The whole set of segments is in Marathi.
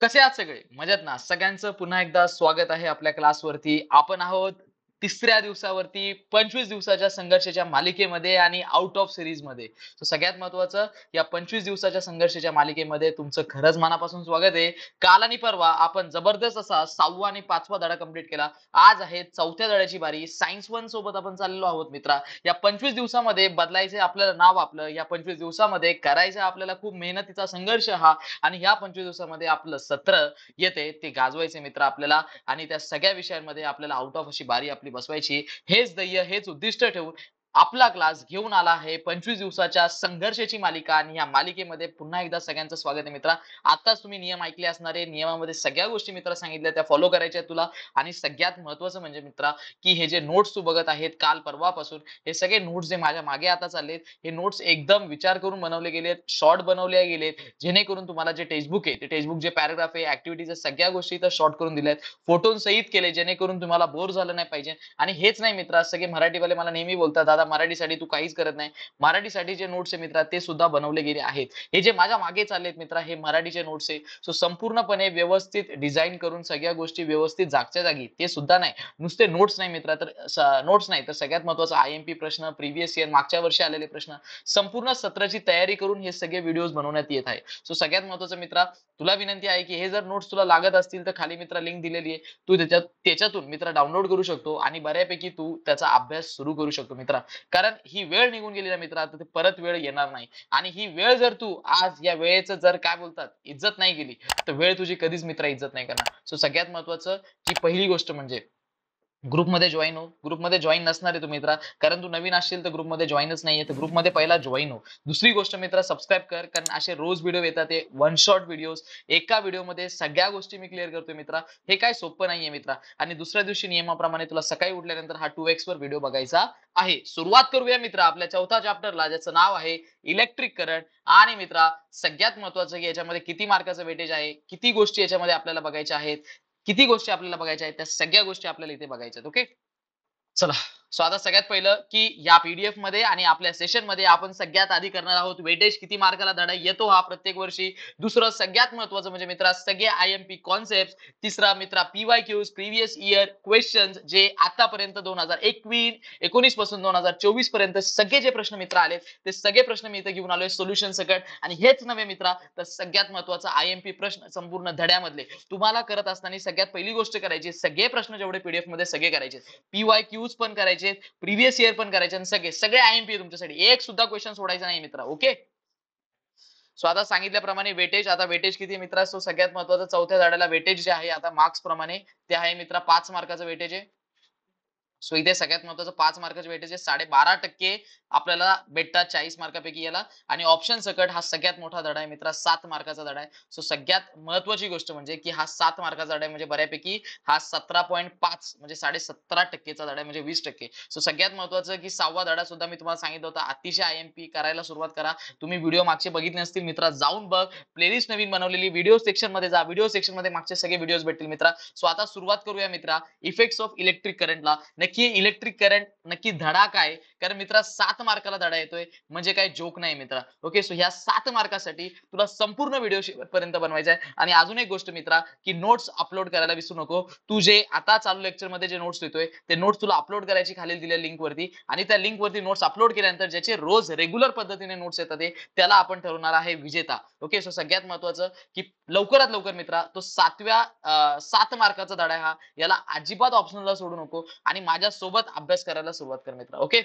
कसे आहात सगळे? मजेत ना? सगळ्यांचं पुन्हा एकदा स्वागत आहे आपल्या क्लासवरती. आपण आहोत तिसऱ्या दिवसावरती 25 दिवसाच्या संघर्षाच्या मालिकेमध्ये आणि आउट ऑफ सीरीजमध्ये. सो सगळ्यात महत्त्वाचं या 25 दिवसाच्या संघर्षाच्या मालिकेमध्ये तुमचं खरंच मनापासून स्वागत आहे. काल आणि परवा आपण जबरदस्त असा 6वा आणि 5वा धडा कंप्लीट केला. आज आहे 4थ्या धड्याची बारी. सायन्स 1 सोबत आपण चाललेलो आहोत मित्रा. या 25 दिवसामध्ये बदलायचे आपल्याला नाव आपलं. या 25 दिवसामध्ये करायचा आपल्याला खूप मेहनतीचा संघर्ष हा आणि ह्या 25 दिवसामध्ये आपलं सत्र येते ते गाजवायचे मित्र आपल्याला आणि त्या सगळ्या विषयांमध्ये आपल्याला आउट ऑफ अशी बारी आपली बसवायची. हेच ध्येय, हेच उद्दिष्ट ठेवून आपला क्लास घेऊन आला आहे 25 दिवसाच्या संघर्षाची मालिका आणि या मालिकेमध्ये पुन्हा एकदा सगळ्यांचं स्वागत आहे मित्रा. आताच तुम्ही नियम ऐकले असणारे. नियमामध्ये सगळ्या गोष्टी मित्र सांगितल्या त्या फॉलो करायच्या आहेत तुला आणि सगळ्यात महत्त्वाचं म्हणजे मित्रा, की हे जे नोट्स तू बघत आहेत काल परवापासून हे सगळे नोट्स जे माझ्या मागे आता चाललेत, हे नोट्स एकदम विचार करून बनवले गेलेत, शॉर्ट बनवले गेलेत, जेणेकरून तुम्हाला जे टेक्स्टबुक आहे, ते टेक्स्टबुक जे पॅराग्राफ आहे, ॲक्टिव्हिटीज आहे, सगळ्या गोष्टी इथं शॉर्ट करून दिल्यात. फोटोसहित केले जेणेकरून तुम्हाला बोर झालं नाही पाहिजे. आणि हेच नाही मित्रा, सगळे मराठीवाले मला नेहमी बोलतात, "दादा मराठीसाठी तू काहीच करत नाही." मराठीसाठी जे नोट्स आहे मित्रा, ते सुद्धा बनवले गेले आहेत. हे जे माझ्या मागे चाललेत मित्रा, हे मराठीचे नोट्स आहे. सो संपूर्णपणे व्यवस्थित डिझाइन करून सगळ्या गोष्टी व्यवस्थित जागच्या जागी. ते सुद्धा नाही, नुसते नोट्स नाही मित्रा, तर नोट्स नाही तर सगळ्यात महत्त्वाचं आय-एम-पी प्रश्न, प्रिव्हियस इयर मागच्या वर्षी आलेले प्रश्न, संपूर्ण सत्राची तयारी करून हे सगळे व्हिडिओज बनवण्यात येत आहे. सो सगळ्यात महत्त्वाचं मित्रा, तुला विनंती आहे की हे जर नोट्स तुला लागत असतील तर खाली मित्रा लिंक दिलेली आहे. तू त्याच्यातून मित्रा डाउनलोड करू शकतो आणि बऱ्यापैकी तू त्याचा अभ्यास सुरू करू शकतो मित्रा. कारण ही वेळ निघून गेली ना मित्रा, तर ते परत वेळ येणार नाही. आणि ही वेळ जर तू आज या वेळेचं जर काय बोलतात इज्जत नाही केली, तर वेळ तुझी कधीच मित्रा इज्जत नाही करणार. सो सगळ्यात महत्त्वाचं की पहिली गोष्ट म्हणजे ग्रुपमध्ये जॉइन हो. ग्रुपमध्ये जॉइन नसणार आहे तू मित्रा. कारण तू नवीन असशील तर ग्रुपमध्ये जॉइनच नाहीये. तर ग्रुपमध्ये पहिला जॉइन हो. दुसरी गोष्ट मित्रा सबस्क्राईब कर. कारण असे रोज व्हिडिओ येतात ते वन शॉट व्हिडिओज. एका व्हिडिओमध्ये सगळ्या गोष्टी मी क्लिअर करतोय मित्रा. हे काय सोपं नाहीये मित्रा. आणि दुसऱ्या दिवशी नियमाप्रमाणे तुला सकाळी उठल्यानंतर हा 2x वर व्हिडिओ बघायचा आहे. सुरुवात करूया मित्रा आपल्या चौथ्या चॅप्टरला ज्याचं नाव आहे इलेक्ट्रिक करंट. आणि मित्रा सगळ्यात महत्त्वाचं की याच्यामध्ये किती मार्काचं वेटेज आहे, किती गोष्टी याच्यामध्ये आपल्याला बघायच्या आहेत, किती गोष्टी आपल्याला बघायच्या आहेत, त्या सगळ्या गोष्टी आपल्याला इथे बघायच्या आहेत. ओके. चला. सो आता सगळ्यात पहिलं की या पीडीएफ मध्ये आणि आपल्या सेशन मध्ये आपण सगळ्यात आधी करणार आहोत वेटेज किती मार्काला धडा येतो हा प्रत्येक वर्षी. दुसरं सगळ्यात महत्त्वाचं म्हणजे मित्रा सगळे आय-एम-पी कॉन्सेप्ट. तिसरा मित्रा पी-वाय-क्यूज प्रिव्हियस इयर क्वेश्चन्स जे आतापर्यंत 2019 पासून 2024 पर्यंत सगळे जे प्रश्न मित्र आलेत ते सगळे प्रश्न मी इथे घेऊन आलोय सोल्युशन सकट. आणि हेच नव्हे मित्रा, तर सगळ्यात महत्त्वाचा आय-एम-पी प्रश्न संपूर्ण धड्यामधले तुम्हाला करत असताना सगळ्यात पहिली गोष्ट करायची, सगळे प्रश्न जेवढे पीडीएफ मध्ये सगळे करायचे. पी-वाय-क्यूज पण करायचे, प्रिव्हियस इयर पण करायचे आणि सगळे सगळे आय-एम-पी तुमच्यासाठी. एक सुद्धा क्वेश्चन सोडायचा नाही मित्रा. ओके. सो आता सांगितल्याप्रमाणे वेटेज, आता वेटेज किती मित्रा, सो सगळ्यात महत्त्वाचं चौथ्या धड्याला वेटेज जे आहे आता मार्क्स प्रमाणे ते आहे मित्रा 5 मार्काचं वेटेज आहे. सो इथे सगळ्यात महत्त्वाचं 5 मार्काचे वेटेज आहे. 12.5% आपल्याला भेटतात 40 मार्कापैकी याला. आणि ऑप्शन सकट हा सगळ्यात मोठा धडा आहे मित्रा, 7 मार्काचा धडा आहे. सो सगळ्यात महत्त्वाची गोष्ट म्हणजे की हा 7 मार्काचा धडा आहे म्हणजे बऱ्यापैकी हा 17.5 म्हणजे 17.5% चा धडा आहे म्हणजे 20%. सो सगळ्यात महत्त्वाचं की 6वा धडा सुद्धा मी तुम्हाला सांगितलं होतं अतिशय आय-एम-पी करायला सुरुवात करा. तुम्ही व्हिडिओ मागचे बघितले नसतील मित्रा, जाऊन बघ. प्लेलिस्ट नवीन बनवलेली, व्हिडिओ सेक्शन मध्ये जा. व्हिडिओ सेक्शन मध्ये मागचे सगळे व्हिडिओज भेटतील मित्रा. सो आता सुरुवात करूया मित्रा इफेक्ट्स ऑफ इलेक्ट्रिक करंटला. नक्की इलेक्ट्रिक करंट नक्की धडा काय? कारण मित्रा 7 मार्काला धडा येतोय म्हणजे काही जोक नाही मित्रा. ओके. सो ह्या 7 मार्कासाठी तुला संपूर्ण व्हिडिओ शेवटपर्यंत बनवायचा आहे. आणि अजून एक गोष्ट मित्रा की नोट्स अपलोड करायला विसरू नको. तू जे आता चालू लेक्चर मध्ये जे नोट्स देतोय ते नोट्स तुला अपलोड करायची खाली दिलेल्या लिंक वरती. आणि त्या लिंक वरती नोट्स अपलोड केल्यानंतर ज्याचे रोज रेग्युलर पद्धतीने नोट्स येतात त्याला आपण ठरवणार आहे विजेता. ओके. सो सगळ्यात महत्त्वाचं की लवकरात लवकर मित्रा तो 7 मार्काचा धडा आहे हा, याला अजिबात ऑप्शनलला सोडू नको आणि माझ्या सोबत अभ्यास करायला सुरुवात कर मित्रा. ओके.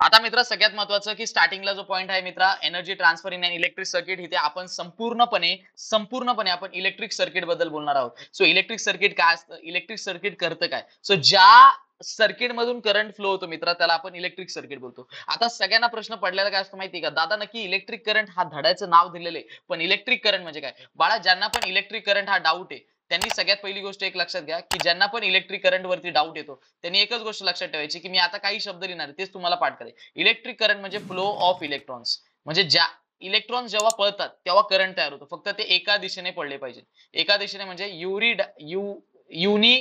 आता मित्रा सगळ्यात महत्त्वाचं की स्टार्टिंगला जो पॉइंट आहे मित्रा energy transfer in an electric circuit, इथे आपण संपूर्णपणे आपण इलेक्ट्रिक सर्किट बद्दल बोलणार आहोत. सो इलेक्ट्रिक सर्किट काय असतं, इलेक्ट्रिक सर्किट करतं काय. सो ज्या सर्किट मधून करंट फ्लो होतो मित्रा त्याला आपण इलेक्ट्रिक सर्किट बोलतो. आता सगळ्यांना प्रश्न पडलेला काय असतो माहिती का, दादा नक्की इलेक्ट्रिक करंट हा धड्याचं नाव दिलेलं आहे पण इलेक्ट्रिक करंट म्हणजे काय. बाळा ज्यांना पण इलेक्ट्रिक करंट हा डाऊट आहे त्यांनी सगळ्यात पहिली गोष्ट एक लक्षात घ्या की ज्यांना पण इलेक्ट्रिक करंट वरती डाऊट येतो त्यांनी एकच गोष्ट लक्षात ठेवायची की मी आता काही शब्द लिहिणार आहे तेच तुम्हाला पाठ करायचे. इलेक्ट्रिक करंट म्हणजे फ्लो ऑफ इलेक्ट्रॉन्स. म्हणजे ज्या इलेक्ट्रॉन जेव्हा पळतात तेव्हा करंट तयार होतो, फक्त ते एका दिशेने पडले पाहिजे. एका दिशेने म्हणजे युनी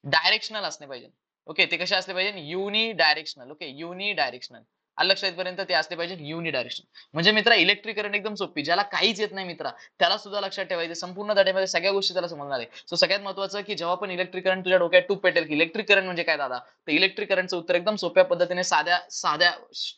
डायरेक्शनल असले पाहिजे. ओके. ते कसे असले पाहिजे, युनी डायरेक्शनल. ओके. युनी डायरेक्शनल. आलं लक्षात पर्यंत ते असले पाहिजे युनिडायरेक्शनल. म्हणजे मित्रा इलेक्ट्रिक करंट एकदम सोपी, ज्याला काहीच येत नाही मित्रा त्याला सुद्धा लक्षात ठेवायचं, संपूर्ण धड्यामध्ये सगळ्या गोष्टी त्याला समजणार आहे. सो सगळ्यात महत्त्वाचं की जेव्हा पण इलेक्ट्रिक करंट तुझ्या डोक्यात टूप पेटेल की इलेक्ट्रिक करंट म्हणजे काय दादा, तर इलेक्ट्रिक करंटचं उत्तर एकदम सोप्या पद्धतीने साध्या साध्या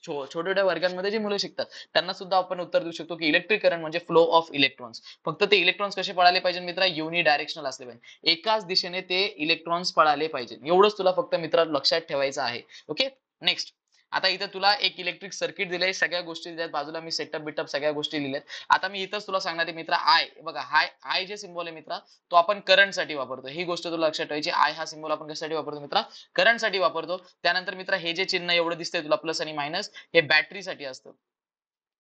छोट्या वर्गांमध्ये जी मुलं शिकतात त्यांना सुद्धा आपण उत्तर देऊ शकतो की इलेक्ट्रिक करंट म्हणजे फ्लो ऑफ इलेक्ट्रॉन्स. फक्त ते इलेक्ट्रॉन्स कसे पळाले पाहिजे मित्रा, युनिडायरेक्शनल असले पाहिजे, एकाच दिशेने ते इलेक्ट्रॉन्स पळाले पाहिजे. एवढंच तुला फक्त मित्रा लक्षात ठेवायचं आहे. Okay, next. आता इथे तुला एक इलेक्ट्रिक सर्किट दिलंय, सगळ्या गोष्टी दिल्यात बाजूला, मी सेटअप बिटअप सगळ्या गोष्टी लिहिल्यात. आता मी इथंच तुला सांगणार आहे मित्रा, आय बघा, हाय आय जे सिम्बॉल आहे मित्रा तो आपण करंट साठी वापरतो. ही गोष्ट तुला लक्षात ठेवायची. आय हा सिम्बॉल आपण कशासाठी वापरतो मित्रा, करंट साठी वापरतो. त्यानंतर मित्रा हे जे चिन्ह एवढं दिसतंय तुला प्लस आणि मायनस, हे बॅटरीसाठी असतं.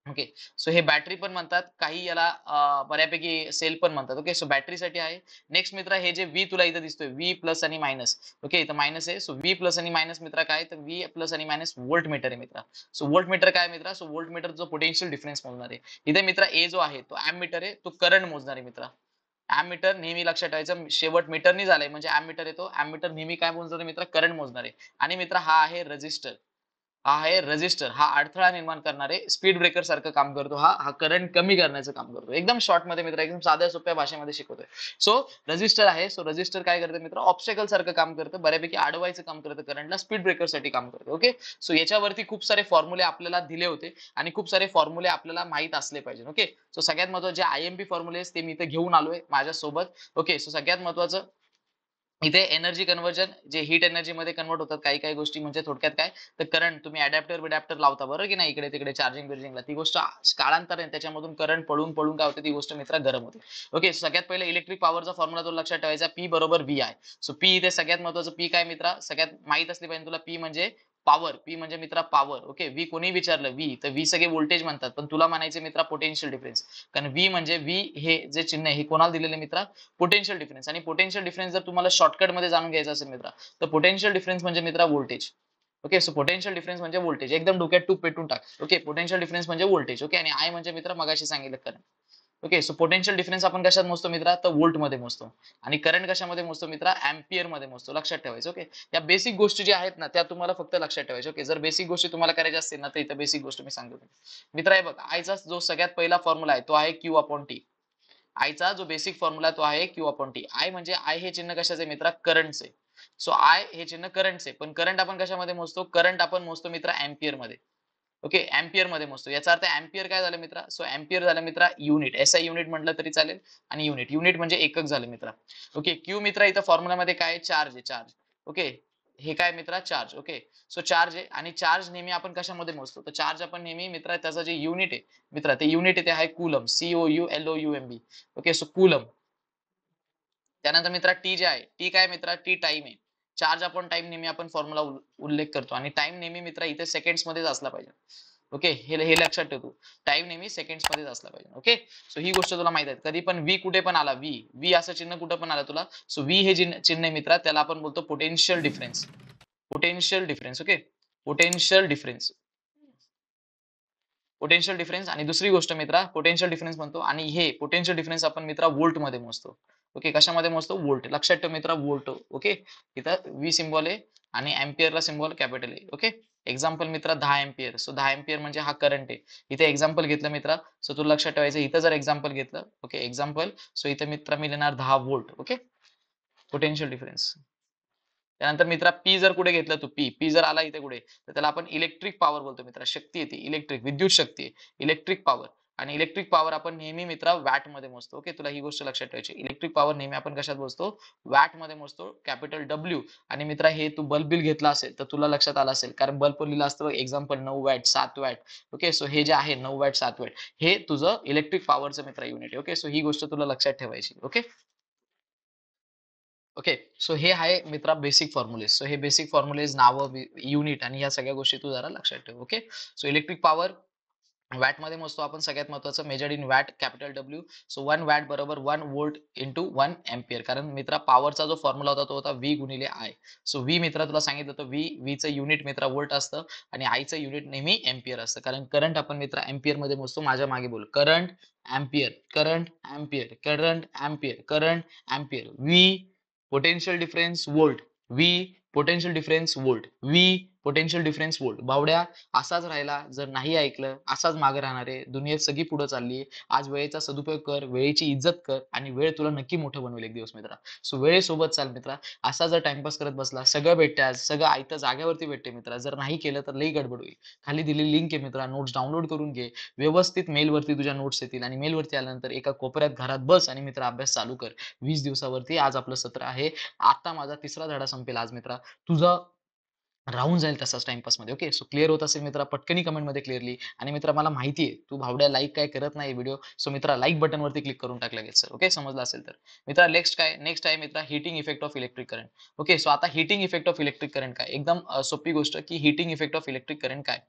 ओके, सो हे बॅटरी पण म्हणतात, काही याला बऱ्यापैकी सेल पण म्हणतात. ओके, सो बॅटरीसाठी आहे. नेक्स्ट मित्रा हे जे व्ही तुला इथं दिसतोय, व्ही प्लस आणि मायनस. ओके, इथं मायनस आहे. सो व्ही प्लस आणि मायनस मित्रा काय, तर व्ही प्लस आणि मायनस व्होल्ट मीटर आहे मित्रा. सो व्होल्ट मीटर काय मित्रा, सो व्होल्ट मीटर जो पोटेन्शियल डिफरन्स मोजणार आहे. इथे मित्रा ए जो आहे तो एम मीटर आहे, तो करंट मोजणार आहे मित्रा. एम मीटर नेहमी लक्षात ठेवायचं, शेवट मीटरनी झालाय म्हणजे एम मीटर येतो. एम मीटर नेहमी काय मोजणार आहे मित्रा, करंट मोजणार आहे. आणि मित्रा हा आहे रजिस्टर. हा आहे रजिस्टर, हा अडथळा निर्माण करणारे स्पीड ब्रेकर सारखं काम करतो. हा हा करंट कमी करण्याचं काम करतो. एकदम शॉर्ट मध्ये मित्र, एकदम साध्या सोप्या भाषेमध्ये शिकवतोय. सो रजिस्टर आहे. सो रजिस्टर काय करतं मित्र, ऑब्स्टॅकल सारखं काम करतं, बऱ्यापैकी अडवायचं काम करतं करंटला, स्पीड ब्रेकर साठी काम करतं. ओके, सो याच्यावरती खूप सारे फॉर्म्युले आपल्याला दिले होते आणि खूप सारे फॉर्म्युले आपल्याला माहित असले पाहिजे. ओके, सो सगळ्यात महत्त्वाचे आयएमपी फॉर्म्युले ते मी इथे घेऊन आलोय माझ्यासोबत. ओके, सो सगळ्यात महत्त्वाचं इथे एनर्जी कन्व्हर्जन, जे हीट एनर्जी मध्ये कन्वर्ट होतात काही काही गोष्टी, म्हणजे थोडक्यात काय, तर करंट तुम्ही अडॅप्टर बिडॅप्टर लावता बरोबर की नाही, इकडे तिकडे चार्जिंग बिर्जिंगला, ती गोष्ट काळांतराने त्याच्यामधून करंट पळून पळून काय होते, ती गोष्ट मित्र गरम होते. ओके, सगळ्यात पहिले इलेक्ट्रिक पॉवरचा फॉर्म्युला तो लक्षात ठेवायचा, पी बरोबर व्ही आय. सो पी इथे सगळ्यात महत्वाचं, पी काय मित्रा, सगळ्यात माहित असली पाहिजे तुला, पी म्हणजे पॉवर. पी म्हणजे मित्रा पॉवर. ओके, व्ही कोणी विचारलं व्ही, तर व्ही सगळे व्होल्टेज म्हणतात, पण तुला म्हणायचे मित्रा पोटेन्शियल डिफरन्स. कारण व्ही म्हणजे व्ही हे जे चिन्ह आहे हे कोणाला दिलेले मित्रा, पोटेन्शियल डिफरन्स. आणि पोटेन्शियल डिफरन्स जर तुम्हाला शॉर्टकट मध्ये जाणून घ्यायचं असेल मित्रा, तर पोटेन्शियल डिफरन्स म्हणजे मित्रा voltage. Okay, so potential difference म्हणजे व्होल्टेज, एकदम डोक्यात टूप पेटून टाक. ओके, पोटेन्शियल डिफरन्स म्हणजे व्होल्टेज. ओके, आणि आय म्हणजे मित्र मगाशी सांगितलं current. Okay, so potential difference आपण कशात मोजतो मित्रा, तर व्होल्ट मध्ये मोजतो. आणि करंट कशामध्ये मोजतो मित्रा, अँपियर मध्ये मोजतो. लक्षात ठेवायचं. ओके, या बेसिक गोष्टी ज्या आहेत ना त्या तुम्हाला फक्त लक्षात ठेवायच्या. ओके, जर बेसिक गोष्टी तुम्हाला करायच्या असतील ना, तर इथं बेसिक गोष्ट मी सांगतो. मित्र आहे बघ, आयचा जो सगळ्यात पहिला फॉर्म्युला आहे तो आहे क्यू अपॉन टी. आयचा जो बेसिक फॉर्म्युला तो आहे क्यू अपॉन टी. आय म्हणजे आय हे चिन्ह कशाचे मित्रा, करंटचे. सो आय हे चिन्ह करंटचे, पण करंट आपण कशामध्ये मोजतो, करंट आपण मोजतो मित्रा अँपियर मध्ये. ओके, अँपियर मध्ये मोजतो. याचा अर्थ अँपियर काय झालं मित्रा, सो अँपियर झालं मित्रा युनिट, एसआय युनिट म्हटलं तरी चालेल. आणि युनिट, युनिट म्हणजे एकक झालं मित्रा. ओके, क्यू मित्रा इथं फॉर्म्युला मध्ये काय, चार्ज आहे, चार्ज. ओके, हे काय मित्रा, चार्ज. ओके, सो चार्ज आहे, आणि चार्ज नेहमी आपण कशामध्ये मोजतो, तर चार्ज आपण नेहमी मित्रा त्याचं जे युनिट आहे मित्रा, ते युनिट आहे ते आहे coulomb, COULOUMB. Okay, so coulomb. त्यानंतर मित्रा टी जे आहे, टी काय मित्रा, टी टाइम आहे. चार्ज अपॉन टाइम नेहमी आपण फॉर्म्युला उल्लेख करतो, आणि टाइम नेहमी मित्रा इथे सेकंड्स मध्येच असला पाहिजे. ओके, हे हे लक्षात ठेव तू, टाइम नेहमी सेकंड्स मध्येच असला पाहिजे. ओके, सो ही गोष्ट तुला माहित आहे. कधी पण व्ही कुठे पण आला, व्ही व्ही असं चिन्ह कुठे पण आलं तुला, सो व्ही हे चिन्ह आहे मित्रा, त्याला आपण बोलतो potential difference. Potential difference. Okay, potential difference. Potential difference. आणि दुसरी गोष्ट मित्रा, पोटेन्शियल डिफरन्स म्हणतो, आणि हे पोटेन्शियल डिफरन्स आपण मित्रा व्होल्ट मध्ये मोजतो. ओके, कशामध्ये मोजतो, व्होल्ट. लक्षात ठेव मित्रा, व्होल्ट. ओके, इथं व्ही सिम्बॉल आहे आणि अँपियरला सिम्बॉल कॅपिटल आहे. ओके, एक्झाम्पल मित्रा 10 अँपियर. सो 10 अँपियर म्हणजे हा करंट आहे. इथे एक्झाम्पल घेतलं मित्रा, सो तुला लक्षात ठेवायचं, इथं जर एक्झाम्पल घेतलं, ओके एक्झाम्पल, सो इथे मित्रा मी लिहिणार 10 व्होल्ट. Okay, potential difference. त्यानंतर मित्रा पी जर कुठे घेतलं तू, पी पी जर आला इथे कुठे, तर त्याला आपण इलेक्ट्रिक पॉवर बोलतो मित्रा. शक्ती येते, इलेक्ट्रिक विद्युत शक्ती आहे, इलेक्ट्रिक पॉवर. आणि इलेक्ट्रिक पॉवर आपण नेहमी मित्रा वॅट मध्ये मोजतो. ओके, तुला ही गोष्ट लक्षात ठेवायची, इलेक्ट्रिक पॉवर नेहमी आपण कशात मोजतो, वॅट मध्ये मोजतो, कॅपिटल डब्ल्यू. आणि मित्रा हे तू बल्ब बिल घेतला असेल तर तुला लक्षात आलं असेल, कारण बल्ब लिहिलं असतं example 9 watt 7 watt. Okay, so हे जे आहे 9 वॅट 7 वॅट, हे तुझं इलेक्ट्रिक पॉवरचं मित्रा युनिट आहे. ओके, सो ही गोष्ट तुला लक्षात ठेवायची. ओके. ओके, सो हे आहे मित्रा बेसिक फॉर्म्युलेज. सो हे बेसिक फॉर्म्युलेज, नावं, युनिट आणि या सगळ्या गोष्टी तू जरा लक्षात ठेव. Okay, so electric power watt मध्ये मोजतो आपण, सगळ्यात महत्वाचं measured in watt, capital W. So 1 watt बरोबर 1 व्होल्ट इंटू 1 अँपियर. कारण मित्रा पॉवरचा जो फॉर्म्युला होता तो होता व्ही गुणिले आय. सो व्ही मित्रा तुला सांगितलं होतं, व्हीचं युनिट मित्रा व्होल्ट असतं, आणि आयचं युनिट नेहमी अँपियर असतं. कारण करंट आपण मित्रा अँपियर मध्ये मोजतो. माझ्या मागे बोल, current ampere, current ampere, current ampere, current ampere. V potential difference volt, V potential difference volt, V potential difference volt. बावड्या असाच राहिला, जर नाही ऐकलं, असाच मागे राहणार आहे. दुनियेत सगळी पुढे चालली आहे. आज वेळेचा सदुपयोग कर, वेळेची इज्जत कर आणि वेळ तुला नक्की मोठं बनवेल एक दिवस मित्रा. सो वेळेसोबत चाल मित्रा. असा जर टाईमपास करत बसला, सगळं भेटते आज, सगळं आयतं जागेवरती भेटते मित्रा. जर नाही केलं तर लई गडबड होईल. खाली दिलेली लिंक आहे मित्रा, नोट्स डाउनलोड करून घे. व्यवस्थित मेलवरती तुझ्या नोट्स येतील आणि मेलवरती आल्यानंतर एका कोपऱ्यात घरात बस आणि मित्रा अभ्यास चालू कर. 20 दिवसावरती आज आपलं सत्र आहे. आता माझा 3रा धडा संपेल आज मित्रा. तुझं राहून जाईल तसाच टाईमपासमध्ये. ओके. सो क्लिअर होत असेल मित्रा, पटकनी कमेंटमध्ये क्लिअरली. आणि मित्रा मला माहिती आहे तू भावड्या लाईक काय करत नाही व्हिडिओ. सो मित्रा लाईक बटनवरती क्लिक करून टाक लगेच सर. ओके. समजलं असेल तर. मित्रा नेक्स्ट काय? नेक्स्ट आहे मित्रा heating effect of electric current. Okay. So आता heating effect of electric current काय? एकदम सोपी गोष्ट की heating effect of electric current काय?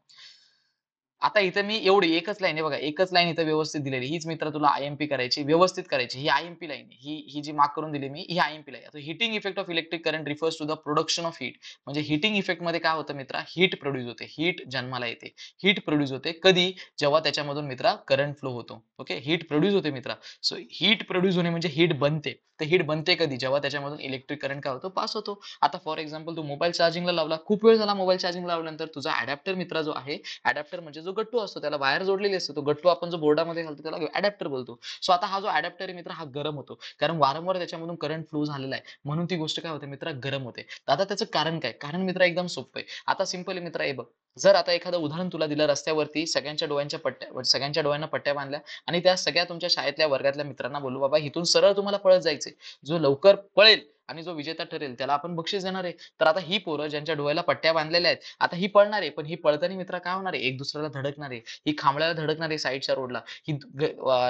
आता इथं मी एवढी एकच लाईन आहे बघा, एकच लाईन इथं व्यवस्थित दिलेली. हीच मित्र तुला आय-एम-पी करायची, व्यवस्थित करायची. ही आय-एम-पी लाईन आहे. ही जी मार्क करून दिली मी, ही आय-एम-पी लाईन आहे. आता heating effect of electric current refers to the production of heat. म्हणजे हीटिंग इफेक्टमध्ये काय होतं मित्रा, हीट प्रोड्यूस होते. हीट जन्माला येते. हीट प्रोड्यूस होते. कधी? जेव्हा त्याच्यामधून मित्रा करंट फ्लो होतो. ओके. हीट प्रोड्यूस होते मित्रा. सो हीट प्रोड्यूस होणे म्हणजे हीट बनते. तर हीट बनते कधी? जेव्हा त्याच्यामधून इलेक्ट्रिक करंट काय होतो? पास होतो. आता फॉर एक्झाम्पल तू मोबाईल चार्जिंगला लावला, खूप वेळ झाला मोबाईल चार्जिंगला लावल्यानंतर तुझा अडॅप्टर मित्रा जो आहे, अडॅप्टर म्हणजे जो गट्टू असतो, त्याला वायर जोडलेली असते. तो गट्टू आपण जो बोर्डामध्ये घालतो त्याला अडॅप्टर बोलतो. सो आता हा जो अडॅप्टर आहे मित्र, हा गरम होतो. कारण वारंवार त्याच्यामधून करंट फ्लो झालेला आहे. म्हणून ती गोष्ट काय होते मित्र, गरम होते. तर आता त्याचं कारण काय? कारण मित्र एकदम सोपं आहे. आता सिंपल आहे मित्र, हे बघ. जर आता एखादं उदाहरण तुला दिलं, रस्त्यावरती सगळ्यांच्या डोळ्यांना पट्ट्या बांधल्या आणि त्या सगळ्या तुमच्या शाळेतल्या वर्गातल्या मित्रांना बोलू, बाबा इथून सरळ तुम्हाला पळत जायचंय. जो लवकर पळेल आणि जो विजेता ठरेल त्याला आपण बक्षीस देणार आहे. तर आता ही पोरं ज्यांच्या डोळ्याला पट्ट्या बांधलेल्या आहेत, आता ही पळणार आहे, पण ही पळताना मित्र काय होणार आहे, एक दुसऱ्याला धडकणार आहे. ही खांबळ्याला धडकणार आहे साईडच्या रोडला. ही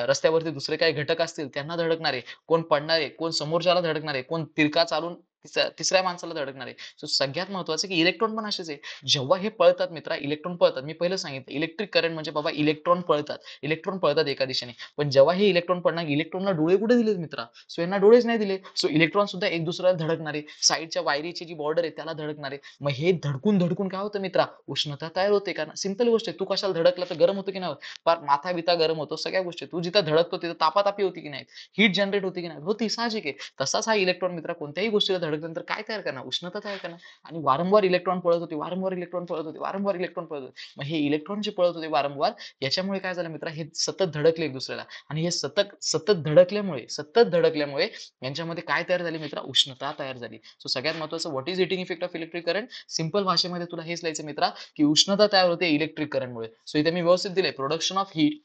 रस्त्यावरती दुसरे काही घटक असतील त्यांना धडकणार आहे. कोण पडणार आहे, कोण समोरच्याला धडकणार आहे, कोण तिरका चालून तिसऱ्या माणसाला धडकणार आहे. सो सगळ्यात महत्वाचं की इलेक्ट्रॉन पण असेच आहे. जेव्हा हे पळतात मित्रा, इलेक्ट्रॉन पळतात. मी पहिलं सांगितलं इलेक्ट्रिक करंट म्हणजे बाबा इलेक्ट्रॉन पळतात. इलेक्ट्रॉन पळतात एका दिशेने. पण जेव्हा हे इलेक्ट्रॉन पडणार, इलेक्ट्रॉनला डोळे कुठे दिलेत मित्रा? सो यांना डोळेच नाही दिले. सो इलेक्ट्रॉन सुद्धा एक दुसऱ्याला धडकणारे. साईडच्या वायरीची जी बॉर्डर आहे त्याला धडकणारे. मग हे धडकून धडकून काय होतं मित्रा? उष्णता तयार होते. कारण सिंपल गोष्ट आहे. तू कशाला धडकला तर गरम होतं की नाही होत? फार माथा बिथा गरम होतो. सगळ्या गोष्टी. तू जिथं धडकतो तिथं तापातापी होती की नाही? हीट जनरेट होती की नाही? होती, साहजिक आहे. तसाच हा इलेक्ट्रॉन मित्रा कोणत्याही गोष्टीला धडकल्यानंतर काय तयार करणार? उष्णता तयार करणार. आणि वारंवार इलेक्ट्रॉन पळत होते, वारंवार इलेक्ट्रॉन पळत होते, वारंवार इलेक्ट्रॉन पळत होते. मग हे इलेक्ट्रॉन जे पळत होते वारंवार, याच्यामुळे काय झालं मित्रा, हे सतत धडकले एक दुसऱ्याला. आणि हे सतत सतत धडकल्यामुळे यांच्यामध्ये काय तयार झाली मित्रा? उष्णता तयार झाली. सो सगळ्यात महत्त्वाचं, what is heating effect of electric current? Simple भाषेमध्ये तुला हेच लिहायचं मित्रा, की उष्णता तयार होते इलेक्ट्रिक करंटमुळे. सो इथे मी व्यवस्थित दिले, production of heat,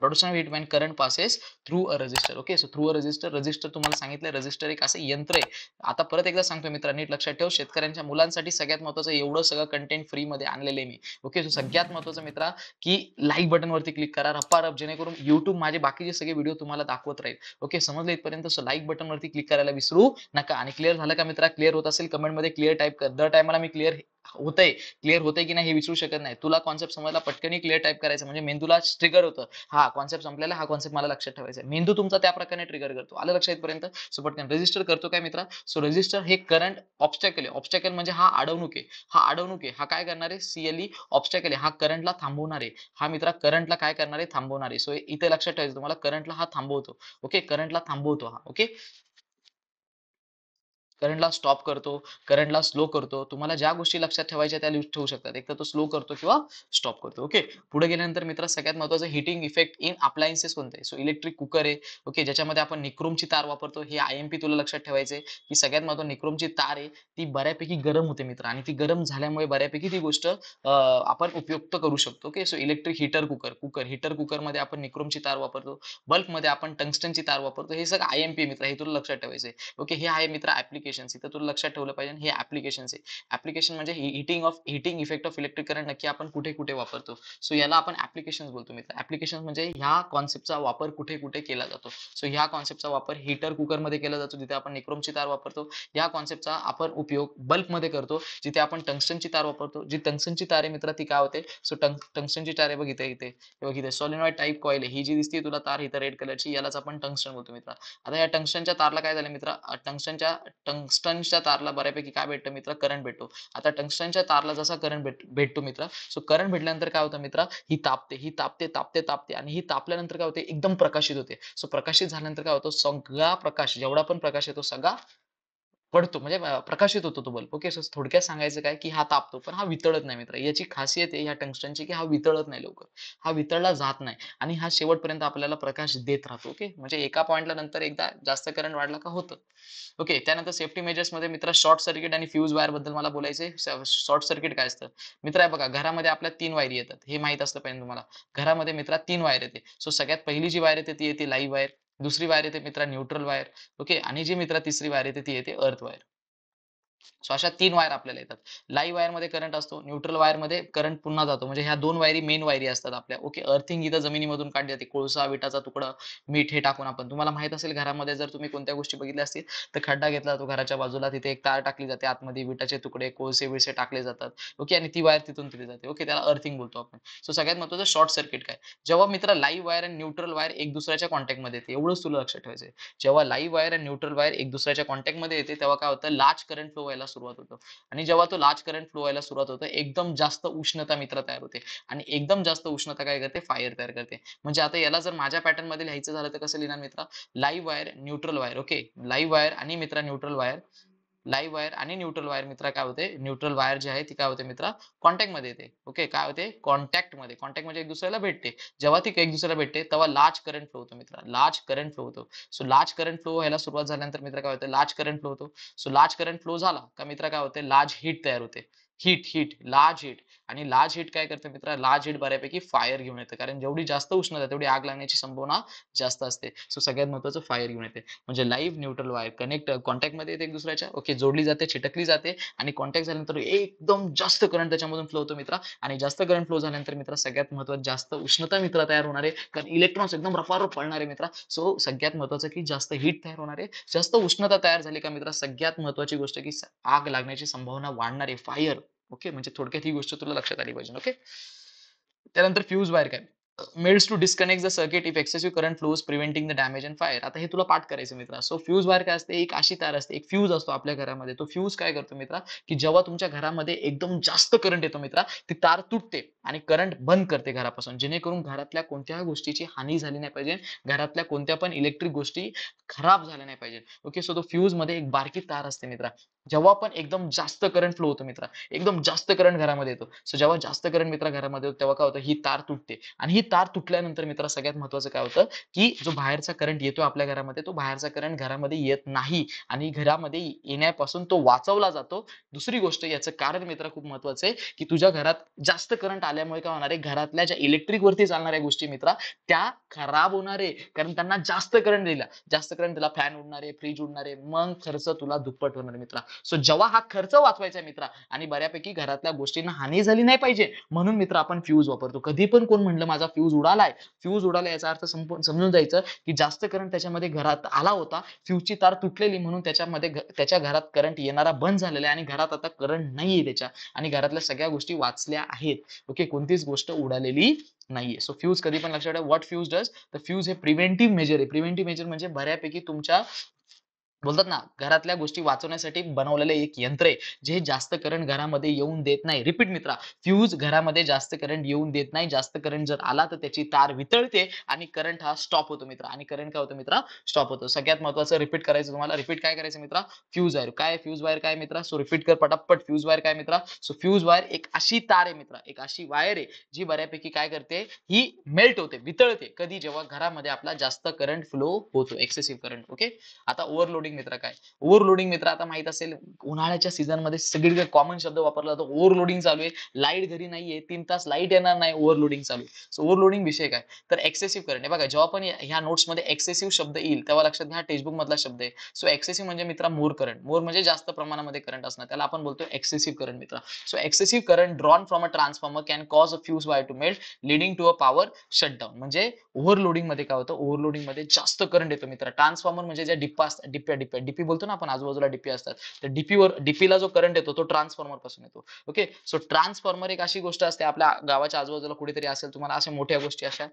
production of heat when current passes through a resistor. Okay. So through a resistor, resistor तुम्हाला सांगितलंय, रेझिस्टर एक असं यंत्र आहे. आता परत एकदा सांगतो मित्रा, नीट लक्षात ठेव. शेतकऱ्यांच्या मुलांसाठी सगळ्यात महत्त्वाचं, एवढं सगळं कंटेंट फ्री मध्ये आणलेलं आहे मी. ओके. सो सगळ्यात महत्त्वाचं मित्रा, की लाईक बटनवरती क्लिक करा रप्पा, जेणेकरून YouTube माझे बाकीचे सगळे व्हिडिओ तुम्हाला दाखवत राहील. ओके. समजलं इथपर्यंत? सो लाईक बटनवरती क्लिक करायला विसरू नका. आणि क्लिअर झालं का मित्रा? क्लिअर होत असेल कमेंटमध्ये क्लिअर टाईप कर. दर टायमाला मी क्लिअर होतंय की नाही हे विचारू शकत नाही. तुला कॉन्सेप्ट समजला, पटकन क्लिअर टाईप करायचं, म्हणजे मेंदूला ट्रिगर होतं. हा कॉन्सेप्ट संपलेला, हा कॉन्सेप्ट मला लक्षात ठेवायचा आहे. मेंदू तुमचा त्या प्रकारे ट्रिगर करतो. आलं लक्षात इथपर्यंत? सो पटकन रजिस्टर करतो काय मित्रा? सो रजिस्टर हे करंट ऑब्स्टॅकल आहे. ऑब्स्टॅकल म्हणजे हा अडवणूक आहे. हा काय करणार आहे? सीएलई ऑब्स्टॅकल आहे. हा करंटला थांबवणार आहे. हा मित्रा करंटला काय करणार आहे? थांबवणार आहे. सो इथे लक्षात ठेवायचं तुम्हाला, करंटला हा थांबवतो. ओके. करंटला थांबवतो हा. ओके. करंटला स्टॉप करतो, करंटला स्लो करतो. तुम्हाला ज्या गोष्टी लक्षात ठेवायच्या त्या लिहून ठेवू शकतात. एक तर तो स्लो करतो किंवा स्टॉप करतो. ओके. पुढे गेल्यानंतर मित्रा, सगळ्यात महत्त्वाचं हीटिंग इफेक्ट इन अप्लायन्सेस कोणतं आहे? सो इलेक्ट्रिक कुकर आहे. ओके. ज्याच्यामध्ये आपण निक्रोमची तार वापरतो. हे आय-एम-पी तुला लक्षात ठेवायचं आहे, की सगळ्यात महत्त्वाचं निक्रोमची तार आहे. ती बऱ्यापैकी गरम होते मित्र, आणि ती गरम झाल्यामुळे बऱ्यापैकी ती गोष्ट आपण उपयुक्त करू शकतो. Okay. So electric heater heater कुकरमध्ये आपण निक्रोमची तार वापरतो. बल्बमध्ये आपण टंगस्टनची तार वापरतो. हे सगळं आय-एम-पी मित्र, हे तुला लक्षात ठेवायचं आहे. ओके. हे आहे मित्र ऍप्लिकेशन. इथं तुला लक्षात ठेवलं पाहिजे, हे ऍप्लिकेशन आहे. ऍप्लिकेशन म्हणजे heating effect of electric current नक्की आपण कुठे कुठे वापरतो. सो याला आपण ऍप्लिकेशन बोलतो मित्र. ऍप्लिकेशन म्हणजे ह्या कॉन्सेप्टचा वापर कुठे कुठे केला जातो. सो ह्या कॉन्सेप्टचा वापर हीटर कुकरमध्ये केला जातो, जिथे आपण निक्रोमची तार वापरतो. या कॉन्सेप्टचा आपण उपयोग बल्बमध्ये करतो, जिथे आपण टंगस्टनची तार वापरतो. जी टंगस्टनची तार आहे मित्र, ती काय होते? सो टंगस्टनची तार आहे बघ इथे बघ, इथे सॉलिनॉइड टाईप कॉईल आहे. ही जी दिसते तुला तार इथं रेड कलरची, यालाच आपण टंगस्टन बोलतो मित्र. आता या टंगस्टनच्या तारला काय झालं मित्र, टंगस्टनच्या तारला बऱ्यापैकी काय भेटतं मित्र? करंट भेटतो. आता टंगस्टनच्या तारला जसा करंट भेटतो मित्र, सो करंट भेटल्यानंतर काय होतं मित्र, ही तापते आणि ही तापल्यानंतर काय होते? एकदम प्रकाशित होते. सो प्रकाशित झाल्यानंतर काय होतं? सगळा प्रकाश, जेवढा पण प्रकाश येतो सगळा पडतो म्हणजे प्रकाशित होतो तो बल्ब. ओके. सो थोडक्यात सांगायचं काय, की हा तापतो, पण हा वितळत नाही मित्र. याची खासियत आहे ह्या टंगस्टनची, की हा वितळत नाही लवकर. हा वितळला जात नाही आणि हा शेवटपर्यंत आपल्याला प्रकाश देत राहतो. ओके. म्हणजे एका पॉइंटला नंतर एकदा जास्त करंट वाढला का होतं. ओके. त्यानंतर सेफ्टी मेजर्समध्ये मित्र शॉर्ट सर्किट आणि फ्यूज वायर बद्दल मला बोलायचंय. शॉर्ट सर्किट काय असतं? मित्र आहे बघा, घरामध्ये आपल्या 3 वायरी येतात. हे माहीत असलं पाहिजे तुम्हाला. घरामध्ये मित्रा 3 वायर येते. सो सगळ्यात पहिली जी वायर येते ती येते लाईव्ह वायर. दुसरी वायर येते मित्रा न्यूट्रल वायर. ओके. आणि जी मित्रा तिसरी वायर येते ती येते अर्थ वायर. सो अशा 3 वायर आपल्याला येतात. लाईव्ह वायरमध्ये करंट असतो. न्यूट्रल वायरमध्ये करंट पुन्हा जातो. म्हणजे ह्या 2 वायरी मेन वायरी असतात आपल्या. ओके. अर्थिंग इथं जमिनीमधून काढली जाते. कोळसा, विटाचा तुकडा, मीठ हे टाकून आपण. तुम्हाला माहीत असेल घरामध्ये जर तुम्ही कोणत्या गोष्टी बघितल्या असतील, तर खड्डा घेतला जातो घराच्या बाजूला. तिथे एक तार टाकली जाते. आतमध्ये विटाचे तुकडे, कोळसे-बिळसे टाकले जातात. ओके. आणि ती वायर तिथून दिली जाते. ओके. त्याला अर्थिंग बोलतो आपण. सो सगळ्यात महत्त्वाचं शॉर्ट सर्किट काय? जेव्हा मित्र लाईव्ह वायर आणि न्यूट्रल वायर एक दुसऱ्याच्या कॉन्टॅक्टमध्ये येते. एवढंच तुला लक्षात ठेवायचं आहे. जेव्हा लाईव्ह वायर आणि न्यूट्रल वायर एक दुसऱ्याच्या कॉन्टॅक्टमध्ये येते, तेव्हा काय होतं लार्ज करंट फ्लो व्हायला सुरुवात होतं. आणि जेव्हा तो लार्ज करंट फ्लो व्हायला सुरुवात होते, एकदम जास्त उष्णता मित्र तयार होते आणि एकदम जास्त उष्णता काय करते? फायर तयार करते. म्हणजे आता याला जर माझ्या पॅटर्नमध्ये लिहायचं झालं तर कसं लिहिणार मित्रा? Live wire, neutral wire. Okay. Live wire आणि मित्रा न्यूट्रल वायर. लाईव्ह वायर आणि न्यूट्रल वायर मित्रा काय होते? न्यूट्रल वायर जी आहे ती काय होते मित्रा? कॉन्टॅक्टमध्ये येते. ओके. काय होते? कॉन्टॅक्टमध्ये. कॉन्टॅक्ट म्हणजे एक दुसऱ्याला भेटते. जेव्हा ती एक दुसऱ्याला भेटते, तेव्हा लार्ज करंट फ्लो होतो मित्रा. लार्ज करंट फ्लो होतो. सो लार्ज करंट फ्लो व्हायला सुरुवात झाल्यानंतर मित्र काय होतं? लार्ज करंट फ्लो होतो. सो लार्ज करंट फ्लो झाला का मित्र काय होते? लार्ज हीट तयार होते. हीट, लार्ज हीट आणि लार्ज हीट काय करते मित्र? लार्ज हीट बऱ्यापैकी फायर घेऊन येते. कारण जेवढी जास्त उष्णता तेवढी आग लागण्याची संभावना जास्त असते. सो सगळ्यात महत्त्वाचं फायर घेऊन येते. म्हणजे लाईव्ह न्यूट्रल वायर कॉन्टॅक्टमध्ये येते एक दुसऱ्याच्या. ओके. जोडली जाते, चिटकली जाते आणि कॉन्टॅक्ट झाल्यानंतर एकदम जास्त करंट त्याच्यामधून फ्लो होतो मित्रा आणि जास्त करंट फ्लो झाल्यानंतर मित्रा सगळ्यात महत्त्वाचं जास्त उष्णता मित्रा तयार होणार आहे. कारण इलेक्ट्रॉन्स एकदम रफारफ पळणार आहे मित्रा. सो सगळ्यात महत्त्वाचं की जास्त हीट तयार होणार आहे. जास्त उष्णता तयार झाली का मित्रा सगळ्यात महत्त्वाची गोष्ट की आग लागण्याची संभावना वाढणार आहे. फायर. ओके. म्हणजे थोडक्यात ही गोष्ट तुला लक्षात आली पाहिजे. ओके. त्यानंतर फ्यूज वायर काय? Melts to disconnect the circuit if excessive current flows preventing the damage and fire. आता हे तुला पाठ करायचं मित्रा. सो फ्यूज वायर काय असते? एक अशी तार असते. एक फ्यूज असतो आपल्या घरामध्ये. तो फ्यूज काय करतो मित्रा? की जेव्हा तुमच्या घरामध्ये एकदम जास्त करंट येतो मित्रा, ती तार तुटते आणि करंट बंद करते घरापासून. जेणेकरून घरातल्या कोणत्याही गोष्टीची हानी झाली नाही पाहिजे. घरातल्या कोणत्या पण इलेक्ट्रिक गोष्टी खराब झाल्या नाही पाहिजे. ओके. सो तो फ्यूजमध्ये एक बारकी तार असते मित्रा. जेव्हा पण एकदम जास्त करंट फ्लो होतो मित्रा, एकदम जास्त करंट घरामध्ये येतो. सो जेव्हा जास्त करंट मित्रा घरामध्ये येतो, तेव्हा काय होतं? ही तार तुटते आणि ही तार तुटल्यानंतर मित्रा सगळ्यात महत्त्वाचं काय होतं? की जो बाहेरचा करंट येतो आपल्या घरामध्ये, तो बाहेरचा करंट घरामध्ये येत नाही आणि घरामध्ये येण्यापासून तो वाचवला जातो. दुसरी गोष्ट याचं कारण मित्रा खूप महत्त्वाचं आहे, की तुझ्या घरात जास्त करंट आल्यामुळे काय होणार आहे? घरातल्या ज्या इलेक्ट्रिक वरती चालणाऱ्या गोष्टी मित्रा, त्या खराब होणार आहे. कारण त्यांना जास्त करंट दिला. जास्त करंट दिला, फॅन उडणार आहे, फ्रिज उडणार आहे. मग खर्च तुला दुप्पट होणार आहे मित्रा. सो जेव्हा हा खर्च वाचवायचा आहे मित्रा आणि बऱ्यापैकी घरातल्या गोष्टींना हानी झाली नाही पाहिजे म्हणून मित्र आपण फ्यूज वापरतो. कधी पण कोण म्हणलं माझा फ्यूज उडालाय याचा अर्थ समजून जायचं की जास्त करंट त्याच्यामध्ये घरात आला होता. फ्यूजची तार तुटलेली म्हणून त्याच्यामध्ये त्याच्या घरात करंट येणारा बंद झालेला आहे आणि घरात आता करंट नाहीये त्याच्या आणि घरातल्या सगळ्या गोष्टी वाचल्या आहेत. ओके. कोणतीच गोष्ट उडालेली नाहीये. सो फ्यूज कधी पण लक्षात ठेवा. What fuse does? तर फ्यूज हे प्रिव्हेंटिव्ह मेजर आहे. प्रिव्हेंटिव्ह मेजर म्हणजे बऱ्यापैकी तुमच्या बोलतात ना, घरातल्या गोष्टी वाचवण्यासाठी बनवलेलं एक यंत्र आहे, जे जास्त करंट घरामध्ये येऊन देत नाही. रिपीट मित्रा, फ्यूज घरामध्ये जास्त करंट येऊन देत नाही. जास्त करंट जर आला तर त्याची तार वितळते आणि करंट हा स्टॉप होतो मित्रा आणि करंट काय होतं मित्रा? स्टॉप होतो. सगळ्यात महत्त्वाचं रिपीट करायचं तुम्हाला. रिपीट काय करायचं मित्रा? Fuse wire. काय फ्यूज वायर काय मित्रा? सो रिपीट कर पटापट. फ्यूज वायर काय मित्रा? सो फ्यूज वायर एक अशी तार आहे मित्रा, एक अशी वायर आहे, जी बऱ्यापैकी काय करते? ही मेल्ट होते, वितळते. कधी? जेव्हा घरामध्ये आपला जास्त करंट फ्लो होतो, एक्सेसिव्ह करंट. ओके. आता ओव्हरलोडिंग मित्र काय? ओव्हरलोडिंग मित्र आता माहित असेल उन्हाळ्याच्या सीझनमध्ये सगळीकडे कॉमन शब्द वापरला जातो. ओव्हरलोडिंग चालू आहे. लाईट घरी नाहीये. 3 तास लाईट येणार नाही. ओव्हरलोडिंग चालू आहे. सो ओव्हरलोडिंग विषय काय? तर एक्सेसिव्ह करंट. हे बघा जेव्हा पण ह्या नोट्समध्ये एक्सेसिव्ह शब्द येईल तेव्हा लक्षात घ्या टेक्स्टबुक मधला शब्द आहे. सो एक्सेसिव्ह म्हणजे मित्रा मोर करंट. मोर म्हणजे जास्त प्रमाणामध्ये करंट असणार. त्याला आपण बोलतो एक्सेसिव्ह करंट मित्रा. So excessive current drawn from a transformer can cause a fuse wire to melt leading to a power shutdown. म्हणजे ओव्हरलोडिंग मध्ये काय होतं? ओव्हरलोडिंग मध्ये जास्त करंट येतो मित्र. ट्रान्सफॉर्मर म्हणजे ज्या डिप्पा असतात, डिप्प्या डीपी बोलतो ना आपण, आजूबाजूला डीपी असतात. तर डीपीला जो करंट येतो तो ट्रान्सफॉर्मर पासून येतो. ओके. सो ट्रान्सफॉर्मर एक अशी गोष्ट असते आपल्या गावाच्या आजूबाजूला कुठेतरी असेल तुम्हाला अशा मोठ्या गोष्टी अशा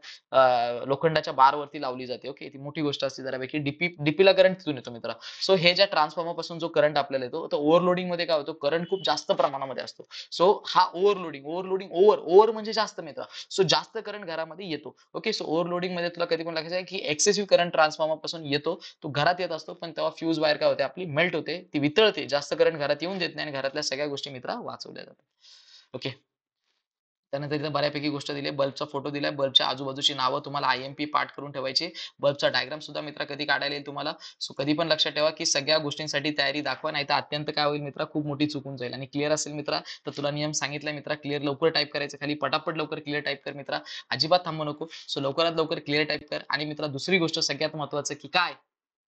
लोखंडाच्या बारवरती लावली जाते. ओके. ती मोठी गोष्ट असते जरापैकी. डीपीला करंट तिथून येतो मित्र. सो हे ज्या ट्रान्सफॉर्मर पासून जो करंट आपल्याला येतो तो ओव्हरलोडिंग मध्ये काय होतो? करंट खूप जास्त प्रमाणामध्ये असतो. सो हा ओव्हर म्हणजे जास्त मित्र. सो जास्त करंट घरामध्ये येतो. ओके. सो ओव्हरलोडिंग मध्ये तुला कधी पण लक्षात आहे की एक्सेसिव्ह करंट ट्रान्सफॉर्मर पासून येतो. तो घरात येत असतो पण तेव्हा फ्यूज वायर काय होते आपली मेल्ट होते, ती वितळते, जास्त करंट घरात येऊन देत नाही आणि घरातल्या सगळ्या गोष्टी मित्रा वाचवल्या जातात. ओके. त्यानंतर इथे बऱ्यापैकी गोष्ट दिली. बल्बचा फोटो दिलाय. बल्बच्या आजूबाजूची नावं तुम्हाला आय-एम-पी पाठ करून ठेवायची. बल्बचा डायग्राम सुद्धा मित्रा कधी काढायला येईल तुम्हाला. सो कधी पण लक्षात ठेवा, की सगळ्या गोष्टींसाठी तयारी दाखवा. नाहीतर अत्यंत काय होईल मित्रा, खूप मोठी चूक जाईल. आणि क्लिअर असेल मित्रा, तर तुला नियम सांगितलाय मित्रा, क्लिअर लवकर टाइप करायचं खाली. पटापट लवकर क्लिअर टाइप कर मित्रा. अजिबात थांबू नको. सो लवकरात लवकर क्लिअर टाइप कर. आणि मित्रा दुसरी गोष्ट सगळ्यात महत्त्वाचं, की काय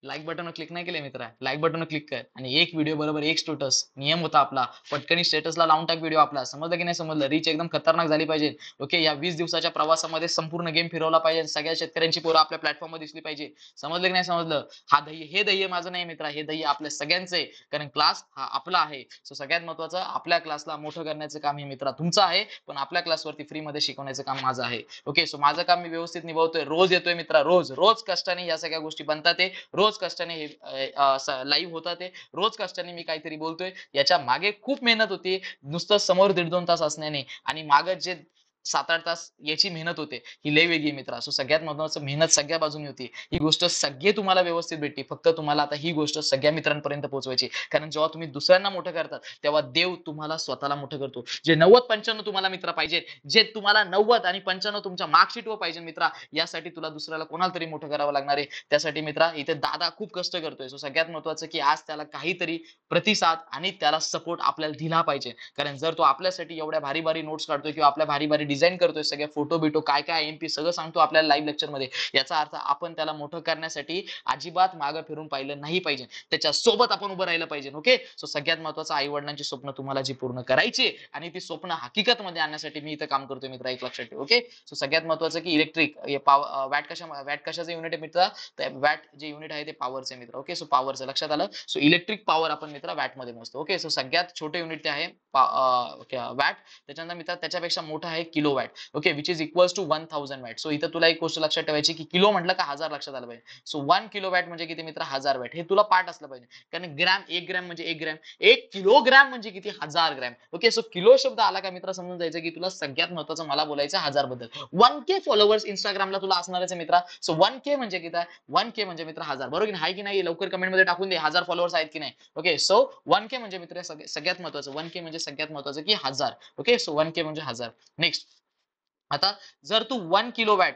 लाईक बटनवर क्लिक नाही केलंय मित्रा. लाईक बटनवर क्लिक कर आणि एक व्हिडिओ बरोबर एक स्टेटस नियम होता आपला. पटकन स्टेटसला लावून टाक व्हिडिओ आपला. समजलं की नाही समजलं? रीच एकदम खतरनाक झाली पाहिजे. ओके, या 20 दिवसाच्या प्रवासामध्ये संपूर्ण गेम फिरवला पाहिजे. सगळ्या शेतकऱ्यांची पोरं आपल्या प्लॅटफॉर्मवर दिसली पाहिजे. समजलं की नाही समजलं? हा ध्येय, हे ध्येय माझं नाही मित्रा, हे ध्येय आपल्या सगळ्यांचं आहे. कारण क्लास हा आपला आहे. सो सगळ्यात महत्त्वाचं, आपल्या क्लासला मोठं करण्याचं काम हे मित्रा तुमचं आहे. पण आपल्या क्लासवरती फ्रीमध्ये शिकवण्याचं काम माझं आहे. ओके, सो माझं काम मी व्यवस्थित निभावतोय. रोज येतोय मित्रा, रोज रोज कष्टाने या सगळ्या गोष्टी बनतात आहे. रोज कष्टाने हे लाईव्ह होतात आहे. रोज कष्टाने मी काहीतरी बोलतोय. याच्या मागे खूप मेहनत होती. नुसतं समोर 1.5-2 तास असण्याने आणि मागे जे 7-8 तास याची मेहनत होते, ही लय वेगळी मित्रा. सो सगळ्यात महत्त्वाचं, मेहनत सगळ्या बाजूनी होती. ही गोष्ट सगळी तुम्हाला व्यवस्थित भेटते. फक्त तुम्हाला आता ही गोष्ट सगळ्या मित्रांपर्यंत पोहोचवायची. कारण जेव्हा तुम्ही दुसऱ्यांना मोठं करतात, तेव्हा देव तुम्हाला स्वतःला मोठं करतो. जे 90-95 तुम्हाला मित्र पाहिजे, जे तुम्हाला 90 आणि 95 तुमच्या मार्कशीटवर पाहिजे मित्रा, यासाठी तुला दुसऱ्याला कोणाला तरी मोठं करावं लागणार आहे. त्यासाठी मित्रा इथे दादा खूप कष्ट करतोय. सो सगळ्यात महत्त्वाचं, की आज त्याला काहीतरी प्रतिसाद आणि त्याला सपोर्ट आपल्याला दिला पाहिजे. कारण जर तो आपल्यासाठी एवढ्या भारी भारी नोट्स काढतोय किंवा आपल्या भारी भारी डिझाईन करतोय, सगळे फोटो बिटो काय काय एमपी सगळं सांगतो आपल्याला लाईव्ह लेक्चरमध्ये, याचा अर्थ आपण त्याला मोठं करण्यासाठी अजिबात मागं फिरून पाहिलं नाही पाहिजे. त्याच्या सोबत आपण उभं राहिलं पाहिजे. ओके, सो सगळ्यात महत्त्वाचं, आई वडिलांची स्वप्न तुम्हाला जी पूर्ण करायची आणि ती स्वप्न हकीकत मध्ये आणण्यासाठी मी इथं काम करतोय मित्र, एक लक्षात ठेव. ओके, सो सगळ्यात महत्त्वाचं, की इलेक्ट्रिक वॅट कशाचं युनिट आहे मित्र? वॅट जे युनिट आहे ते पॉवरचे मित्र. ओके, सो पॉवरचं लक्षात आलं. सो इलेक्ट्रिक पॉवर आपण मित्र वॅट मध्ये मोजतो. ओके, सो सगळ्यात छोटे युनिट ते आहे वॅट. त्याच्यानंतर मित्र त्याच्यापेक्षा मोठा आहे kilowatt. Okay, which is equals to 1000 watt. So इथं तुला एक गोष्ट लक्षात ठेवायची, की किलो म्हटलं का हजार लक्षात आलं पाहिजे. सो 1 किलो वॅट म्हणजे किती मित्र? 1000 वॅट. हे तुला पाठ असलं पाहिजे. कारण ग्रॅम, 1 ग्रॅम म्हणजे 1 ग्रॅम, 1 किलोग्रॅम म्हणजे किती? 1000 ग्रॅम. ओके, सो किलो शब्द आला का मित्र समजून जायचं, की तुला सगळ्यात महत्त्वाचं मला बोलायचं 1000 बद्दल. 1K फॉलोअर्स इंस्टाग्रामला तुला असणारच आहे मित्रा. सो 1K म्हणजे किती? 1K म्हणजे मित्र 1000. बरोबर की नाही? आहे की नाही? लवकर कमेंट मध्ये टाकून दे, 1000 फॉलोअर्स आहेत की नाही. ओके, सो 1K म्हणजे मित्र सगळ्यात महत्त्वाचं. 1K म्हणजे सगळ्यात महत्त्वाचं, की 1000. ओके, सो 1K म्हणजे 1000. नेक्स्ट, आता जर तू 1 किलो वॅट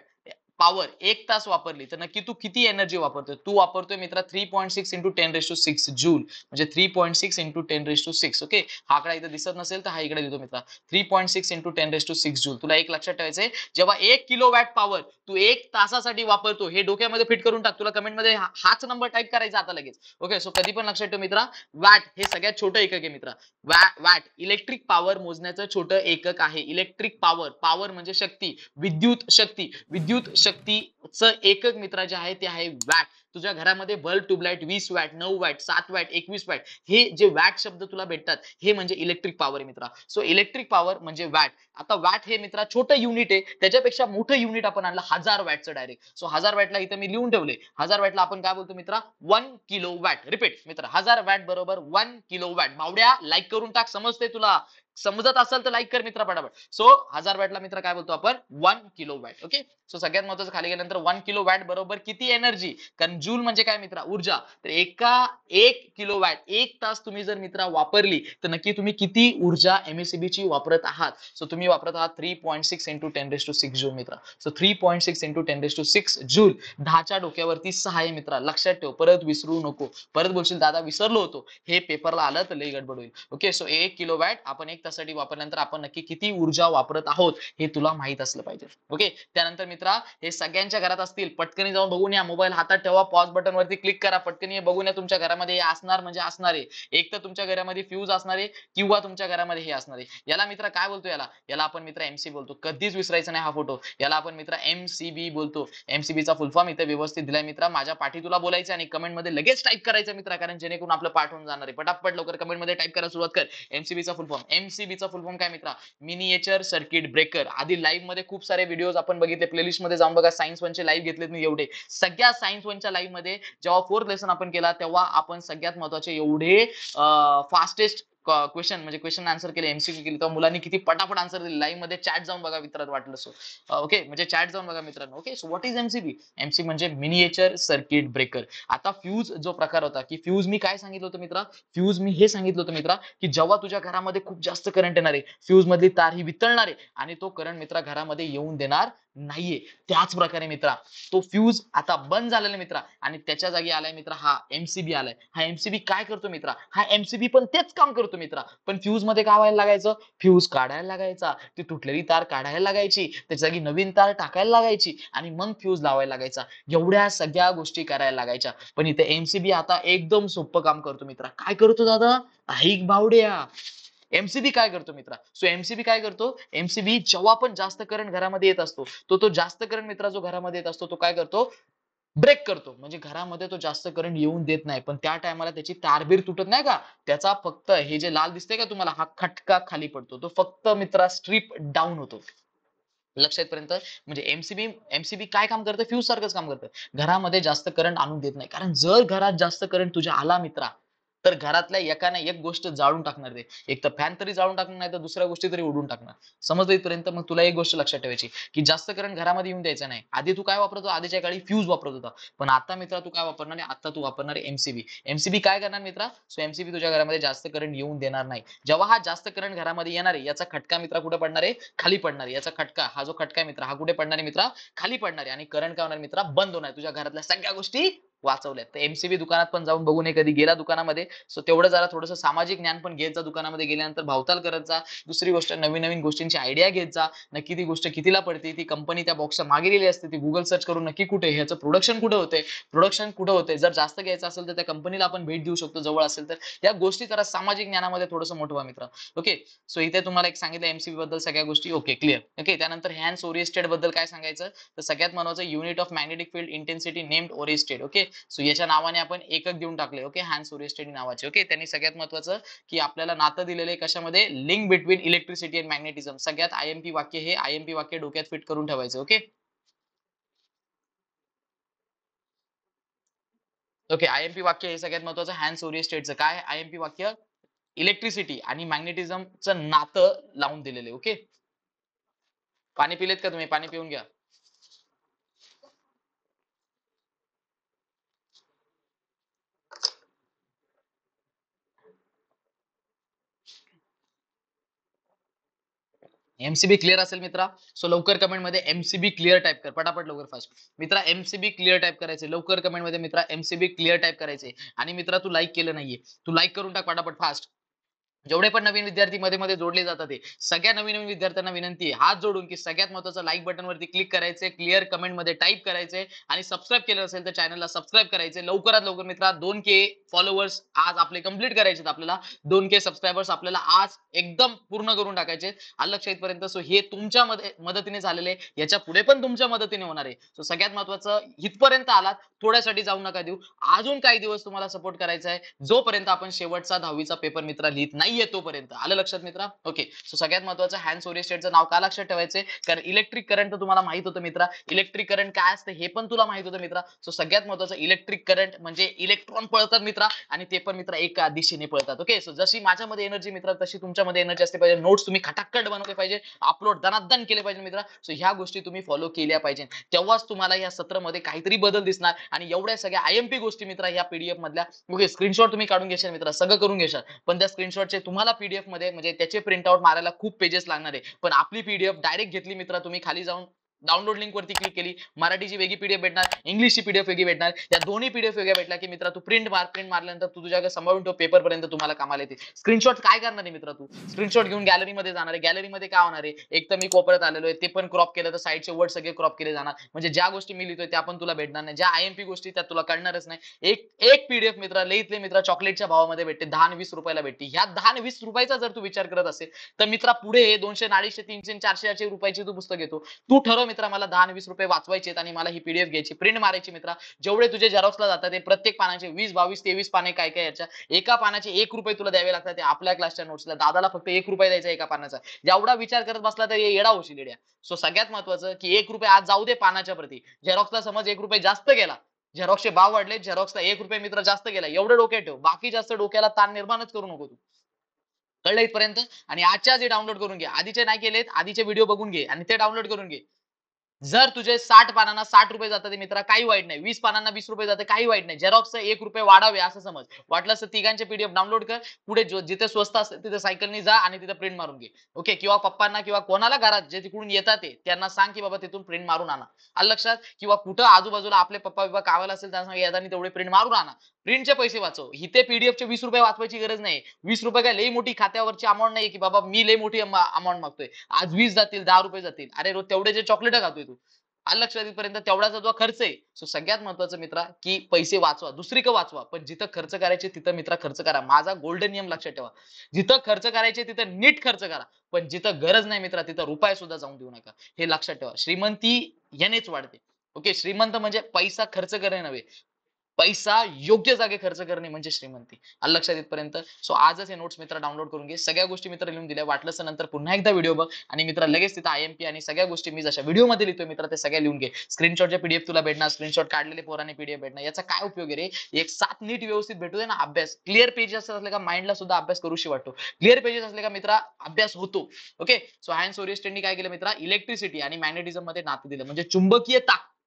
पॉवर 1 तास वापरली, तर नक्की तू किती एनर्जी वापरतोय? तू वापरतोय मित्रा 3.6 इंटू 10⁶ जूल, म्हणजे 3.6 इंटू 10⁶. ओके, हा आकडा इथे दिसत नसेल तर हा इकडे लिहितो मित्रा, 3.6 इंटू 10⁶ जूल. तुला एक लक्षात ठेवायचंय, जेव्हा 1 किलो वॅट पॉवर तू 1 तासासाठी वापरतो, हे डोक्यामध्ये फिट करून टाक. तुला कमेंट मध्ये हाच नंबर टाईप करायचा आता लगेच. ओके, सो कधी पण लक्षात ठेव मित्रा, वॅट हे सगळ्यात छोटं एकक आहे मित्रा. वॅट इलेक्ट्रिक पॉवर मोजण्याचं छोटं एकक आहे. इलेक्ट्रिक पॉवर, पॉवर म्हणजे शक्ती, विद्युत शक्ती. विद्युत शक्तीचं एकक मित्र जे आहे ते आहे वॅट. तुझ्या घरामध्ये bulb, tubelight 20 watt, 9 watt, 7 watt, 21 watt, हे जे वॅट शब्द तुला भेटतात, हे म्हणजे इलेक्ट्रिक पॉवर आहे मित्रा. सो इलेक्ट्रिक पॉवर म्हणजे वॅट. आता वॅट हे मित्रा छोटं युनिट आहे, त्याच्यापेक्षा मोठं युनिट आपण आणलं 1000 वॅटचं डायरेक्ट. सो 1000 वॅटला इथं मी लिहून ठेवले. 1000 वॅटला आपण काय बोलतो मित्रा? 1 किलो वॅट. रिपीट मित्र, 1000 वॅट बरोबर 1 किलो वॅट. बावड्या लाईक करून टाक, समजते तुला? समजत असेल तर लाईक कर मित्र पटापट. सो 1000 वॅटला मित्र काय बोलतो आपण? 1 किलो वॅट. ओके, सो सगळ्यात महत्त्वाचं, खाली गेल्यानंतर 1 किलो वॅट बरोबर किती एनर्जी? कारण जूल म्हणजे काय मित्रा? ऊर्जा. तर 1 किलो वॅट 1 तास तुम्ही जर मित्रा वापरली, तर नक्की तुम्ही किती ऊर्जा एमएससीबी ची वापरत आहात? सो तुम्ही वापरत आहात 3.6 इंटू 10⁶ जूल मित्रा. So 3.6 into 10⁶ joule. 10च्या डोक्यावरती 6 आहे मित्रा, लक्षात ठेव, परत विसरू नको. परत बोलशील दादा विसरलो होतो, हे पेपरला आलं तर लई गडबड होईल. ओके, सो 1 किलो वॅट आपण 1 तासासाठी वापरल्यानंतर आपण नक्की किती ऊर्जा वापरत आहोत, हे तुला माहित असलं पाहिजे. ओके, त्यानंतर मित्रा, हे सगळ्यांच्या घरात असतील, पटकनी जाऊन बघून या. मोबाईल हातात ठेवा, पॉज बटन वरती क्लिक करा, पटकनी बघून या. तुमच्या घरामध्ये हे असणार म्हणजे असणार आहे. एक तर तुमच्या घरामध्ये फ्यूज असणार आहे, किंवा तुमच्या घरामध्ये हे असणार आहे. याला मित्र काय बोलतो? याला आपण मित्र एमसी बोलतो. कधीच विसरायचं नाही हा फोटो. याला आपण मित्र एमसीबी बोलतो. एमसीबीचा फुल फॉर्म इथे व्यवस्थित दिलाय मित्रा. माझ्या पाठी तुला बोलायचं आणि कमेंट मध्ये लगेच टाईप करायचं मित्रा, कारण जेणेकरून आपलं पाठ होऊन जाणार आहे. पटापट लवकर कमेंट मध्ये टाईप करायला सुरुवात कर. एमसीबीचा फुल फॉर्म, एमसीबीचा फुल फॉर्म काय मित्रा? Miniature circuit breaker. आधी लाईव्ह मध्ये खूप सारे व्हिडिओज आपण बघितले, प्लेलिस्ट मध्ये जाऊन बघा. सायन्स 1 चे लाईव्ह घेतलेत मी एवढे. सगळ्या सायन्स 1 च्या लाईव्ह मध्ये जेव्हा 4th लेसन आपण केला, तेव्हा आपण सगळ्यात महत्त्वाचे एवढे फास्टेस्ट क्वेश्चन म्हणजे क्वेश्चन आन्सर केले, एमसीक्यू केली, तेव्हा मुलांनी किती पटापट आन्सर दिले. लाईव्ह मध्ये चॅट जाऊन बघा मित्रांनो वाटलं सो. ओके, म्हणजे चॅट जाऊन बघा मित्रांनो. Okay, so what is MCB? MCB म्हणजे मिनिएचर सर्किट ब्रेकर. आता फ्यूज जो प्रकार होता, की फ्यूज मी काय सांगितलं होतं मित्रा? फ्यूज मी हे सांगितलं होतं मित्रा, की जेव्हा तुझ्या घरामध्ये खूप जास्त करंट येणार आहे, फ्यूज मधली तार ही वितळणार आहे आणि तो करंट मित्रा घरामध्ये येऊन देणार नाहीये. त्याच प्रकारे मित्रा तो फ्यूज आता बंद झालेला मित्रा आणि त्याच्या जागी आलाय मित्रा हा एमसीबी आलाय. हा एमसीबी काय करतो मित्रा? हा एमसीबी पण तेच काम करतो मित्रा. पण फ्यूज मध्ये काय व्हायला लागायचं? फ्यूज काढायला लागायचा, ती तुटलेली तार काढायला लागायची, त्याच्या जागी नवीन तार टाकायला लागायची आणि मग फ्यूज लावायला लागायचा. एवढ्या सगळ्या गोष्टी करायला लागायच्या. पण इथे एमसीबी आता एकदम सोपं काम करतो मित्रा. काय करतो दादा? ऐक बावड्या. एमसीबी काय करतो मित्रा? सो एमसीबी काय करतो? एमसीबी जेव्हा पण जास्त करंट घरामध्ये येत असतो, तो जास्त करंट मित्रा जो घरामध्ये येत असतो, तो काय करतो? ब्रेक करतो. म्हणजे घरामध्ये तो जास्त करंट येऊन देत नाही. पण त्या टायमाला त्याची तारबीर तुटत नाही का? त्याचा फक्त हे जे लाल दिसतंय का तुम्हाला, हा खटका खाली पडतो. तो फक्त मित्रा स्ट्रिप डाउन होतो. लक्षात पर्यंत म्हणजे एमसीबी एमसीबी काय काम करतं? फ्यूज सारखंच काम करतं. घरामध्ये जास्त करंट आणून देत नाही. कारण जर घरात जास्त करंट तुझ्या आला मित्रा, तर घरातल्या एकाने एक गोष्ट जाळून टाकणार ते. एक तर फॅन तरी जाळून टाकणार, नाही तर दुसऱ्या गोष्टी तरी उडून टाकणार. समजलं इथपर्यंत? मग तुला एक गोष्ट लक्षात ठेवायची, की जास्त करंट घरामध्ये येऊन द्यायचं नाही. आधी तू काय वापरतो? आधीच्या काळी फ्यूज वापरत होता. पण आता मित्रा तू काय वापरणार आहे? आता तू वापरणार आहे एमसीबी. एमसीबी काय करणार मित्रा? सो एमसीबी तुझ्या घरामध्ये जास्त करंट येऊन देणार नाही. जेव्हा हा जास्त करंट घरामध्ये येणार आहे, याचा खटका मित्रा कुठे पडणार आहे? खाली पडणार आहे. याचा खटका, हा जो खटका आहे मित्रा, हा कुठे पडणार आहे मित्रा? खाली पडणार आहे आणि करंट काय होणार मित्रा? बंद होणार. तुझ्या घरातल्या सगळ्या गोष्टी वाचवल्यात. तर एमसीबी दुकानात पण जाऊन बघू नये कधी गेला दुकानामध्ये. सो तेवढं जरा थोडंसं सामाजिक ज्ञान पण घेत जा दुकानामध्ये गेल्यानंतर, भावताल करत जा. दुसरी गोष्ट नवीन नवीन गोष्टींची आयडिया घेत जा. नक्की ती गोष्ट कितीला पडते, ती कंपनी त्या बॉक्सच्या मागे लिहिली असते, ती गुगल सर्च करून नक्की कुठे ह्याचं प्रोडक्शन कुठे होते, प्रोडक्शन कुठे होते. जर जास्त घ्यायचं असेल तर त्या कंपनीला आपण भेट देऊ शकतो जवळ असेल तर. या गोष्टी जरा सामाजिक ज्ञानामध्ये थोडंसं मोठं व्हा मित्र. ओके, सो इथे तुम्हाला एक सांगितलं एमसीबी बद्दल सगळ्या गोष्टी. Okay, clear. ओके, त्यानंतर हॅन्स ओरिएंटेड बद्दल काय सांगायचं? तर सगळ्यात महत्वाचं unit of magnetic field intensity named oriented. Okay, so याच्या नावाने आपण एकक देऊन टाकले. ओके, हॅन्स ओरिएंटेड नावाचे. ओके, त्यांनी सगळ्यात महत्वाचं की आपल्याला नातं दिलेलं कशामध्ये? Link between electricity and magnetism. सगळ्यात आयएमपी वाक्य, हे आयएमपी वाक्य डोक्यात फिट करून ठेवायचं. ओके. ओके, आयएमपी वाक्य हे सगळ्यात महत्वाचं हॅन्स ओरिएंटेडचं. काय आयएमपी वाक्य? इलेक्ट्रिसिटी आणि मॅग्नेटिझमचं नातं लावून दिलेले. ओके, पाणी पिलेत का तुम्ही? पाणी पिऊन घ्या. एमसीबी क्लिअर असेल मित्रा? सो लवकर कमेंट मध्ये एमसीबी क्लिअर टाइप कर, पटापट लवकर फास्ट. मित्रा एमसीबी क्लिअर टाइप करायचे लवकर कमेंट मध्ये. मित्रा एमसीबी क्लिअर टाइप करायचे. आणि मित्रा तू लाईक केलं नाहीये, तू लाईक करून टाक पटापट फास्ट. जेवढे पण नवीन विद्यार्थी मध्ये मध्ये जोडले जातात ते सगळ्या नवीन नवीन विद्यार्थ्यांना विनंती आहे हात जोडून की सगळ्यात महत्त्वाचं लाईक बटन वरती क्लिक करायचे, क्लिअर कमेंट मध्ये टाईप करायचे आणि सबस्क्राईब केलं असेल तर चॅनलला सबस्क्राईब करायचे. लवकरात लवकर मित्रा 2K फॉलोअर्स आज आपले कंप्लीट करायचे. आपल्याला 2K सबस्क्रायबर्स आपल्याला आज एकदम पूर्ण करून टाकायचे. आलं लक्षात इथपर्यंत? सो हे तुमच्या मदतीने झालेले, याच्या पुढे पण तुमच्या मदतीने होणार आहे. सो सगळ्यात महत्त्वाचं इथपर्यंत आलात, थोड्यासाठी जाऊ नका देऊ. अजून काही दिवस तुम्हाला सपोर्ट करायचा आहे, जोपर्यंत आपण शेवटचा 10वीचा पेपर मित्रा लिहित नाहीये तोपर्यंत. आलं लक्षात मित्रा? ओके, सो सगळ्यात महत्त्वाचं हॅन्स ओरिएंटेडचं नाव का लक्षात ठेवायचंय? कारण इलेक्ट्रिक करंट तर तुम्हाला माहित होतं मित्रा. इलेक्ट्रिक करंट काय असतं हे पण तुला माहित होतं मित्रा. सो सगळ्यात महत्त्वाचं इलेक्ट्रिक करंट म्हणजे इलेक्ट्रॉन पळतात मित्रा आणि ते पण मित्रा एका दिशेने पळतात. ओके, सो जशी माझ्यामध्ये एनर्जी मित्रा तशी तुमच्यामध्ये एनर्जी असते पाहिजे. नोट्स तुम्ही खटाखट बनवले पाहिजे, अपलोड दनादन केले पाहिजे मित्रा. सो ह्या गोष्टी तुम्ही फॉलो केल्या पाहिजे. तेव्हाच तुम्हाला या सत्रामध्ये काहीतरी बदल दिसणार आणि एवढ्या सगळ्या आयएमपी गोष्टी मित्रा ह्या पीडीएफ मधल्या. ओके, स्क्रीनशॉट तुम्ही काढून घेशाल मित्रा, सगळं करून घेशाल. पण त्या स्क्रीनशॉटचे तुम्हाला पीडीएफ मध्ये म्हणजे त्याचे प्रिंटआउट मारायला खूप पेजेस लागणार आहे. पण आपली पीडीएफ डायरेक्ट घेतली मित्रा, तुम्ही खाली जाऊन डाउनलोड लिंक वरती क्लिक केली, मराठीची वेगळी पीडीएफ भेटणार, इंग्लिशची पीडीएफ वेगळी भेटणार. या दोन्ही पीडीएफ वेगळ्या भेटल्या की मित्रा तू प्रिंट मार. प्रिंट मारल्यानंतर तू तुझ्याकडे सांभाळून ठेव, पेपर पर्यंत तुम्हाला कामाला येते. स्क्रीनशॉट काय करणार आहे मित्रा? तू स्क्रीनशॉट घेऊन गॅलरीमध्ये जाणार आहे. गॅलरीमध्ये काय होणार आहे? एक तर मी कोपऱ्यात आलेलो आहे, ते पण क्रॉप केलं तर साईडचे वर्ड सगळे क्रॉप केले जाणार. म्हणजे ज्या गोष्टी मी लिहितोय त्या पण तुला भेटणार नाही. ज्या आयएमपी गोष्टी त्या तुला कळणारच नाही. एक एक पीडीएफ मित्रा लईतले मित्रा चॉकलेटच्या भावामध्ये भेटते, 10 आणि 20 रुपयाला भेटते. ह्या 10 आणि 20 रुपयाचा जर तू विचार करत असेल तर मित्रा पुढे 200, 250, 300, 400 रुपयाची तू पुस्तक घेतो. तू ठरव मित्रा, मला 10 आणि 20 रुपये वाचवायचे आणि मला ही पीडीएफ घ्यायची, प्रिंट मारायची मित्रा. जेवढे तुझे झेरॉक्सला जातात ते प्रत्येक पानाचे 20, 22, 23 पाने काय काय याच्या एका पानाचे 1 रुपये तुला द्यावे लागतात. ते आपल्या क्लासच्या नोट्सला दादाला फक्त 1 रुपये द्यायचा एका पानाचा. जेवढा विचार करत बसला तर येडा होशील येड्या. सो सगळ्यात महत्वाचं की 1 रुपये आज जाऊ दे पानाच्या प्रती. झेरॉक्सला समज 1 रुपये जास्त गेला, झेरॉक्सचे भाव वाढले, झेरॉक्सला 1 रुपये मित्र जास्त गेला, एवढं डोक्यात ठेव. बाकी जास्त डोक्याला ताण निर्माणच करू नको तू. कळलं इथपर्यंत? आणि आजच्या जे डाउनलोड करून घे, आधीचे नाही केलेत आधीचे व्हिडिओ बघून घे आणि ते डाउनलोड करून घे. जर तुझे 60 पानांना 60 रुपये जातात मित्रा काही वाईट नाही. 20 पानांना 20 रुपये जाते काही वाईट नाही. झेरॉक्सचे 1 रुपये वाढावे असं समज. वाटलंस तर तिघांचे पीडीएफ डाउनलोड कर. पुढे जिथे स्वस्त असते तिथे सायकलनी जा आणि तिथे प्रिंट मारून घे. ओके किंवा पप्पांना किंवा कोणाला घरात जे तिकडून येतात ते त्यांना सांग की बाबा तिथून प्रिंट मारून आणा. आलं लक्षात? किंवा कुठं आजूबाजूला आपले पप्पा बिप्पा कामाला असेल त्यांना सांग येताना तेवढे प्रिंट मारून आणा. प्रिंटचे पैसे वाचव. इथे पीडीएफचे 20 रुपये वाचवायची गरज नाही. 20 रुपये काय लई मोठी खात्यावरची अमाऊंट नाही की बाबा मी लई मोठी अमाऊंट मागतोय. आज 20 जातील 10 रुपये जातील. अरे रोज तेवढे जे चॉकलेट खातोय तू. आलं लक्षात इथपर्यंत तेवढाचा जो खर्च आहे. सो सगळ्यात महत्वाचं मित्रा की पैसे वाचवा दुसरीकडे वाचवा पण जिथं खर्च करायचे तिथं मित्रा खर्च करा. माझा गोल्डन नियम लक्षात ठेवा. जिथं खर्च करायचे तिथं नीट खर्च करा. पण जिथं गरज नाही मित्रा तिथं रुपया सुद्धा जाऊन देऊ नका. हे लक्षात ठेवा. श्रीमंती यानेच वाढते. ओके श्रीमंत म्हणजे पैसा खर्च करणे नव्हे. पैसा योग्य जागी खर्च करणे म्हणजे श्रीमंती. आलं लक्षात येतपर्यंत. सो आजच हे नोट्स मित्र डाउनलोड करून घे. सगळ्या गोष्टी मित्र लिहून दिल्या. वाटलंच नंतर पुन्हा एकदा व्हिडिओ बघ आणि मित्र लगेच तिथं आयएमपी आणि सगळ्या गोष्टी मी जशा व्हिडिओ मध्ये लिहितोय मित्र ते सगळ्या लिहून घे. स्क्रीनशॉटचे पीडीएफ तुला भेटणार. स्क्रीनशॉट काढलेले पोराने पीडीएफ भेटणार. याचा काय उपयोग आहे रे? एक साथ नीट व्यवस्थित भेटू दे ना अभ्यास. क्लिअर पेजेस असले का माइंडला सुद्धा अभ्यास करूशी वाटतो. क्लिअर पेजेस असले का मित्रा अभ्यास होतो. ओके सो हायन्स ओरिएस्टेडनी काय केलं मित्रा इलेक्ट्रिसिटी आणि मॅग्नेटिझम मध्ये नातं दिलं म्हणजे चुंबकीय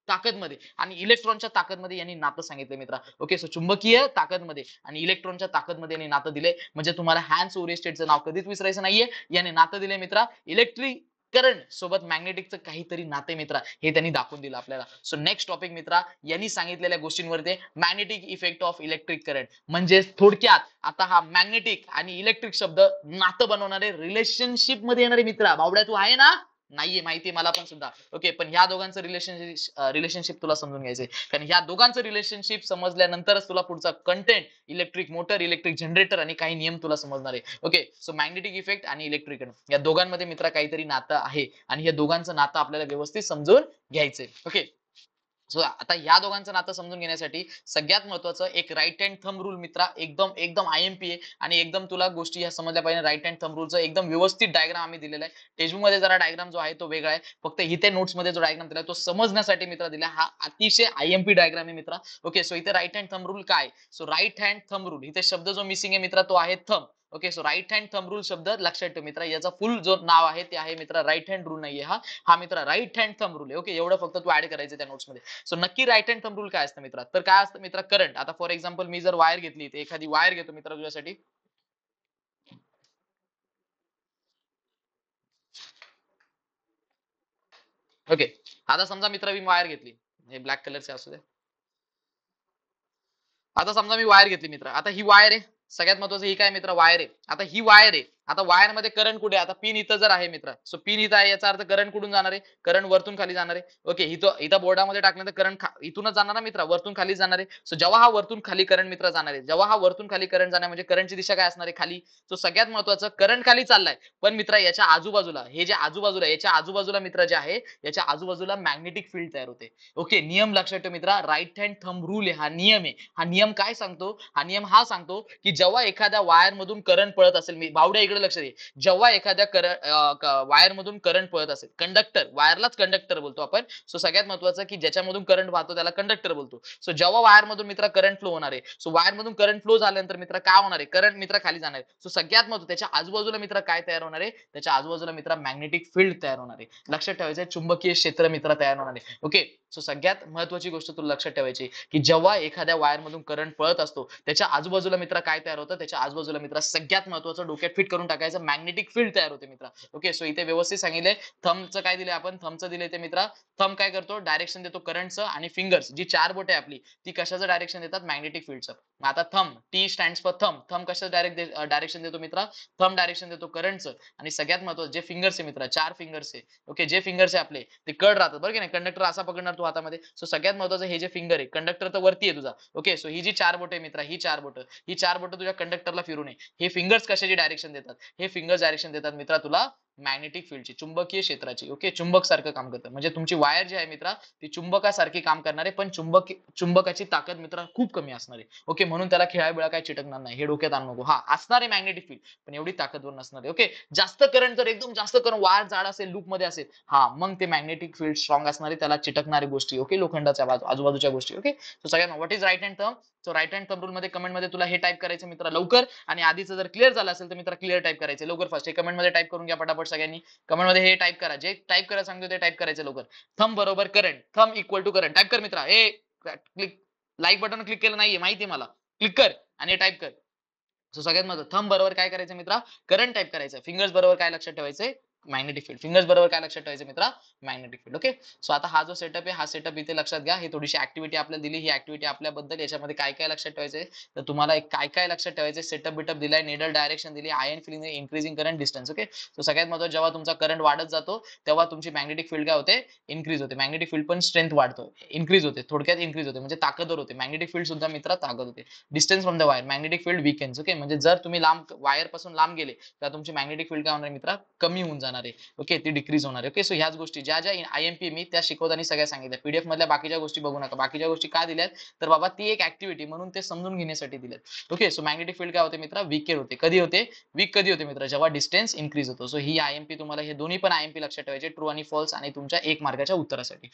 ताकदमध्ये आणि इलेक्ट्रॉनच्या ताकदमध्ये यांनी नातं सांगितलं मित्रा. ओके सो चुंबकीय ताकदमध्ये आणि इलेक्ट्रॉनच्या ताकदमध्ये यांनी नातं दिले म्हणजे तुम्हाला हॅन्स ओरिएस्टेडचं नाव कधीच विसरायचं नाहीये. याने नातं दिले मित्रा इलेक्ट्रिक करंट सोबत मॅग्नेटिकचं काहीतरी नाते मित्रा हे त्यांनी दाखवून दिलं आपल्याला. सो नेक्स्ट टॉपिक मित्रा यांनी सांगितलेल्या गोष्टींवरती magnetic effect of electric current म्हणजे थोडक्यात आता हा मॅग्नेटिक आणि इलेक्ट्रिक शब्द नातं बनवणारे रिलेशनशिप मध्ये येणारे मित्रा बावड्या तू आहे ना नाहीये माहिती मला पण सुद्धा. ओके पण ह्या दोघांचं रिलेशनशिप तुला समजून घ्यायचंय कारण ह्या दोघांचं रिलेशनशिप समजल्यानंतरच तुला पुढचा content electric motor electric generator आणि काही नियम तुला समजणार आहे. ओके सो मॅग्नेटिक इफेक्ट आणि इलेक्ट्रिक या दोघांमध्ये मित्र काहीतरी नातं आहे आणि या दोघांचं नातं आपल्याला व्यवस्थित समजून घ्यायचंय. ओके सो आता या दोघांचं नातं समजून घेण्यासाठी सगळ्यात महत्वाचं एक राईट हँड थंब रूल मित्रा एकदम एकदम आयएमपी आहे आणि एकदम तुला गोष्टी ह्या समजल्या पाहिजे. राईट हँड थंब रूलचं एकदम व्यवस्थित डायग्राम आम्ही दिलेला आहे. टेक्स्टबुक मध्ये जरा डायग्राम जो आहे तो वेगळा आहे. फक्त इथे नोट्स मध्ये जो डायग्राम दिला तो समजण्यासाठी मित्र दिला हा अतिशय आयएमपी डायग्राम आहे मित्रा. ओके सो इथे राईट हँड थंब रूल काय so right hand thumb rule इथे शब्द जो मिसिंग आहे मित्रा तो आहे thumb. Okay so right hand thumb rule शब्द लक्षात ठेव मित्रा याचा फुल जो नाव आहे ते आहे मित्रा राईट हँड रूल नाहीये हा हा मित्रा राईट हँड थंब रूल आहे. ओके एवढं फक्त तू ऍड करायचं त्या नोट्स मध्ये. सो नक्की राईट हँड थंब रूल काय असतं मित्रा तर काय असतं मित्रा करंट आता फॉर एक्झाम्पल मी जर वायर घेतली तर एखादी वायर घेतो मित्रा तुझ्यासाठी. ओके आता समजा मित्र मी वायर घेतली हे ब्लॅक कलरचे असू दे. आता समजा मी वायर घेतली मित्र आता ही वायर आहे. सगळ्यात महत्वाचं ही काय मित्र वायर आहे. आता ही वायर आहे आता वायर मध्ये करंट कुठे आता पिन इथं जर आहे मित्र सो पिन इथं आहे याचा अर्थ करंट कुठून जाणार आहे करंट वरतून खाली जाणार आहे. ओके इथं इथं बोर्डामध्ये टाकल्यानंतर करंट इथूनच जाणार ना मित्र वरतून खाली जाणार आहे. सो जेव्हा हा वरतून खाली करंट मित्र जाणार आहे जेव्हा हा वरतून खाली करंट जाणार म्हणजे करंटची दिशा काय असणार आहे खाली. सो सगळ्यात महत्वाचं करंट खाली चाललाय पण मित्र याच्या आजूबाजूला हे जे आजूबाजूला याच्या आजूबाजूला मित्र जे आहे याच्या आजूबाजूला मॅग्नेटिक फील्ड तयार होते. ओके नियम लक्षात ठेव मित्रा राईट हँड थंब रूल आहे हा नियम आहे. हा नियम काय सांगतो हा नियम हा सांगतो की जेव्हा एखाद्या वायर मधून करंट पळत असेल मी बावड्या इकडे लक्ष दे जेव्हा एखाद्या वायर मधून करंट पळत असेल कंडक्टर वायरलाच कंडक्टर बोलतो आपण. सो सगळ्यात महत्वाचं की ज्याच्यामधून करंट वाहतो त्याला कंडक्टर बोलतो. सो जेव्हा वायर मधून मित्र करंट फ्लो होणार आहे सो वायर मधून करंट फ्लो झाल्यानंतर मित्र काय होणार आहे करंट मित्र खाली जाणार आहे. सो सगळ्यात महत्व त्याच्या आजूबाजूला मित्र काय तयार होणार आहे त्याच्या आजूबाजूला मित्र मॅग्नेटिक फील्ड तयार होणार आहे. लक्षात ठेवायचं चुंबकीय क्षेत्र मित्र तयार होणार आहे. ओके सो सगळ्यात महत्वाची गोष्ट तुला लक्षात ठेवायची की जेव्हा एखाद्या वायर मधून करंट पळत असतो त्याच्या आजूबाजूला मित्र काय तयार होतं त्याच्या आजूबाजूला मित्र सगळ्यात महत्वाचं डोक्यात फिट करून टाकायचं मॅग्नेटिक फील्ड तयार होते मित्र. ओके सो इथे व्यवस्थित सांगितले थंबचं काय दिले आपण थंबचं दिले ते मित्र थंब काय करतो डायरेक्शन देतो करंटचं आणि फिंगर्स जी चार बोटे आपली ती कशाचं डायरेक्शन देतात मॅग्नेटिक फील्डचं. आता thumb T stands for thumb thumb कशाचं डायरेक्शन देतो मित्र थंब डायरेक्शन देतो करंटचं आणि सगळ्यात महत्वाचं जे फिंगर्स आहे मित्र चार फिंगर्स आहे. ओके जे फिंगर्स आहे आपले ते कड राहतात बरं की नाही कंडक्टर असा पकडणार तू हातामध्ये. सो सगळ्यात महत्वाचं हे जे फिंगर आहे कंडक्टर तर वरती आहे तुझा. ओके सो ही जी चार बोट आहे मित्र ही चार बोट तुझ्या कंडक्टरला फिरू नये. हे फिंगर्स कशाची डायरेक्शन देतात हे फिंगर्स डायरेक्शन देतात मित्रा तुला मॅग्नेटिक फील्डची चुंबकीय क्षेत्राची. ओके चुंबक सारखं काम करतं म्हणजे तुमची वायर जी आहे मित्रा ती चुंबकासारखी काम करणार आहे पण चुंबकाची ताकद मित्रा खूप कमी असणार आहे. ओके म्हणून त्याला खेळा बिळा काय चिटकणार नाही हे डोक्यात आणू नको. हा असणार आहे मॅग्नेटिक फील्ड पण एवढी ताकदवर नसणार आहे. ओके जास्त करंट जर एकदम जास्त करंट वायर जाड असेल लूप मध्ये असेल हा मग ते मॅग्नेटिक फील्ड स्ट्रॉंग असणार आहे त्याला चिटकणारी गोष्टी. ओके लोखंडाच्या आजूबाजूच्या गोष्टी. ओके सो सगळ्यांना what is right hand thumb so right hand thumb rule मध्ये कमेंट मध्ये तुला हे टाईप करायचं मित्रा लवकर, आणि आधीचं जर क्लिअर झालं असेल तर मित्रा क्लिअर टाईप करायचं लवकर फास्ट. हे कमेंट मध्ये टाईप करून घ्या पटापट सगळ्यांनी. कमेंट मध्ये हे टाईप करा, जे टाईप करायला सांगतो ते टाईप करायचं लवकर. थंब बरोबर current, thumb equal to current. Type कर मित्रा. ए क्लिक, लाईक बटन क्लिक केलं नाहीये माहितीये मला, क्लिक कर आणि टाईप कर. सो सगळ्यात महत्त्वाचं, थंब बरोबर काय करायचं मित्रा, करंट टाईप करायचं. फिंगर्स बरोबर काय लक्षात ठेवायचंय, मॅग्नेटिक फील्ड. फिंगर्स बरोबर काय लक्षात ठेवायचं मित्रा, मॅग्नेटिक फील्ड. ओके. सो आता हा जो सेटअप आहे, हा सेटअप इथे लक्षात घ्या. ही थोडीशी ऍक्टिव्हिटी आपल्याला दिली, ही ऍक्टिव्हिटी आपल्याबद्दल, याच्यामध्ये काय काय लक्षात ठेवायचंय, तर तुम्हाला एक काय काय लक्षात ठेवायचंय, सेटअप बिटअप दिलाय, निडल डायरेक्शन दिली, iron filing, increasing current, distance. Okay. So सगळ्यात महत्त्वाचं, जेव्हा तुमचा करंट वाढत जातो तेव्हा तुमची मॅग्नेटिक फील्ड काय होते, इन्क्रीज होते. मॅग्नेटिक फील्ड पण स्ट्रेंथ वाढतो, इन्क्रीज होते, थोडक्यात इन्क्रीज होते म्हणजे ताकदवर होते. मॅग्नेटिक फील्ड सुद्धा मित्रा ताकद होते. Distance from the wire, magnetic field weakens. Okay. म्हणजे जर तुम्ही लांब वायर पासून लांब गेले तर तुमची मॅग्नेटिक फील्ड काय होणार मित्रा, कमी होऊन जाणार आहे. ओके, ती डिक्रीज होणार आहे. ओके. सो ह्याच गोष्टी ज्या ज्या आयएमपी मी त्या शिकवताना सगळ्या सांगितल्या. पीडीएफ मधल्या बाकीच्या गोष्टी बघू नका. बाकीच्या गोष्टी का दिल्यात, तर बाबा ती एक ऍक्टिव्हिटी म्हणून ते समजून घेण्यासाठी दिल्यात. ओके. सो मॅग्नेटिक फील्ड काय होते मित्रा, वीकर होते. कधी होते, वीक कधी होते मित्रा, जेव्हा डिस्टन्स इन्क्रीज होतो. सो ही आयएमपी तुम्हाला, हे दोन्ही पण आयएमपी लक्षात ठेवायचे, ट्रू आणि फॉल्स, आणि तुमच्या 1 मार्काच्या उत्तरासाठी.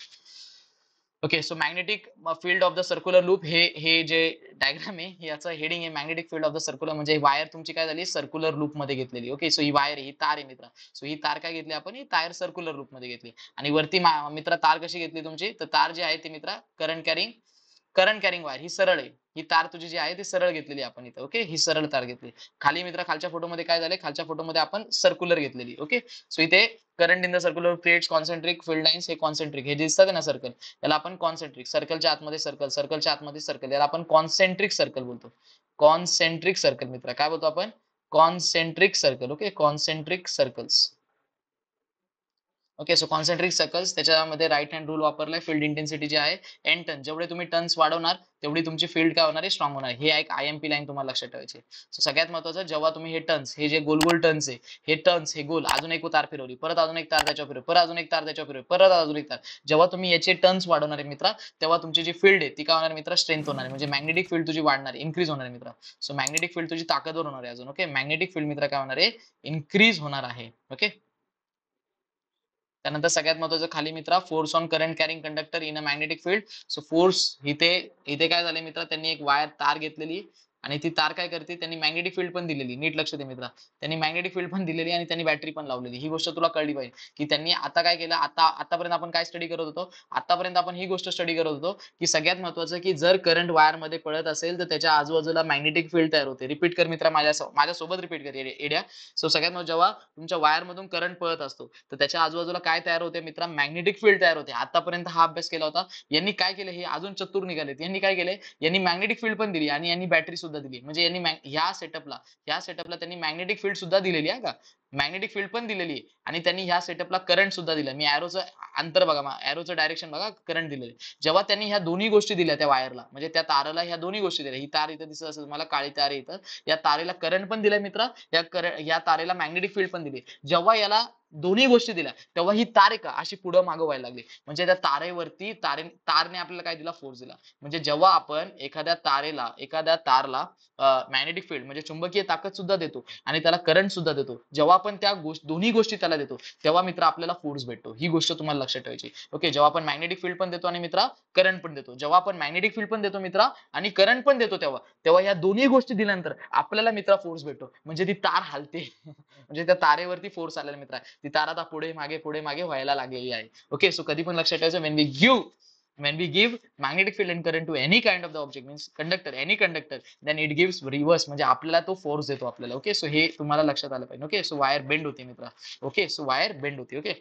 Okay. So magnetic field of the circular loop, हे जे डायग्राम आहे याचं हेडिंग आहे magnetic field of the circular, म्हणजे वायर तुमची काय झाली, सर्क्युलर लूप मध्ये घेतलेली. ओके. सो ही वायर आहे, ही तार आहे मित्रा. सो ही तार काय घेतली आपण, ही तार सर्क्युलर लूप मध्ये घेतली. आणि वरती मित्रा तार कशी घेतली तुमची, तर तार जी आहे ती मित्रा करंट कॅरिंग वायर, ही सरळ आहे. ही तार तुझी जी आहे ती सरळ घेतलेली आपण इथं. ओके. ही सरळ तार घेतली. खाली मित्रा खालच्या फोटोमध्ये काय झालंय, खालच्या फोटोमध्ये आपण सर्क्युलर घेतलेली. ओके. सो इथे current in the circular creates concentric field lines, हे कॉन्सेंट्रिक, हे दिसतात ना सर्कल, याला आपण कॉन्सेंट्रिक, सर्कलच्या आतमध्ये सर्कल, सर्कलच्या आतमध्ये सर्कल, याला आपण कॉन्सेंट्रिक सर्कल बोलतो. कॉन्सेंट्रिक सर्कल मित्रा, काय बोलतो आपण, concentric circle. Okay. Concentric circles. Okay. So concentric circles, त्याच्यामध्ये राईट हँड रूल वापरलाय. फील्ड इंटेन्सिटी जी आहे एन टन, जेवढे तुम्ही टन्स वाढवणार तेवढी तुमची फील्ड काय होणार आहे, स्ट्रॉंग होणार आहे. हे एक आयएमपी लाईन तुम्हाला लक्षात ठेवायची. सो सगळ्यात महत्वाचं, जेव्हा तुम्ही हे टन्स, हे जे गोल गोल टन्स आहे, हे टन्स, हे गोल, अजून एक तार फिरवली, परत अजून एक तार त्याच्यावर फिरवली, परत अजून एक तार त्याच्यावर फिरवली, परत अजून एक तार, जेव्हा तुम्ही याचे टन्स वाढवणार आहे मित्रा, तेव्हा तुमची जी फील्ड आहे ती काय होणार मित्रा, स्ट्रेंथ होणार आहे. म्हणजे मॅग्नेटिक फील्ड तुझी वाढणार आहे, इन्क्रीज होणार आहे मित्रा. सो मॅग्नेटिक फील्ड तुझी ताकदवर होणार आहे अजून. ओके. मॅग्नेटिक फील्ड मित्रा काय होणार आहे, इन्क्रीज होणार आहे. ओके. त्यानंतर सगळ्यात महत्वाचं खाली मित्रा, force on current carrying conductor in a magnetic field. So force, इथे इथे काय झाले मित्रा, त्यांनी एक वायर तार घेतलेली आणि ती तार काय करते, त्यांनी मॅग्नेटिक फील्ड पण दिलेली. नीट लक्ष दे मित्रा, त्यांनी मॅग्नेटिक फील्ड पण दिलेली आणि त्यांनी बॅटरी पण लावलेली. ही गोष्ट तुला कळली पाहिजे की त्यांनी आता काय केलं. आतापर्यंत आपण काय स्टडी करत होतो, आतापर्यंत आपण ही गोष्ट स्टडी करत होतो की सगळ्यात महत्वाचं की जर करंट वायर मध्ये पडत असेल तर त्याच्या आजूबाजूला मॅग्नेटिक फील्ड तयार होते. रिपीट कर मित्रा, माझ्यासोबत रिपीट कर एड्या. सो सगळ्यात महत्वाचं, जेव्हा तुमच्या वायर मधून करंट पळत असतो तर त्याच्या आजूबाजूला काय तयार होते मित्रा, मॅग्नेटिक फील्ड तयार होते. आतापर्यंत हा अभ्यास केला होता. यांनी काय केलं, हे अजून चतुर निघालेत. यांनी काय केले, यांनी मॅग्नेटिक फील्ड पण दिली आणि यांनी बॅटरी सुद्धा दिली. म्हणजे यांनी ह्या सेटअपला त्यांनी मॅग्नेटिक फील्ड सुद्धा दिलेली आहे का, मॅग्नेटिक फील्ड पण दिलेली आहे आणि त्यांनी ह्या सेटअपला करंट सुद्धा दिलं. मी एरोचं अंतर बघा, एरोचं डायरेक्शन बघा, करंट दिलेलं. जेव्हा त्यांनी ह्या दोन्ही गोष्टी दिल्या त्या वायरला, म्हणजे त्या ताराला ह्या दोन्ही गोष्टी दिल्या, ही तार इथं दिसत असेल तुम्हाला, काळी तार इथं, या तारेला करंट पण दिलाय मित्रा, या तारेला मॅग्नेटिक फील्ड पण दिली. जेव्हा याला दोन्ही गोष्टी दिल्या तेव्हा ही तार आहे का अशी पुढे मागे व्हायला लागली. म्हणजे त्या तारेवरती तारने आपल्याला काय दिला, फोर्स दिला. म्हणजे जेव्हा आपण एखाद्या तारला मॅग्नेटिक फील्ड म्हणजे चुंबकीय ताकद सुद्धा देतो आणि त्याला करंट सुद्धा देतो, जेव्हा आपण त्या दोन्ही गोष्टी त्याला देतो तेव्हा मित्र आपल्याला फोर्स भेटतो. ही गोष्ट तुम्हाला लक्षात ठेवायची. ओके. जेव्हा आपण मॅग्नेटिक फील्ड पण देतो आणि मित्रा करंट पण देतो, जेव्हा आपण मॅग्नेटिक फील्ड पण देतो मित्रा आणि करंट पण देतो, तेव्हा तेव्हा या दोन्ही गोष्टी दिल्यानंतर आपल्याला मित्रा फोर्स भेटतो. म्हणजे ती तार हलते. म्हणजे त्या तारेवरती फोर्स आलेला मित्र, ती तार आता पुढे मागे व्हायला लागलेली आहे. ओके. सो कधी पण लक्षात ठेवायचं, when we give magnetic field and current to any kind of the object, means any conductor, then it gives reverse, म्हणजे आपल्याला तो फोर्स देतो आपल्याला. ओके. सो हे तुम्हाला लक्षात आलं पाहिजे. ओके. सो वायर बेंड होते मित्रा. ओके. सो वायर बेंड होती. ओके.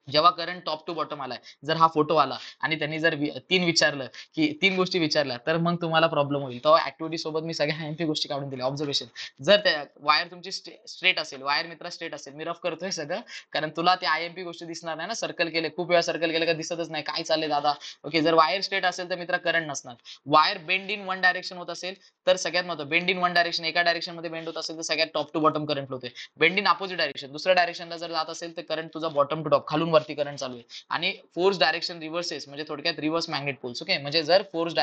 जेव्हा करंट टॉप टू बॉटम आलाय, जर हा फोटो आला आणि त्यांनी जर तीन गोष्टी विचारल्या तर मग तुम्हाला प्रॉब्लेम होईल. तेव्हा ऍक्टिव्हिटी सोबत मी सगळ्या एमपी गोष्टी काढून दिल्या. ऑब्झर्वेशन, जर त्या वायर तुमची स्ट्रेट असेल, वायर मित्र स्ट्रेट असेल, मी रफ करतोय सगळं कारण तुला ते आयएमपी गोष्टी दिसणार नाही ना. सर्कल केले खूप वेळा, सर्कल केले का दिसतच नाही काय चाललंय दादा. ओके. जर वायर स्ट्रेट असेल तर मित्र करंट नसणार. Wire bend in one direction होत असेल तर सगळ्यात महत्त्वाचं, बेंड इन वन डायरेक्शन, एका डायरेक्शन मध्ये बेंड होत असेल तर सगळ्यात टॉप टू बॉटम करंट होते. बेंड इन अपोजिट डायरेक्शन, दुसऱ्या डायरेक्शनला जर जात असेल तर करंट तुझा बॉटम टू टॉप, खालून वरती करंट चालू आहे. आणि फोर्स डायरेक्शन रिव्हर्सेस म्हणजे थोडक्यात रिव्हर्स मॅग्नेट पोल्स. ओके, म्हणजे जर फोर्सचं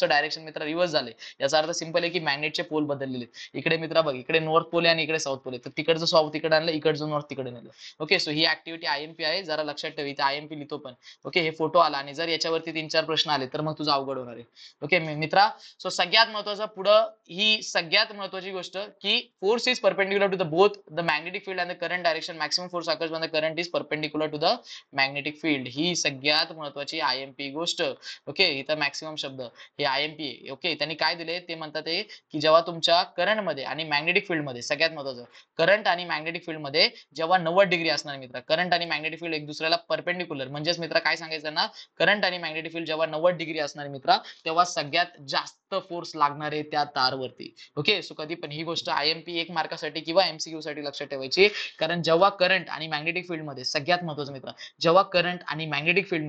डायरेक्शन मित्र रिव्हर्स झाले, याचा अर्थ सिंपल आहे की मॅग्नेटचे पोल बदललेले. इकडे मित्रा बघ, इकडे नॉर्थ पोल आहे आणि इकडे साऊथ पोल आहे, तर तिकडचं साऊथ इकडे आणलं, इकडचं नॉर्थ तिकडे नेलं. ओके, सो ही ऍक्टिव्हिटी आयएमपी आहे, जरा लक्षात ठेव, इथे आयएमपी लिहितो पण. ओके, हे फोटो आला आणि जर याच्यावरती 3-4 प्रश्न आले तर मग तुझं अवघड होणार आहे. ओके मित्रा, सो सगळ्यात महत्वाचं पुढं ही सगळ्यात महत्वाची गोष्ट की force is perpendicular to the both the magnetic field and the current direction. Maximum force occurs when the current is perpendicular to the magnetic field. ही सगळ्यात महत्वाची आयएमपी गोष्ट. ओके, इथं मॅक्सिमम शब्द हे आयएमपी आहे. ओके, त्यांनी काय दिले ते म्हणतात की जेव्हा तुमच्या करंट मध्ये आणि मॅग्नेटिक फील्ड मध्ये, सगळ्यात महत्वाचं, करंट आणि मॅग्नेटिक फील्ड मध्ये जेव्हा 90 डिग्री असणार मित्र, करंट आणि मॅग्नेटिक फील्ड एक दुसऱ्याला परपेंडिक्युलर, म्हणजेच मित्र काय सांगायचं ना, करंट आणि मॅग्नेटिक फील्ड जेव्हा 90 डिग्री असणार मित्र, तेव्हा सगळ्यात जास्त फोर्स लागणार आहे त्या तारवरती. ओके, सो कधी पण ही गोष्ट आयएमपी 1 मार्कासाठी किंवा एमसीक्यू साठी लक्षात ठेवायची. कारण जेव्हा करंट आणि मॅग्नेटिक फील्ड मध्ये, सगळ्यात महत्वाचं मित्र, जेव्हा करंट आणि मॅग्नेटिक फील्ड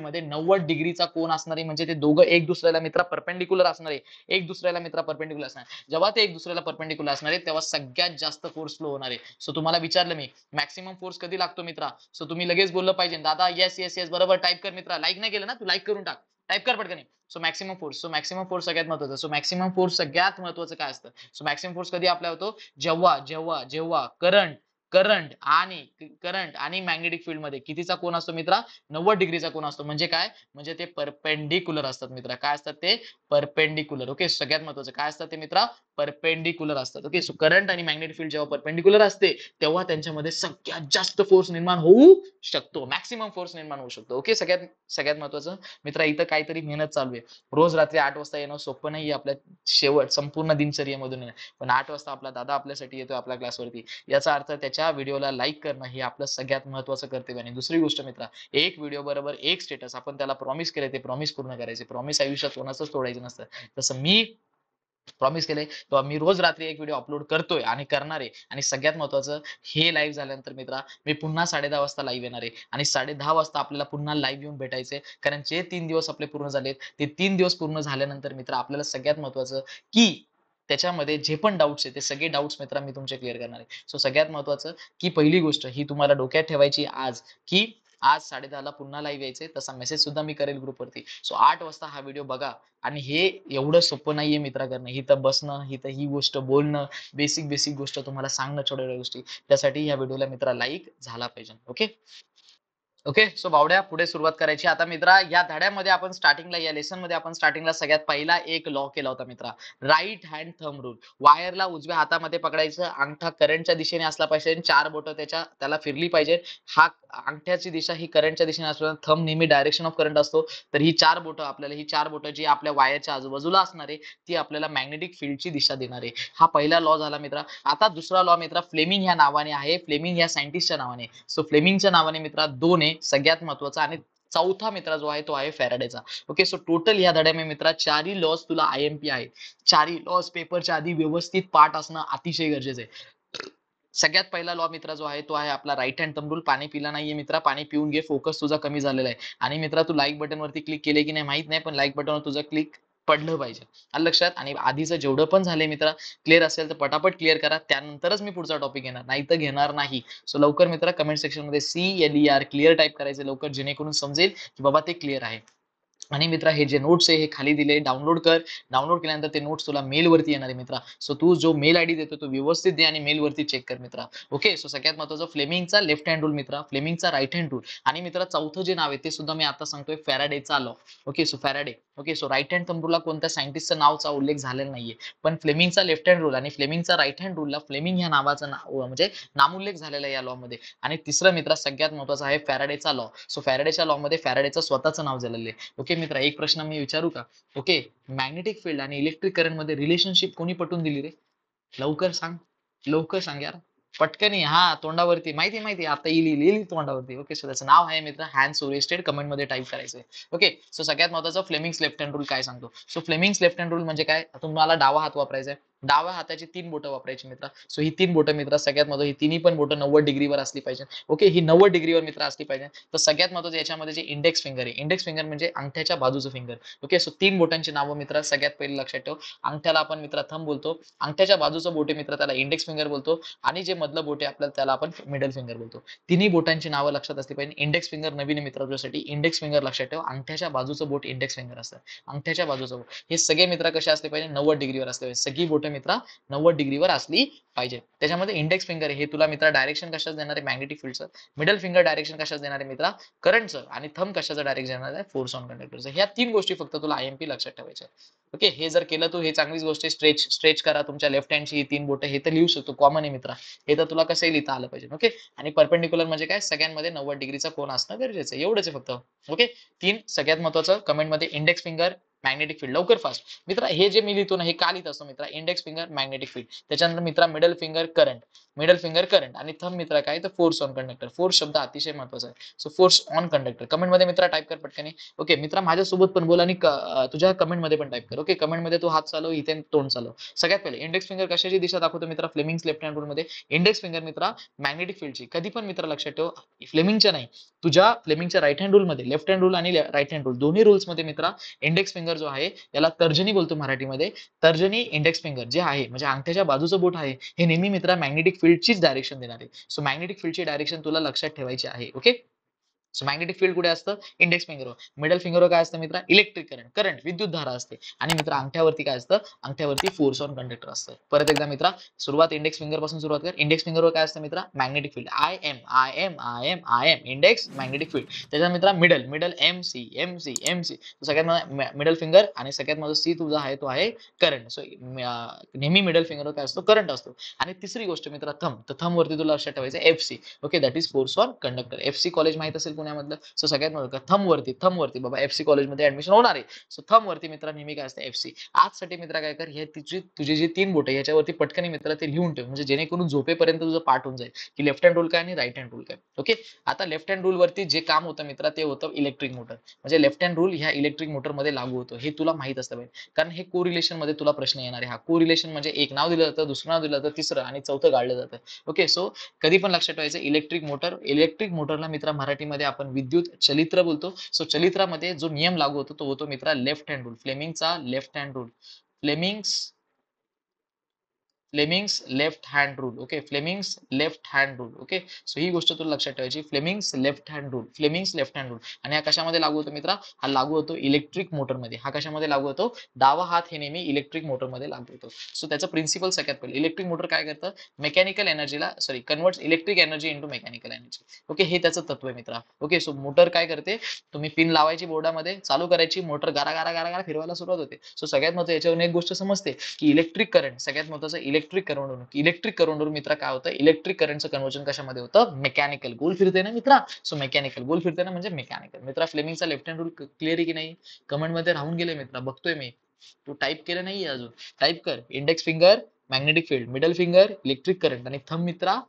मध्ये 90 डिग्रीचा कोन असणार आहे, म्हणजे ते दोघं एक दुसऱ्याला मित्र परपेंडिक्युलर असणार आहे, एक दुसऱ्याला मित्र परपेंडिक्युलर असणार. जेव्हा ते एक दुसऱ्याला परपेंडिक्युलर असणार आहे तेव्हा सगळ्यात जास्त फोर्स फ्लो होणार आहे. सो तुम्हाला विचारलं मी मॅक्सिमम फोर्स कधी लागतो मित्रा, सो तुम्ही लगेच बोललं पाहिजे दादा येस येस येस बरोबर, टाईप कर मित्रा. लाईक नाही केलं ना तू, लाईक करून टाक, टाईप कर पटकन. सो मॅक्सिमम फोर्स सगळ्यात महत्वाचं. सो मॅक्सिमम फोर्स सगळ्यात महत्वाचं काय असतं, सो मॅक्सिमम फोर्स कधी अप्लाय होतो, जेव्हा जेव्हा जेव्हा करंट करंट आणि मॅग्नेटिक फील्ड मध्ये कितीचा कोन असतो मित्रा, 90 डिग्रीचा कोन असतो. म्हणजे काय, म्हणजे ते परपेंडिक्युलर असतात मित्रा. काय असतात ते, परपेंडिक्युलर. ओके, सगळ्यात महत्वाचं काय असतात ते मित्रा, परपेंडिक्युलर असतात. ओके, सो करंट आणि मॅग्नेटिक फील्ड जेव्हा परपेंडिक्युलर असते तेव्हा त्यांच्यामध्ये सगळ्यात जास्त फोर्स निर्माण होऊ शकतो, मॅक्सिमम फोर्स निर्माण होऊ शकतो. ओके, सगळ्यात सगळ्यात महत्वाचं मित्रा, इथं काहीतरी मेहनत चालू आहे. रोज रात्री 8 वाजता येणं सोपं नाही आपल्या शेवट संपूर्ण दिनचर्येमधून, पण 8 वाजता आपला दादा आपल्यासाठी येतो आपल्या क्लासवरती, याचा अर्थ त्याच्या व्हिडिओला लाईक करणं हे आपलं सगळ्यात महत्वाचं कर्तव्य. आणि दुसरी गोष्ट मित्रा, एक व्हिडिओ बरोबर एक स्टेटस, आपण त्याला प्रॉमिस केले ते प्रॉमिस पूर्ण करायचे. प्रॉमिस आयुष्यात कोणाचंच तोडायचं नसतं. तसं मी प्रॉमिस केलंय तेव्हा मी रोज रात्री एक व्हिडिओ अपलोड करतोय आणि करणार आहे. आणि सगळ्यात महत्वाचं, हे लाईव्ह झाल्यानंतर मित्रा मी पुन्हा 10:30 वाजता लाईव्ह येणार आहे आणि 10:30 वाजता आपल्याला पुन्हा लाईव्ह येऊन भेटायचंय. कारण जे 3 दिवस आपले पूर्ण झालेत, ते 3 दिवस पूर्ण झाल्यानंतर मित्र आपल्याला सगळ्यात महत्वाचं की त्याच्यामध्ये जे पण डाऊट्स आहेत ते सगळे डाऊट्स मित्रा मी तुमचे क्लिअर करणार आहे. सो सगळ्यात महत्वाचं की पहिली गोष्ट ही तुम्हाला डोक्यात ठेवायची आज, की आज 10:30 ला पुन्हा लाईव्ह यायचंय. तसा मेसेज सुद्धा मी करेल ग्रुपवरती. सो 8 वाजता हा व्हिडिओ बघा. आणि हे एवढं सोपं नाहीये मित्रा करणं, इथं बसणं, इथं ही गोष्ट बोलणं, बेसिक बेसिक गोष्ट तुम्हाला सांगणं, छोट्या गोष्टी, त्यासाठी या व्हिडिओला मित्रा लाईक झाला पाहिजे. ओके ओके, सो बावड्या पुढे सुरुवात करायची. आता मित्रा या धड्यामध्ये आपण स्टार्टिंगला, या लेसन मध्ये आपण स्टार्टिंगला सगळ्यात पहिला एक लॉ केला होता मित्रा, राईट हँड थंब रूल. वायरला उजव्या हातामध्ये पकडायचं, अंगठा करंटच्या दिशेने असला पाहिजे, 4 बोटं त्याला फिरली पाहिजे. हा अंगठ्याची दिशा ही करंटच्या दिशेने असतो, थंब नेहमी डायरेक्शन ऑफ करंट असतो. तर ही 4 बोटं आपल्याला, ही 4 बोटं जी आपल्या वायरच्या आजूबाजूला असणार आहे ती आपल्याला मॅग्नेटिक फील्डची दिशा देणार आहे. हा पहिला लॉ झाला मित्रा. आता दुसरा लॉ मित्रा फ्लेमिंग या नावाने आहे, फ्लेमिंग या सायंटिस्टच्या नावाने. सो फ्लेमिंगच्या नावाने मित्रा 2 आहे सगळ्यात महत्वाचा. आणि चौथा मित्रा जो आहे तो आहे फॅराडेचा. ओके, सो टोटल या धड्यामध्ये मित्रा 4ही लॉज तुला आयएमपी आहेत. 4ही लॉज पेपरच्या आधी व्यवस्थित पाठ असणं अतिशय गरजेचं आहे. सगळ्यात पहिला लॉ मित्रा जो आहे तो आहे आपला राईट हँड थंब रूल. पाणी पिला नाहीये मित्रा, पाणी पिऊन घे, फोकस तुझा कमी झालेला आहे. आणि मित्रा तू लाईक बटन वरती क्लिक केले की नाही माहित नाही, पण लाईक बटनवर तुझं क्लिक पडलं पाहिजे, आलं लक्षात. आणि आधीचं जेवढं पण झालंय मित्रा क्लिअर असेल तर पटापट क्लिअर करा, त्यानंतरच मी पुढचा टॉपिक घेणार, नाही तर घेणार नाही. सो लवकर मित्रा कमेंट सेक्शन मध्ये CLER क्लिअर टाईप करायचं लवकर, जेणेकरून समजेल की बाबा ते क्लिअर आहे. आणि मित्रा हे जे नोट्स आहे हे खाली दिले, डाउनलोड कर. डाउनलोड केल्यानंतर ते नोट्स तुला मेल वरती येणार आहे मित्रा. सो तू जो मेल आयडी देतो तो व्यवस्थित दे आणि मेल वरती चेक कर मित्रा. ओके, सो सगळ्यात महत्वाचं फ्लेमिंगचा लेफ्ट हँड रूल मित्रा, फ्लेमिंगचा राईट हँड रूल. आणि मित्रा चौथं जे नाव आहे ते सुद्धा मी आता सांगतोय, फॅराडेचा law. Okay, so Faraday. Okay, so right hand thumb रूलला कोणत्या सायंटिस्टचं नावचा उल्लेख झालेला नाहीये, पण फ्लेमिंगचा लेफ्ट हँड रूल आणि फ्लेमिंगचा राईट हँड रूलला फ्लेमिंग ह्या नावाचा म्हणजे नामोल्लेख झालेला आहे या लॉ मध्ये. आणि तिसरं मित्रा सगळ्यात महत्वाचा आहे फॅराडेचा लॉ. सो फॅराडेच्या लॉ मध्ये फॅराडेचं स्वतःचं नाव झालेलं आहे. ओके मित्रा, एक प्रश्न मी विचारू का? ओके, मॅग्नेटिक फील्ड आणि इलेक्ट्रिक करंट मध्ये रिलेशनशिप कोणी पटवून दिली रे? लवकर सांग, लवकर सांग यार, पटकनी. हा तोंडावरती, माहिती आता लिहिली तोंडावरती. ओके, सो त्याचं नाव आहे मित्र हॅन्स ओरेस्टेड. कमेंट मध्ये टाईप करायचंय. ओके, सो सगळ्यात महत्वाचं फ्लेमिंग्स लेफ्ट हँड रूल काय सांगतो. So Fleming's left hand rule म्हणजे काय, तुम्हाला डावा हात वापरायचा आहे. डाव्या हाताची 3 बोटं वापरायची मित्रा. सो ही 3 बोटं मित्रा सगळ्यात महत्त्वाची, ही तिन्ही पण बोटं 90 डिग्रीवर असली पाहिजे. ओके, ही 90 डिग्रीवर मित्रा असली पाहिजे. तर सगळ्यात महत्त्वाचं याच्यामध्ये जे इंडेक्स फिंगर आहे, इंडेक्स फिंगर म्हणजे अंगठ्याच्या बाजूचं फिंगर. ओके, सो 3 बोटांची नावं मित्रा सगळ्यात पहिले लक्षात ठेव. अंगठ्याला आपण मित्रा थंब बोलतो, अंगठ्याच्या बाजूचं बोट आहे मित्रा त्याला इंडेक्स फिंगर बोलतो, आणि जे मधलं बोट आहे आपल्याला त्याला आपण मिडल फिंगर बोलतो. तिन्ही बोटांची नावं लक्षात असली पाहिजे. इंडेक्स फिंगर नवीन आहे मित्रा तुझ्यासाठी. इंडेक्स फिंगर लक्षात ठेव, अंगठ्याच्या बाजूचं बोट इंडेक्स फिंगर असतं. अंगठ्याच्या बाजूचं बोट हे सगळे मित्रा कसे असले पाहिजे, 90 डिग्रीवर असले पाहिजे. सगळी बोटं मित्रा 90 डिग्रीवर असली पाहिजे. त्याच्यामध्ये इंडेक्स फिंगर हे तुला मित्रा डायरेक्शन कशाच देणार आहे, मॅग्नेटिक फील्डचं. मिडल फिंगर डायरेक्शन कशाच देणार आहे मित्रा, करंटचं. आणि थंब कशाचं डायरेक्शन देणार आहे, फोर्स ऑन कंडक्टरचं. ह्या 3 गोष्टी फक्त तुला आयएमपी लक्षात ठेवायच्या. ओके, हे जर केलं तू, हे चांगलीच गोष्ट आहे. स्ट्रेच स्ट्रेच करा तुमच्या लेफ्ट हँडची ही 3 बोटं, हे तर लिहू शकतो, कॉमन आहे मित्रा. हे तर तुला कसंही लिहिता आलं पाहिजे. ओके, आणि परपेंडिक्युलर म्हणजे काय, सगळ्यांमध्ये 90 डिग्रीचा कोन असणं गरजेचं आहे. एवढंच आहे फक्त. ओके, 3 सगळ्यात महत्वाचं कमेंटमध्ये इंडेक्स फिंगर, मॅग्नेटिक फील्ड. लवकर फास्ट मित्रा, हे जे मी लिहितो ना, हे का लिहित असतो मित्रा, इंडेक्स फिंगर मॅग्नेटिक फील्ड, त्याच्यानंतर मित्रा middle finger current, middle finger current, आणि थंब मित्रा काय तर फोर्स ऑन कंडक्टर. फोर्स शब्द अतिशय महत्वाचा आहे. So force on conductor comment मध्ये मित्रा टाईप कर पटकन. ओके मित्रा, माझ्यासोबत पण बोल, आणि तुझ्या कमेंट मध्ये पण टाईप कर. ओके, कमेंट मध्ये तू हात चालव, इथे तोंड चालव. सगळ्यात पहिले इंडेक्स फिंगर कशाची दिशा दाखवतो मित्रा, फ्लेमिंग्स लेफ्ट हँड रूल मध्ये. इंडेक्स फिंगर मित्रा मॅग्नेटिक फील्डची. कधी पण मित्र लक्षात ठेव, फ्लेमिंगच्या नाही, तुझ्या फ्लेमिंगच्या राईट हँड रूल मध्ये, लेफ्ट हँड रूल आणि राईट हँड रूल दोन्ही रूल्स मध्ये मित्रा इंडेक्स फिंगर जो आहे याला तर्जनी बोलतो मराठीमध्ये. तर्जनी इंडेक्स फिंगर जे आहे म्हणजे अंगठ्याच्या बाजूचं बोट आहे, हे नेहमी मित्रा मॅग्नेटिक फील्डचीच डायरेक्शन देणार आहे. सो मॅग्नेटिक फील्डची डायरेक्शन तुला लक्षात ठेवायची आहे. ओके, सो मॅग्नेटिक फील्ड कुठे असतं, इंडेक्स फिंगरवर. मिडल फिंगरवर काय असतं मित्रा, इलेक्ट्रिक करंट, करंट विद्युत धारा असते. आणि मित्र अंगठ्यावरती काय असतं, अंगठ्यावरती फोर्स ऑन कंडक्टर असतं. परत एकदा मित्रा, सुरुवात इंडेक्स फिंगर पासून सुरुवात कर. इंडेक्स फिंगरवर काय असतं मित्रा, magnetic field. I M I M I M I M index magnetic field. त्याच्या मित्रा middle, middle M C M C M C. सगळ्यात मिडल फिंगर, आणि सगळ्यात माझा सी तुझा आहे तो आहे करंट. सो नेहमी मिडल फिंगरवर काय असतो, करंट असतो. आणि तिसरी गोष्ट मित्रा थंब, तर थंब वरती तुला लक्षात ठेवायचं F C. Okay, that is force on conductor. F C college माहित असेल पुण्यामधलं. सो सगळ्यात महत्त्वाचं थंब वरती बाबा एफसी कॉलेज मध्ये ऍडमिशन होणार आहे. सो थंब वरती मित्रा नेहमी काय असतं, एफसी. आजसाठी मित्रा काय कर, हे तुझी जी 3 बोट आहे याच्यावरती पटकन मित्रा ते लिहून ठेव, म्हणजे जेणेकरून झोपेपर्यंत तुझं पाठ होऊन जाईल की लेफ्ट हँड रूल काय आणि राईट हँड रूल काय. ओके, आता लेफ्ट हँड रूल वरती जे काम होतं मित्रा ते होतं इलेक्ट्रिक मोटर. म्हणजे लेफ्ट हँड रूल ह्या इलेक्ट्रिक मोटर मध्ये लागू होतो, हे तुला माहित असतं पाहिजे, कारण हे कोरिलेशन मध्ये तुला प्रश्न येणार आहे. हा कोरिलेशन म्हणजे एक नाव दिलं जातं, दुसरं नाव दिलं जातं, तिसरं आणि चौथं गाळलं जातं. ओके, सो कधी पण लक्षात ठेवायचं इलेक्ट्रिक मोटर. इलेक्ट्रिक मोटरला मित्रा मराठीमध्ये आपण विद्युत चलित्र बोलतो. सो चलित्रामध्ये जो नियम लागू होतो तो होतो मित्रा लेफ्ट हँड रूल, फ्लेमिंगचा left hand rule. Fleming's Fleming's left hand rule. Okay, Fleming's left hand rule. Okay, so ही गोष्ट तुला लक्षात ठेवायची, Fleming's left hand rule, Fleming's left hand rule. आणि हा कशामध्ये लागू होतो मित्रा, हा लागू होतो इलेक्ट्रिक मोटरमध्ये. हा कशामध्ये लागू होतो, डावा हात हे नेहमी इलेक्ट्रिक मोटरमध्ये लागू होतो. सो त्याचं प्रिन्सिपल सगळ्यात पहिले, इलेक्ट्रिक मोटर काय करतं, मेकॅनिकल एनर्जीला converts electric energy into mechanical energy. Okay, हे त्याचं तत्व आहे मित्रा. ओके, सो मोटर काय करते, तुम्ही पिन लावायची बोर्डामध्ये, चालू करायची, मोटर गारा गारा गारा गारा फिरवायला सुरुवात होते. सो सगळ्यात महत्त्वाचं याच्यावरून एक गोष्ट समजते की इलेक्ट्रिक करंट, सगळ्यात महत्त्वाचं इलेक्ट्रिक करंटवरून मित्रा काय होतं, इलेक्ट्रिक करंटचं कन्वर्जन कशामध्ये होतं, मेकॅनिकल. गोल फिरते ना मित्रा, सो मेकॅनिकल. गोल फिरते ना म्हणजे मेकॅनिकल. मित्रा फ्लेमिंगचा लेफ्ट हँड रूल क्लिअर आहे की नाही, कमेंट मध्ये राहून गेले मित्रा, बघतोय मी. तू टाईप केलं नाहीये अजून, टाईप कर. Index finger magnetic field, middle finger electric current, आणि थंब मित्रा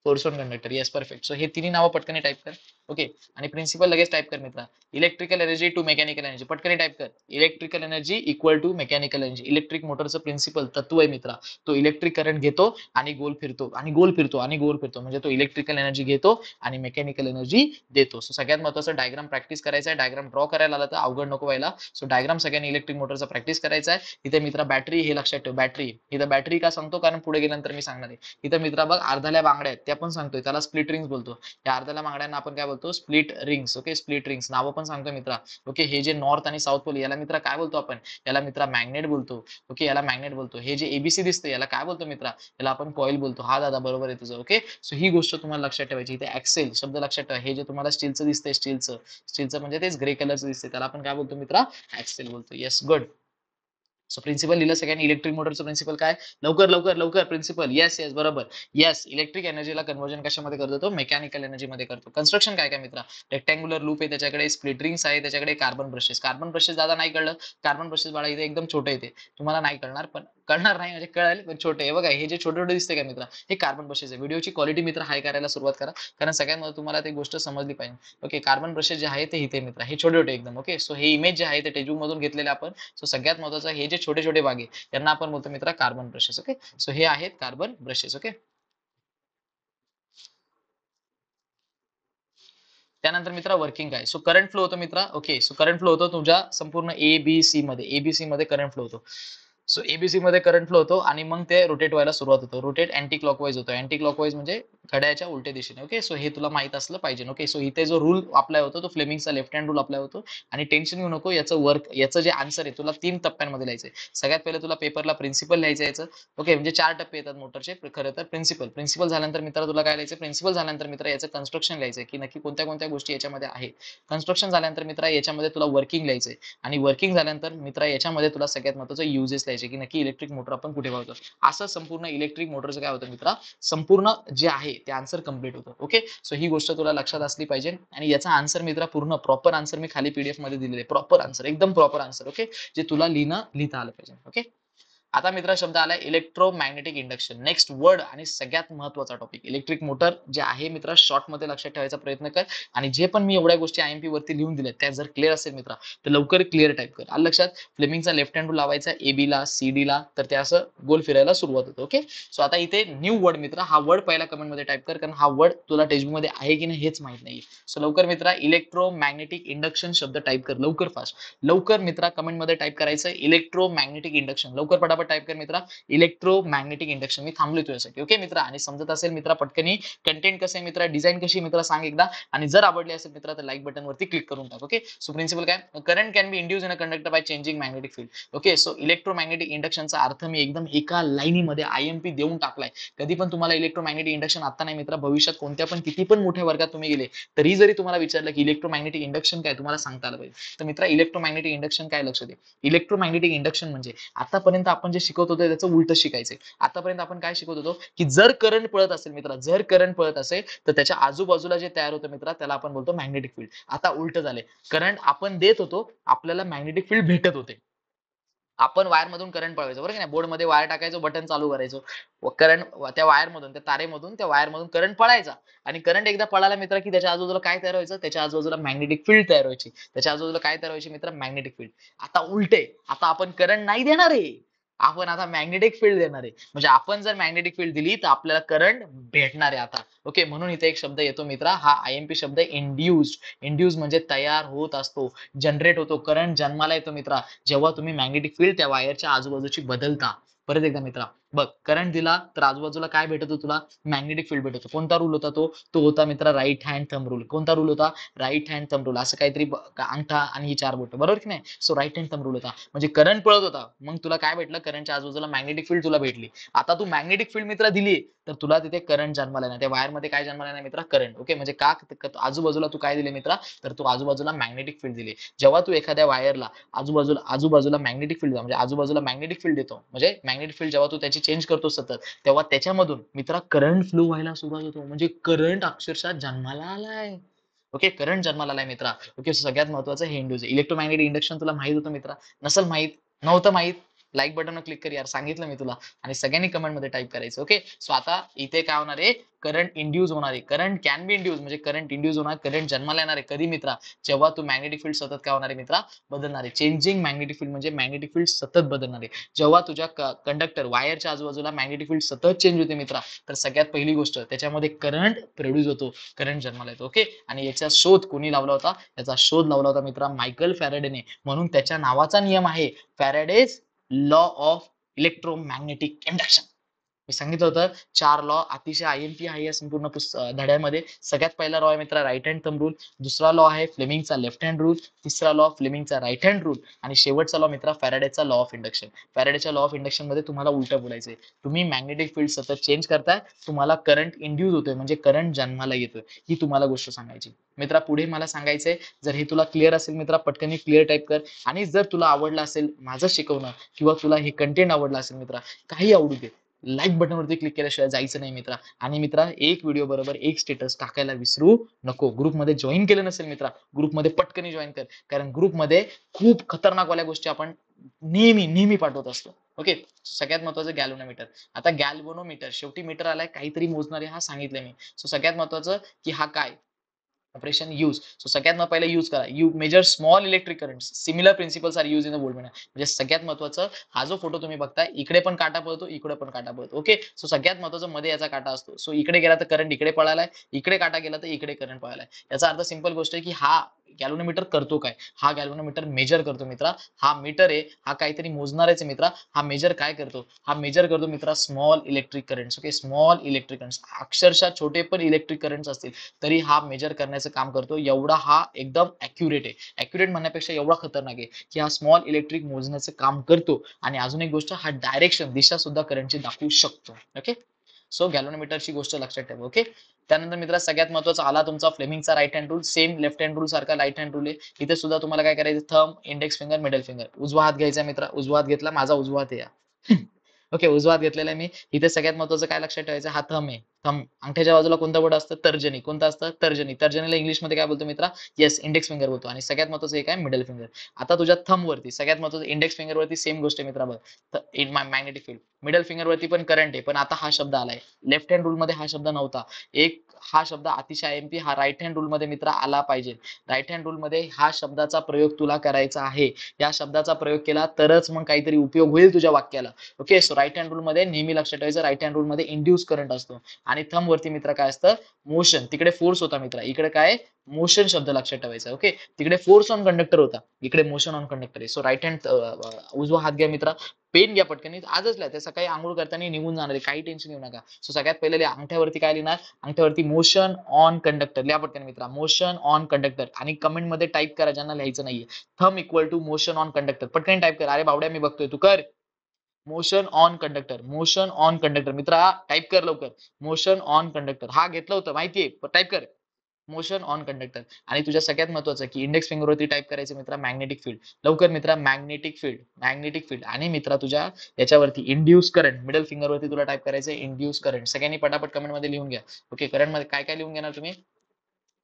force on conductor. Yes, perfect. So हे तिन्ही नावं पटकन टाईप कर. ओके, आणि प्रिन्सिपल लगेच टाईप कर मित्रा, electrical energy to mechanical energy. पटकन टाईप कर, electrical energy equal to mechanical energy. Electric मोटरचं प्रिन्सिपल तत्व आहे मित्रा, तो इलेक्ट्रिक करंट घेतो आणि गोल फिरतो आणि गोल फिरतो आणि गोल फिरतो, म्हणजे तो इलेक्ट्रिकल एनर्जी घेतो आणि मेकॅनिकल एनर्जी देतो. सो सगळ्यात महत्त्वाचं डायग्राम प्रॅक्टिस करायचा आहे. डायग्राम ड्रॉ करायला आला तर अवघड नको व्हायला. सो डायग्राम सगळ्यांनी इलेक्ट्रिक मोटरचा प्रॅक्टिस करायचा आहे. इथे मित्रा बॅटरी, हे लक्षात ठेव, बॅटरी. इथं बॅटरी का सांगतो, कारण पुढे गेल्यानंतर मी सांगणार आहे. इथं मित्रा बघ अर्ध्याल्या बांगड्या आहेत, त्या पण सांगतोय, त्याला स्प्लिट रिंग्स बोलतो. या अर्ध्याला बांगड्यांना आपण काय बोलतो, split rings. Okay, split rings नावं पण सांगतोय मित्रा. ओके, हे जे नॉर्थ आणि साऊथ पोल, याला मित्रा काय बोलतो आपण, याला मित्रा मॅग्नेट बोलतो. ओके, याला मॅग्नेट बोलतो. हे जे एबीसी दिसतं याला काय बोलतो मित्रा, याला आपण कॉईल बोलतो. हा दादा बरोबर आहे तुझं. ओके, सो ही गोष्ट तुम्हाला लक्षात ठेवायची. इथे ऍक्सेल शब्द लक्षात ठेवा. हे जे तुम्हाला स्टीलचं दिसतंय, स्टीलचं म्हणजे तेच ग्रे कलरचं दिसतंय, त्याला आपण काय बोलतो मित्रा, ऍक्सेल बोलतो. Yes, good. सो प्रिन्सिपल लिहिलं सगळ्यांनी, इलेक्ट्रिक मोटरचं प्रिन्सिपल काय, लवकर लवकर लवकर प्रिन्सिपल. येस येस, बरोबर. येस, इलेक्ट्रिक एनर्जीला कन्वर्जन कशामध्ये करतो, तो मेकॅनिकल एनर्जी मध्ये करतो. कन्स्ट्रक्शन काय काय मित्रा, रेक्टँग्युलर लूप आहे, त्याच्याकडे स्प्लिट रिंग्स आहे, त्याच्याकडे कार्बन ब्रशेस. कार्बन ब्रशेस दादा नाही कळलं, कार्बन ब्रशेस बाळा इथे एकदम छोटे येते, तुम्हाला नाही कळणार, पण कळणार नाही म्हणजे कळेल, पण छोटे आहे बघा. हे जे छोटे छोटे दिसते का मित्रा, हे कार्बन ब्रशेस आहे. व्हिडिओची क्वालिटी मित्र हाय करायला सुरुवात करा, कारण सगळ्यांमध्ये तुम्हाला ते गोष्ट समजली पाहिजे. ओके, कार्बन ब्रशेस जे आहे ते इथे मित्र, हे छोटे छोटे एकदम. ओके, सो हे इमेज जे आहे ते टेक्स्टबुक मधून घेतलेले आपण. सो सगळ्यात महत्त्वाचं, हे जे छोटे छोटे भाग आहे यांना आपण बोलतो मित्रा कार्बन ब्रशेस. ओके, सो हे आहेत कार्बन ब्रशेस. ओके, त्यानंतर मित्रा वर्किंग काय, सो करंट फ्लो होतो मित्रा. ओके, सो करंट फ्लो होतो तुझ्या संपूर्ण एबीसी मध्ये, एबीसी मध्ये करंट फ्लो होतो. सो एबीसी मध्ये करंट फ्लो होतो आणि मग ते रोटेट व्हायला सुरुवात होतो. रोटेट अँटी क्लॉकवाईज होतो. अँटी क्लॉकवाईज म्हणजे घड्याळाच्या उलट्या दिशेने. ओके, सो हे तुला माहित असलं पाहिजे. ओके, सो इथे जो रूल अप्लाय होतो तो फ्लेमिंगचा लेफ्ट हँड रूल अप्लाय होतो. आणि टेन्शन घेऊ नको, याचं वर्क, याचं जे आन्सर आहे तुला 3 टप्प्यांमध्ये लिहायचंय. सगळ्यात पहिले तुला पेपरला प्रिन्सिपल लिहायचं याचं. ओके, म्हणजे 4 टप्पे येतात मोटरचे खरं तर. प्रिन्सिपल झाल्यानंतर मित्र तुला काय लिहायचं, प्रिन्सिपल झाल्यानंतर मित्र याचं कन्स्ट्रक्शन लिहायचं की नक्की कोणत्या कोणत्या गोष्टी याच्यामध्ये आहे. कन्स्ट्रक्शन झाल्यानंतर मित्र याच्यामध्ये तुला वर्किंग लिहायचंय. आणि वर्किंग झाल्यानंतर मित्र याच्यामध्ये तुला सगळ्यात महत्त्वाचं युजेस लिहायचे की नक्की इलेक्ट्रिक मोटर आपण कुठे वापरतो. असं संपूर्ण इलेक्ट्रिक मोटरचं काय होतं मित्रा, संपूर्ण जे आहे ते आन्सर कम्प्लीट होतं. ओके, सो ही गोष्ट तुला लक्षात असली पाहिजे. आणि याचा आन्सर मित्रा पूर्ण प्रॉपर आन्सर मी खाली पीडीएफ मध्ये दिलेले, प्रॉपर आन्सर, एकदम प्रॉपर आन्सर. ओके, जे तुला लिहिता आलं पाहिजे. ओके, आता मित्रा शब्द आलाय इलेक्ट्रोमॅग्नेटिक इंडक्शन. नेक्स्ट वर्ड आणि सगळ्यात महत्वाचा टॉपिक इलेक्ट्रिक मोटर जे आहे मित्रा, शॉर्ट मध्ये लक्षात ठेवायचा प्रयत्न कर. आणि जे पण मी एवढ्या गोष्टी आयएमपी वरती लिहून दिल्या त्या जर क्लिअर असेल मित्रा तर लवकर क्लिअर टाईप कर. आलं लक्षात. फ्लेमिंगचा लेफ्ट हँड रूल लावायचा एबी ला, सीडी ला, तर ते असं गोल फिरायला सुरुवात होतं. ओके, सो आता इथे न्यू वर्ड मित्रा, हा वर्ड पहिला कमेंट मध्ये टाईप कर, कारण हा वर्ड तुला टेक्स्टबुक मध्ये आहे की नाही हेच माहित नाही. सो लवकर मित्रा इलेक्ट्रोमॅग्नेटिक इंडक्शन शब्द टाईप कर लवकर, फास्ट लवकर मित्रा. कमेंट मध्ये टाईप करायचं इलेक्ट्रोमॅग्नेटिक इंडक्शन. लवकर पटापट टाईप कर मित्रा, इलेक्ट्रोमॅग्नेटिक इंडक्शन. मी थांबलोय तुझ्यासाठी. ओके मित्रा, आणि समजत असेल मित्रा पटकनी कंटेंट कसं आहे मित्रा, डिझाईन कशी मित्रा सांग एकदा. आणि जर आवडली असेल मित्रा तर लाईक बटन वरती क्लिक करून टाक. ओके, सो प्रिन्सिपल काय, current can be induce in a conductor by changing magnetic field. Okay, so electromagnetic इंडक्शनचा अर्थ मी एकदम एका लाईनीमध्ये आयएमपी देऊन टाकलाय. कधी पण तुम्हाला इलेक्ट्रोमॅग्नेटिक इंडक्शन आता नाही मित्रा, भविष्यात कोणत्या पण किती पण मोठ्या वर्गात तुम्ही गेले तरी जरी तुम्हाला विचारलं की इलेक्ट्रोमॅग्नेटिक इंडक्शन काय, तुम्हाला सांगता आलं पाहिजे. तर मित्रा इलेक्ट्रोमॅग्नेटिक इंडक्शन काय, लक्ष दे. इलेक्ट्रोमॅग्नेटिक इंडक्शन म्हणजे आतापर्यंत आपण जे शिकवत होतो त्याचं उलट शिकायचंय. आतापर्यंत आपण काय शिकवत होतो की जर करंट पळत असेल मित्रा, जर करंट पळत असेल तर त्याच्या आजूबाजूला जे तयार होतं मित्रा त्याला आपण बोलतो मॅग्नेटिक फील्ड. आता उलट झाले, करंट आपण देत होतो, आपल्याला मॅग्नेटिक फील्ड भेटत होते. आपण वायर मधून करंट पळवायचो बरोबर की नाही, बोर्ड मध्ये वायर टाकायचो, बटन चालू करायचो, करंट त्या वायर मधून, त्या तारेमधून, त्या वायर मधून करंट पळायचा. आणि करंट एकदा पळाला मित्र की त्याच्या आजूबाजूला काय तयार व्हायचं, त्याच्या आजूबाजूला मॅग्नेटिक फील्ड तयार व्हायची. त्याच्या आजूबाजूला काय तयार व्हायची मित्र, मॅग्नेटिक फील्ड. आता उलटे, आता आपण करंट नाही देणार आहे, आपण आता मॅग्नेटिक फील्ड देणार आहे. म्हणजे आपण जर मॅग्नेटिक फील्ड दिली तर आपल्याला करंट भेटणार आहे आता. ओके, म्हणून इथे एक शब्द येतो मित्रा, हा आयएमपी शब्द इंड्यूस्ड. इंड्यूस म्हणजे तयार होत असतो, जनरेट होतो, करंट जन्माला येतो मित्रा जेव्हा तुम्ही मॅग्नेटिक फील्ड त्या वायरच्या आजूबाजूची बदलता. परत एकदा मित्रा बघ, करंट दिला तर आजूबाजूला काय भेटत होतं तुला, मॅग्नेटिक फील्ड भेटत होतं. कोणता रूल होता तो होता मित्रा राईट हँड थंब रूल. कोणता रूल होता, राईट हँड थंब रूल. असं काहीतरी अंगठा आणि ही 4 बोट, बरोबर की नाही. So right hand thumb rule होता, म्हणजे करंट पळत होता, मग तुला काय भेटलं, करंटच्या आजूबाजूला मॅग्नेटिक फील्ड तुला भेटली. आता तू मॅग्नेटिक फील्ड मित्रा दिली तर तुला तिथे करंट जन्माला येणार, त्या वायर मध्ये काय जन्माला येणार मित्रा, करंट. ओके, म्हणजे का, आजूबाजूला तू काय दिले मित्रा, तर तू आजूबाजूला मॅग्नेटिक फील्ड दिली. जेव्हा तू एखाद्या वायरला आजूबाजूला मॅग्नेटिक फील्ड, म्हणजे आजूबाजूला मॅग्नेटिक फील्ड देतो, म्हणजे मॅग्नेटिक फील्ड जेव्हा तू त्याची चेंज करतो सतत, तेव्हा त्याच्यामधून मित्रा करंट फ्लो व्हायला सुरुवात होतो. म्हणजे करंट अक्षरशः जन्माला आलाय. ओके, करंट जन्माला आलाय मित्रा. ओके, सगळ्यात महत्वाचं हे इंड्यूस इलेक्ट्रोमॅग्नेटिक इंडक्शन तुला माहित होतं मित्रा, नसल माहित, नव्हतं माहित, लाईक बटन क्लिक कर यार, सांगितलं मी तुला. आणि सगळ्यांनी कमेंट मध्ये टाईप करायचं. ओके, सो आता इथे काय होणार आहे, करंट इंड्यूस होणार आहे. करंट कॅन बी इंड्यूस म्हणजे करंट इंड्यूस होणार, करंट जन्माला येणार आहे कधी मित्रा, जेव्हा तू मॅग्नेटिक फील्ड सतत काय होणार आहे मित्रा, बदलणार आहे. चेंजिंग मॅग्नेटिक फील्ड म्हणजे मॅग्नेटिक फील्ड सतत बदलणार आहे. जेव्हा तुझ्या कंडक्टर वायरच्या आजूबाजूला मॅग्नेटिक फील्ड सतत चेंज होते मित्रा, तर सगळ्यात पहिली गोष्ट त्याच्यामध्ये करंट प्रोड्यूस होतो, करंट जन्माला येतो. ओके, आणि याचा शोध कोणी लावला होता, याचा शोध लावला होता मित्रा मायकल फॅरेडेने. म्हणून त्याच्या नावाचा नियम आहे Faraday's law of electromagnetic induction. मी सांगितलं होतं 4 लॉ अतिशय आयएमपी आहे या संपूर्ण धड्यामध्ये. सगळ्यात पहिला लॉ आहे मित्र राईट हँड थंब रूल, दुसरा लॉ आहे फ्लेमिंगचा लेफ्ट हँड रूल, तिसरा लॉ फ्लेमिंगचा राईट हँड रूल, आणि शेवटचा लॉ मित्र फॅरेडेचा लॉ ऑफ इंडक्शन. फॅरेडेच्या लॉ ऑफ इंडक्शन मध्ये तुम्हाला उलटं बोलायचंय, तुम्ही मॅग्नेटिक फील्ड सतत चेंज करताय, तुम्हाला करंट इंड्यूस होतोय म्हणजे करंट जन्माला येतोय, ही तुम्हाला गोष्ट सांगायची. मित्रा पुढे मला सांगायचंय, जर हे तुला क्लिअर असेल मित्रा पटकन क्लिअर टाईप कर. आणि जर तुला आवडलं असेल माझं शिकवणं किंवा तुला हे कंटेंट आवडलं असेल मित्रा, काही आवडू दे, लाईक बटनवरती क्लिक केल्याशिवाय जायचं नाही मित्रा. आणि मित्रा एक व्हिडिओ बरोबर एक स्टेटस टाकायला विसरू नको. ग्रुपमध्ये जॉईन केलं नसेल मित्रा, ग्रुपमध्ये पटकन जॉईन कर, कारण ग्रुपमध्ये खूप खतरनाक वाल्या गोष्टी आपण नेहमी नेहमी पाठवत असतो. ओके, सगळ्यात महत्वाचं गॅल्व्हनोमीटर. आता गॅल्व्हनोमीटर शेवटी मीटर आलाय, काहीतरी मोजणारे, हा सांगितलंय मी. सो सगळ्यात महत्वाचं की हा काय, ऑपरेशन यूज. सो सगळ्यात मग पहिलं यूज करा. You measure small electric currents. Similar principles are use in the voltmeter. म्हणजे सगळ्यात महत्वाचं, हा जो फोटो तुम्ही बघताय, इकडे पण काटा पळतो, इकडे पण काटा पळतो. ओके, सो सगळ्यात महत्वाचं मध्ये याचा काटा असतो. सो इकडे गेला तर करंट इकडे पळालाय, इकडे काटा गेला तर इकडे करंट पळालाय. याचा अर्थ सिंपल गोष्ट आहे की हा गॅल्व्हनोमीटर करतो काय, हा गॅल्व्हनोमीटर मेजर करतो मित्रा. हा मीटर आहे, हा काहीतरी मोजणारच आहे मित्रा. हा मेजर काय करतो, हा मेजर करतो मित्रा small electric currents. Okay, small electric currents, अक्षरशः छोटे पण इलेक्ट्रिक करंट्स असतील तरी हा मेजर करण्याचं काम करतो. एवढा हा एकदम अॅक्युरेट आहे. अॅक्युरेट म्हणण्यापेक्षा एवढा खतरनाक आहे की हा स्मॉल इलेक्ट्रिक मोजण्याचं काम करतो. आणि अजून एक गोष्ट, हा डायरेक्शन, दिशा सुद्धा करंटची दाखवू शकतो. ओके, सो गॅल्व्हनोमीटरची गोष्ट लक्षात ठेवा. ओके, त्यानंतर मित्रा सगळ्यात महत्वाचा आला तुमचा फ्लेमिंगचा right hand rule. Same left hand rule सारखा राईट हँड रूल आहे. इथे सुद्धा तुम्हाला काय करायचं, thumb, index finger, middle finger. उजवा हात घ्यायचा मित्रा, उजवा हात घेतला, माझा उजवा हात आहे. ओके, उजवा हात घेतलेला आहे मी. इथे सगळ्यात महत्वाचं काय लक्षात ठेवायचं, हा थंब आहे. थंब अंगठ्याच्या बाजूला कोणतं बोट असतं, तर्जनी. कोणतं असतं, तर्जनी. तर्जनीला इंग्लिशमध्ये काय बोलतो मित्रा, येस, इंडेक्स फिंगर बोलतो. आणि सगळ्यात महत्वाचं एक आहे मिडल फिंगर. आता तुझ्या थंब वरती सगळ्यात महत्वाचं, इंडेक्स फिंगर वरती सेम गोष्ट आहे मित्रा बघ, in magnetic field. Middle finger वरती पण करंट आहे, पण आता हा शब्द आलाय. लेफ्ट हँड रूल मध्ये हा शब्द नव्हता. एक हा शब्द अतिशय आयएमपी हा राईट हँड रूल मध्ये मित्रा आला पाहिजे. राईट हँड रूल मध्ये ह्या शब्दाचा प्रयोग तुला करायचा आहे. या शब्दाचा प्रयोग केला तरच मग काहीतरी उपयोग होईल तुझ्या वाक्याला. Okay, so right hand rule मध्ये नेहमी लक्षात ठेवायचं, राईट हँड रूल मध्ये इंड्यूस करंट असतो. आणि थंब वरती मित्र काय असतं, मोशन. तिकडे फोर्स होता मित्र, इकडे काय, मोशन शब्द लक्षात ठेवायचा. ओके, तिकडे फोर्स ऑन कंडक्टर होता, इकडे मोशन ऑन कंडक्टर आहे. सो राईट हँड, उजवा हात घ्या मित्रा. पेन घ्या पटकन, आजच लिहा, ते सकाळी आंघोळ करताना निघून जाणार आहे, काही टेन्शन घेऊ नका. सो सगळ्यात पहिले अंगठ्यावरती काय लिहिणार, अंगठ्यावरती मोशन ऑन कंडक्टर. लिहा पटकन मित्रा, मोशन ऑन कंडक्टर. आणि कमेंट मध्ये टाईप करा ज्यांना लिहायचं नाहीये, thumb equal to motion on conductor. पटकन टाईप करा. अरे बावड्या मी बघतोय, तू कर. Motion on conductor, motion on conductor. मित्रा टाईप कर लवकर, मोशन ऑन कंडक्टर. हा घेतलं होतं माहितीये, टाईप कर, मोशन ऑन कंडक्टर. आणि तुझ्या सगळ्यात महत्वाचं की इंडेक्स फिंगरवरती टाईप करायचं मित्रा, मॅग्नेटिक फील्ड. लवकर मित्रा, मॅग्नेटिक फील्ड, मॅग्नेटिक फील्ड. आणि मित्रा तुझ्या याच्यावरती इंड्यूस करंट, मिडल फिंगरवरती तुला टाईप करायचं इंड्यूस करंट. सगळ्यांनी पटापट कमेंट मध्ये लिहून घ्या. ओके, करंट मध्ये काय काय लिहून घेणार तुम्ही,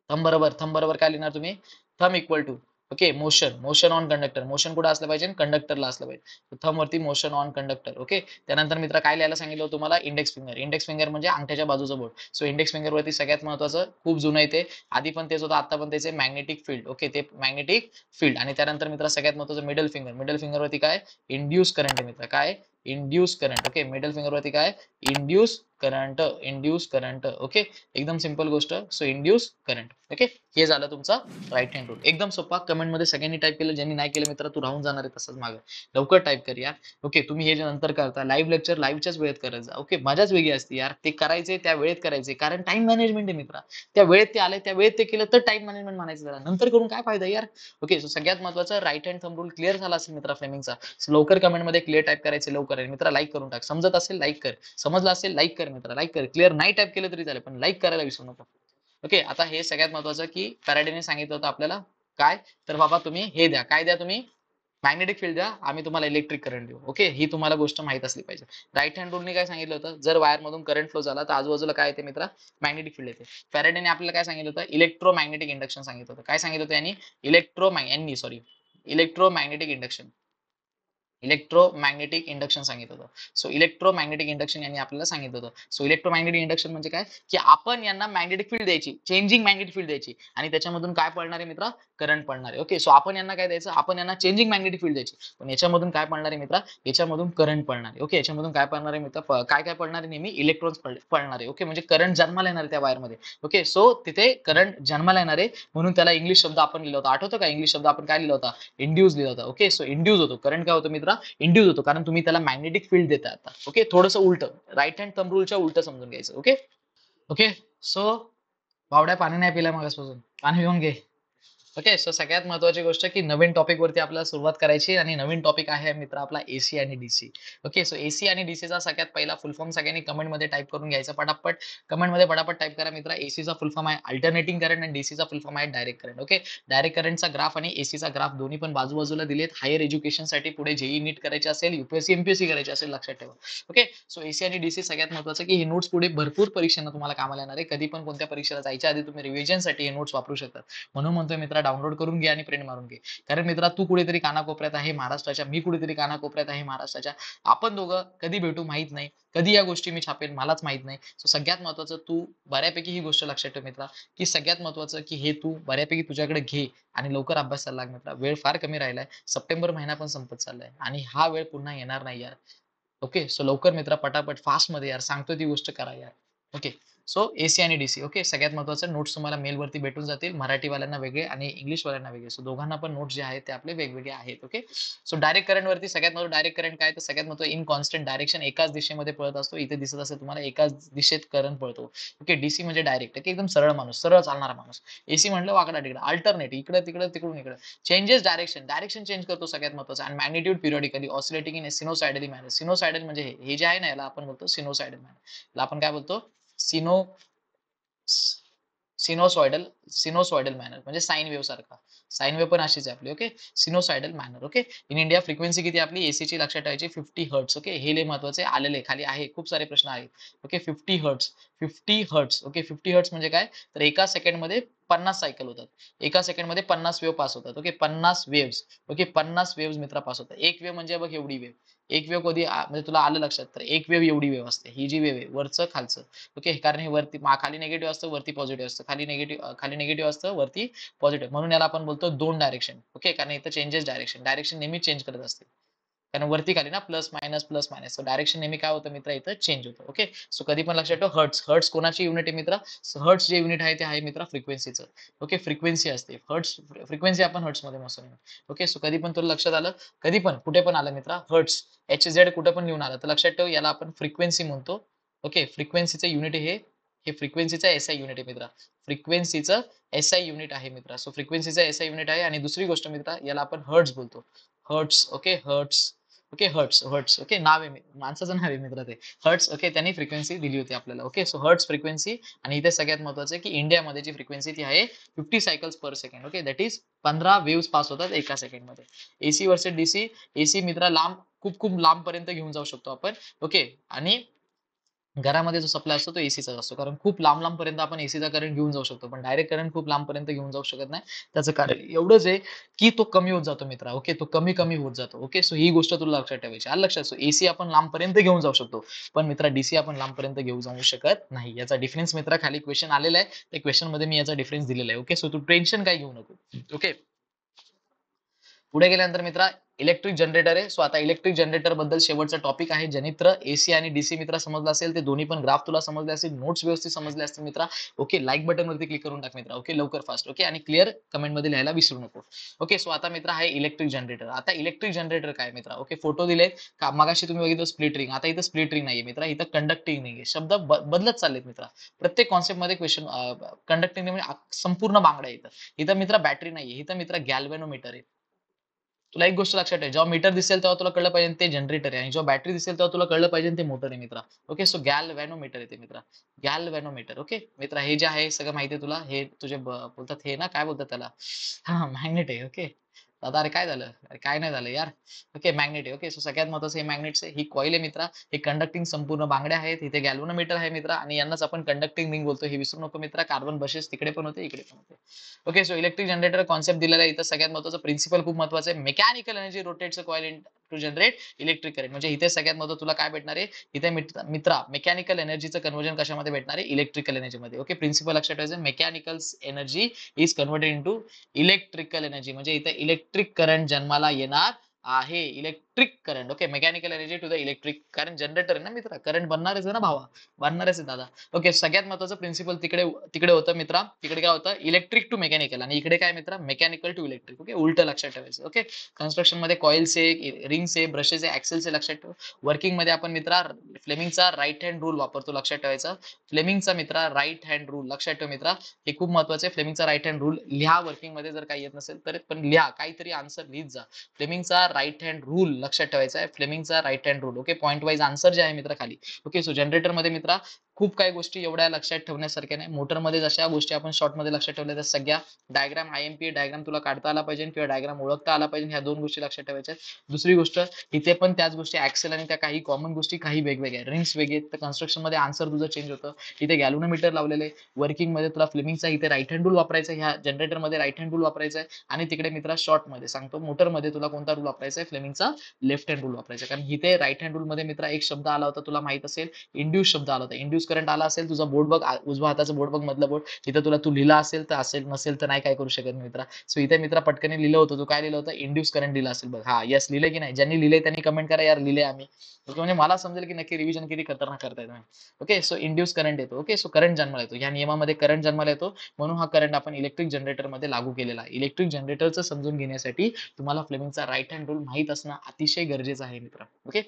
थंब बरोबर, थंब बरोबर काय लिहिणार तुम्ही, thumb equal to, okay, motion, motion on conductor. Motion कुठे असलं पाहिजे, कंडक्टरला असलं पाहिजे. थंब वरती मोशन ऑन कंडक्टर. ओके, त्यानंतर मित्र काय लिहायला सांगितलं तुम्हाला, इंडेक्स फिंगर. इंडेक्स फिंगर म्हणजे अंगठ्याच्या बाजूचं बोट. सो इंडेक्स फिंगर वरती सगळ्यात महत्वाचं, खूप जुनं आहे ते, आधी पण तेच होतं, आता पण तेच आहे, मॅग्नेटिक फील्ड. ओके, ते मॅग्नेटिक फील्ड. आणि त्यानंतर मित्र सगळ्यात महत्वाचं मिडल फिंगर. मिडल फिंगर वरती काय, इंड्यूस करंट आहे मित्र, काय, induce current. Okay, middle finger वरती काय, induce current, induce current. Okay, एकदम सिंपल गोष्ट. So induce current. ओके, हे झालं तुमचा राईट हँड रूल. एकदम सोपा. कमेंट मध्ये सगळ्यांनी टाईप केलं, ज्यांनी नाही केलं मित्र तू राहून जाणार आहे तसंच मागं. लवकर टाईप कर यार. ओके, तुम्ही हे जे नंतर करता लाईव्ह लेक्चर लाईव्हच्याच वेळेत करत जा. ओके, मजाच वेगळी असते यार, ते करायचे त्या वेळेत करायचे, कारण टाइम मॅनेजमेंट आहे मित्रा. त्या वेळेत ते आले, त्या वेळेत ते केलं तर टाइम मॅनेजमेंट म्हणायचं जरा, नंतर करून काय फायदा यार. ओके, सो सगळ्यात महत्वाचं right hand thumb rule clear झाला असेल मित्रा फ्लेमिंगचा. लवकर कमेंट मध्ये क्लिअर टाईप करायचे लवकर. आहे मित्रा लाईक करून टाक, समजत असेल लाईक कर, समजलं असेल लाईक कर मित्रा, लाईक कर. क्लिअर नाही टाईप केलं तरी चालेल, पण लाईक करायला विसरू नको. ओके, आता हे सगळ्यात महत्वाचं की फॅराडेने सांगितलं होतं आपल्याला काय, तर बाबा तुम्ही हे द्या, काय द्या तुम्ही, मॅग्नेटिक फील्ड द्या, आम्ही तुम्हाला इलेक्ट्रिक करंट देऊ. ओके, ही तुम्हाला गोष्ट माहित असली पाहिजे. राईट हँड रूलने काय सांगितलं होतं, जर वायर मधून करंट फ्लो झाला तर आजूबाजूला काय येते मित्रा, मॅग्नेटिक फील्ड येते. फॅराडेने आपल्याला काय सांगितलं होतं, इलेक्ट्रोमॅग्नेटिक इंडक्शन सांगितलं होतं. काय सांगितलं होतं यांनी, इलेक्ट्रोमॅग्नेटिक इंडक्शन, इलेक्ट्रोमॅग्नेटिक इंडक्शन सांगितलं होतं. सो इलेक्ट्रोमॅग्नेटिक इंडक्शन यांनी आपल्याला सांगितलं होतं. सो इलेक्ट्रोमॅग्नेटिक इंडक्शन म्हणजे काय, की आपण यांना मॅग्नेटिक फील्ड द्यायची, चेंजिंग मॅग्नेटिक फील्ड द्यायची, आणि त्याच्यामधून काय पडणार आहे मित्रा, करंट पडणार आहे. ओके, सो आपण यांना काय द्यायचं, आपण यांना चेंजिंग मॅग्नेटिक फील्ड द्यायची, पण याच्यामधून काय पडणार आहे मित्रा, याच्यामधून करंट पडणार आहे. ओके, याच्यामधून काय पडणार आहे मित्रा, काय काय पडणार आहे, नेहमी इलेक्ट्रॉन्स पडणार आहे. ओके, म्हणजे करंट जन्माला येणार आहे त्या वायरमध्ये. ओके, सो तिथे करंट जन्माला येणार आहे, म्हणून त्याला इंग्लिश शब्द आपण लिहिला होता, आठवतं का इंग्लिश शब्द आपण काय लिहिला होता, इंड्यूस लिहिला होता. ओके, सो इंड्यूस होतो, करंट काय होतं मित्रा, इंड्यूस होतो, कारण तुम्ही त्याला मॅग्नेटिक फील्ड देता आता. ओके, थोडंसं उलट, राईट हँड थंब रूलच्या उलट समजून घ्यायचं. ओके, ओके, सो बावड्या पाणी नाही पिलाय मागासपासून, पाणी पिऊन घे. ओके, सो सगळ्यात महत्वाची गोष्ट की नवीन टॉपिक वरती आपल्याला सुरुवात करायची, आणि नवीन टॉपिक आहे मित्र आपला एसी आणि डीसी. ओके, सो एसी आणि डीसीचा सगळ्यात पहिला फुल फॉर्म सगळ्यांनी कमेंट मध्ये टाईप करून घ्यायचा पटापट. कमेंट मध्ये पटापट टाईप करा मित्र. एसीचा फुल फॉर्म आहे अल्टरनेटिंग करंट, आणि डीसीचा फुल फॉर्म आहे डायरेक्ट करंट. ओके, डायरेक्ट करंटचा ग्राफ आणि एसीचा ग्राफ दोन्ही पण बाजूबाजूला दिलेत. हायर एज्युकेशन साठी पुढे जेई नीट करायचे असेल, युपीएससी एमपीएससी करायचे असेल, लक्षात ठेवा. ओके, सो एसी आणि डीसी सगळ्यात महत्वाचं की हे नोट्स पुढे भरपूर परीक्षांना तुम्हाला कामाला येणार आहे. कधी पण कोणत्या परीक्षेला जायच्या आधी तुम्ही रिव्हिजन साठी हे नोट्स वापरू शकता. म्हणून म्हणतोय मित्रा, डाउनलोड करून घे आणि प्रिंट मारून घे. कारण मित्रा तू कुठेतरी कानाकोपऱ्यात आहे महाराष्ट्राच्या, मी कुठेतरी कानाकोपऱ्यात आहे महाराष्ट्राच्या. आपण दोघं कधी भेटू माहित नाही. कधी या गोष्टी मी छापेल मलाच माहित नाही. सो सगळ्यात महत्त्वाचं तू बऱ्यापैकी ही गोष्ट लक्षात ठेव मित्रा, की सगळ्यात महत्त्वाचं की हे तू बऱ्यापैकी तुझ्याकडे घे आणि लवकर अभ्यासाला लाग मित्रा. वेळ फार कमी राहिलाय. सप्टेंबर महिना पण संपत चाललाय आणि हा वेळ पुन्हा येणार नाही यार. ओके. सो लवकर मित्रा पटापट फास्टमध्ये यार सांगतोय ती गोष्ट करा यार. ओके. सो एसी आणि डीसी ओके. सगळ्यात महत्त्वाचं नोट्स तुम्हाला मेलवरती भेटून जातील. मराठीवाल्यांना वेगळे आणि इंग्लिशवाल्यांना वेगळे. सो दोघांना पण नोट्स जे आहेत ते आपले वेगवेगळे आहेत. ओके. सो डायरेक्ट करंट वरती सगळ्यात महत्त्वाचं डायरेक्ट करंट काय तर सगळ्यात महत्त्वाचं इन कॉन्स्टंट डायरेक्शन एकाच दिशेमध्ये पळत असतो. इथे दिसत असेल तुम्हाला एकाच दिशेत करंट पळतो. ओके. डीसी म्हणजे डायरेक्ट ओके एकदम सरळ माणूस, सरळ चालणारा माणूस. एसी म्हटलं वाकडा तिकडा अल्टरनेट इकडं तिकडं तिकडून इकडं. चेंजेस डायरेक्शन, डायरेक्शन चेंज करतो सगळ्यात महत्त्वाचं आणि magnitude पिरियॉडिकली oscillating in सिनोसायडली manner. Sinusoidal म्हणजे हे जे आहे ना याला आपण बोलतो सिनोसायडल मॅनर. याला आपण काय बोलतो? सिनो सिनोसॉइडल सिनोसॉइडल मॅनर म्हणजे साइन वेव्ह सारखा. साइन वेव्ह पण अशीच आहे आपली okay. Sinusoidal manner okay. In India frequency किती आपली एसी ची लक्षात ठेवायची 50 हर्ट्ज ओके. हे लय महत्वाचे आलेले खाली आहे खूप सारे प्रश्न आहेत. Okay 50 hertz 50 hertz okay. 50 hertz म्हणजे काय तर एका सेकंड मध्ये 50 सायकल होतात. एका सेकंड मध्ये 50 वेव्ह पास होतात ओके. 50 waves okay. 50 वेव्स मित्र पास होतात. एक वेव्ह म्हणजे बघ एवढी वेव्ह. एक वेव्ह कधी म्हणजे तुला आलं लक्षात तर एक वेव्ह एवढी वेव्ह असते. ही जी वेव्ह आहे वरचं खालचं ओके. कारण हे वरती खाली निगेटिव्ह असतं वरती पॉझिटिव्ह असतं. खाली निगेटिव्ह असतं वरती पॉझिटिव्ह. म्हणून याला आपण बोलतो दोन डायरेक्शन ओके. कारण इथं चेंजेस डायरेक्शन डायरेक्शन नेहमी चेंज करत असते. कारण वरती खाली ना प्लस मायनस. सो डायरेक्शन नेहमी काय होतं मित्र इथं चेंज होतं ओके. सो कधी पण लक्षात ठेव हर्ट्स हर्ट्स कोणाची युनिट आहे मित्र? हर्ट्स जे युनिट आहे ते आहे मित्र फ्रिक्वेन्सीचं ओके. फ्रिक्वेन्सी असते हर्ट्स फ्रिक्वेन्सी आपण हर्ट्स मध्ये मोजतो ओके. सो कधी पण तुला लक्षात आलं कधी पण कुठे पण आलं मित्र हर्ट्स एच झेड कुठे पण लिहून आलं तर लक्षात ठेव याला आपण फ्रिक्वेन्सी म्हणतो ओके. फ्रिक्वेन्सीचं युनिट हे हे फ्रिक्वेन्सीचा एसआय युनिट आहे मित्र. फ्रिक्वेन्सीचं एसआय युनिट आहे मित्र. सो फ्रिक्वेन्सीचा एसआय युनिट आहे आणि दुसरी गोष्ट मित्र याला आपण हर्ट्स बोलतो. Hertz okay hertz okay. Hertz hertz okay. नाव आहे माणसाचं नाव आहे मित्र ते हर्ट्स ओके. त्यांनी फ्रिक्वेन्सी दिली होती आपल्याला ओके. सो हर्ट्स फ्रिक्वेन्सी आणि इथे सगळ्यात महत्वाचं आहे की इंडियामध्ये जी फ्रिक्वेन्सी ती आहे 50 cycles per second okay. That is 15 waves pass होतात एका सेकंड मध्ये. एसी वर्सेस डीसी एसी मित्र लांब खूप खूप लांब पर्यंत घेऊन जाऊ शकतो आपण ओके. आणि घरामध्ये जो सप्लाय असतो तो एसीचा असतो कारण खूप लांब लांब पर्यंत आपण एसीचा करंट घेऊन जाऊ शकतो पण डायरेक्ट करंट खूप लांब पर्यंत घेऊन जाऊ शकत नाही. त्याचं कारण एवढंच आहे की तो कमी होत जातो मित्रा ओके. तो कमी कमी होत जातो ओके. सो ही गोष्ट तुला लक्षात ठेवायची आलं लक्षात. सो एसी आपण लांब पर्यंत घेऊन जाऊ शकतो पण मित्रा डीसी आपण लांब पर्यंत घेऊन जाऊ शकत नाही. याचा डिफरन्स मित्रा खाली क्वेश्चन आलेला आहे त्या क्वेश्चन मध्ये मी याचा डिफरन्स दिलेला आहे ओके. सो तू टेन्शन काय घेऊ नको ओके. पुढे गेल्यानंतर मित्रा इलेक्ट्रिक जनरेटर आहे. सो आता इलेक्ट्रिक जनरेटर बद्दल शेवटचा टॉपिक आहे जनित्र एसी आणि डीसी मित्रा समजला असेल ते दोन्ही पण ग्राफ तुला समजले असतील नोट्स व्यवस्थित समजले असतील मित्रा ओके. लाईक बटन वरती क्लिक करून टाक मित्रा ओके लवकर फास्ट ओके. आणि क्लिअर कमेंट मध्ये लिहायला विसरू नको ओके. सो आता मित्रा आहे इलेक्ट्रिक जनरेटर. आता इलेक्ट्रिक जनरेटर काय मित्रा ओके. फोटो दिले का मगाशी तुम्ही बघितलं स्प्लिट रिंग आता इथं स्प्लिट रिंग नाहीये मित्रा इथं कंडक्टिंग रिंग आहे. शब्द बदलत चाललेत मित्रा प्रत्येक कॉन्सेप्ट मध्ये क्वेश्चन कंडक्टिंग म्हणजे संपूर्ण बांगड्या इथं इथं मित्रा बॅटरी नाहीये इथं मित्रा गॅल्व्हॅनोमीटर आहे. तुला एक गोष्ट लक्षात ठेव जेव्हा मीटर दिसेल तेव्हा तुला कळलं पाहिजे ते जनरेटर आहे आणि जेव्हा बॅटरी दिसेल तेव्हा तुला कळलं पाहिजे ते मोटर आहे मित्रा ओके. सो गॅल्व्हॅनोमीटर येते मित्रा गॅल्व्हॅनोमीटर ओके. मित्रा हे जे आहे सगळं माहिती आहे तुला हे तुझे बोलतात हे ना काय बोलतात त्याला हा मॅग्नेट आहे ओके. दादा अरे काय झालं अरे काय नाही झालं यार ओके. मॅग्नेट आहे ओके. सो सगळ्यात महत्वाचं हे मॅग्नेट्स आहे ही कॉईल आहे मित्रा. हे कंडक्टिंग संपूर्ण बांगड्या आहेत इथे गॅल्व्हॅनोमीटर आहे मित्रा आणि यांनाच आपण कंडक्टिंग रिंग बोलतो हे विसरू नको मित्रा. कार्बन बसेस तिकडे पण होते इकडे पण होते okay. So electric generator concept दिलेला आहे इथं सगळ्यात महत्वाचं प्रिन्सिपल खूप महत्वाचं आहे. Mechanical energy rotates coil in to generate electric current म्हणजे इथे सगळ्यात महत्वाचं तुला काय भेटणार आहे इथे मित्रा मेकॅनिकल एनर्जीचं कन्वर्जन कशामध्ये भेटणार आहे इलेक्ट्रिकल एनर्जी मध्ये ओके. प्रिन्सिपल लक्षात ठेवायचं mechanical energy is converted into electrical energy म्हणजे इथे इलेक्ट्रिक करंट जन्माला येणार आहे. Electric current okay. Mechanical energy to the electric कारण जनरेटर आहे ना मित्रा करंट बनणारच आहे ना भावा बनणारच आहे दादा ओके. सगळ्यात महत्वाचं प्रिन्सिपल तिकडे तिकडे होतं मित्रा तिकडे काय होतं इलेक्ट्रिक टू मेकॅनिकल आणि इकडे काय मित्रा मेकॅनिकल टू इलेक्ट्रिक ओके. उलट लक्षात ठेवायचं ओके. कन्स्ट्रक्शन मध्ये कॉइल्स आहे रिंग्स आहे ब्रशेस आहे ऍक्सेल्स आहे लक्षात ठेव. वर्किंग मध्ये आपण मित्रा फ्लेमिंगचा राईट हँड रूल वापरतो लक्षात ठेवायचा. फ्लेमिंगचा मित्रा राईट हँड रूल लक्षात ठेव मित्रा हे खूप महत्वाचं आहे. फ्लेमिंगचा राईट हँड रूल लिहा वर्किंग मध्ये जर काही येत नसेल तर पण लिहा काहीतरी आन्सर लिहित जा. फ्लेमिंगचा राईट हँड रूल लक्षात ठेवायचा आहे. फ्लेमिंगचा right hand rule okay. Point wise answer जे आहे मित्रा खाली ओके. सो जनरेटर मध्ये मित्रा खूप काही गोष्टी एवढ्या लक्षात ठेवण्यासारख्या नाही. मोटरमध्ये जशा गोष्टी आपण शॉर्टमध्ये लक्षात ठेवल्या त्या सगळ्या डायग्राम आय-एम-पी डायग्राम तुला काढता आला पाहिजे किंवा डायग्राम ओळखता आला पाहिजे. ह्या 2 गोष्टी लक्षात ठेवायच्या आहेत. दुसरी गोष्ट इथे पण त्याच गोष्टी ॲक्सेल आणि त्या काही कॉमन गोष्टी काही वेगवेगळ्या आहेत. रिंग्स वेगळे आहेत. तर कन्स्ट्रक्शनमध्ये आन्सर तुझं चेंज होतं. इथे गॅल्व्हनोमीटर लावलेलं आहे. वर्किंगमध्ये तुला फ्लेमिंगचा इथे राइट हँड रूल वापरायचा आहे. ह्या जनरेटरमध्ये राइट हँड रूल वापरायचा आहे आणि तिकडे मित्रा शॉर्टमध्ये सांगतो मोटरमध्ये तुला कोणता रूल वापरायचा आहे फ्लेमिंगचा लेफ्ट हँड रूल वापरायचा आहे. कारण इथे राइट हँड रूलमध्ये मित्रा एक शब्द आला होता तुला माहित असेल इंड्यूस शब्द आला होता. इंड्यूस करंट आला असेल तुझा बोर्ड बघ उजवा हाताचा बोर्ड बघ मधला बोर्ड तिथं तुला तू लिहिला असेल तर असेल नसेल तर नाही काय करू शकत मित्रा. सो इथे मित्रा पटकन लिहिलं होतं तू काय लिहिलं होतं इंड्यूस करंट लिहिलं असेल बघ. हा यस लिहिलंय की नाही ज्यांनी लिहिलंय त्यांनी कमेंट करा यार लिहिले आम्ही. ओके म्हणजे मला समजेल की नक्की रिव्हिजन किती खतरनाक करताय तुम्ही. ओके सो इंड्यूस करंट येतो. ओके सो करंट जन्माला येतो. या नियमामध्ये करंट जन्माला येतो म्हणून हा करंट आपण इलेक्ट्रिक जनरेटर मध्ये लागू केलेला आहे. इलेक्ट्रिक जनरेटरचं समजून घेण्यासाठी तुम्हाला फ्लेमिंगचा राईट हँड रूल माहित असणं अतिशय गरजेचं आहे मित्र. ओके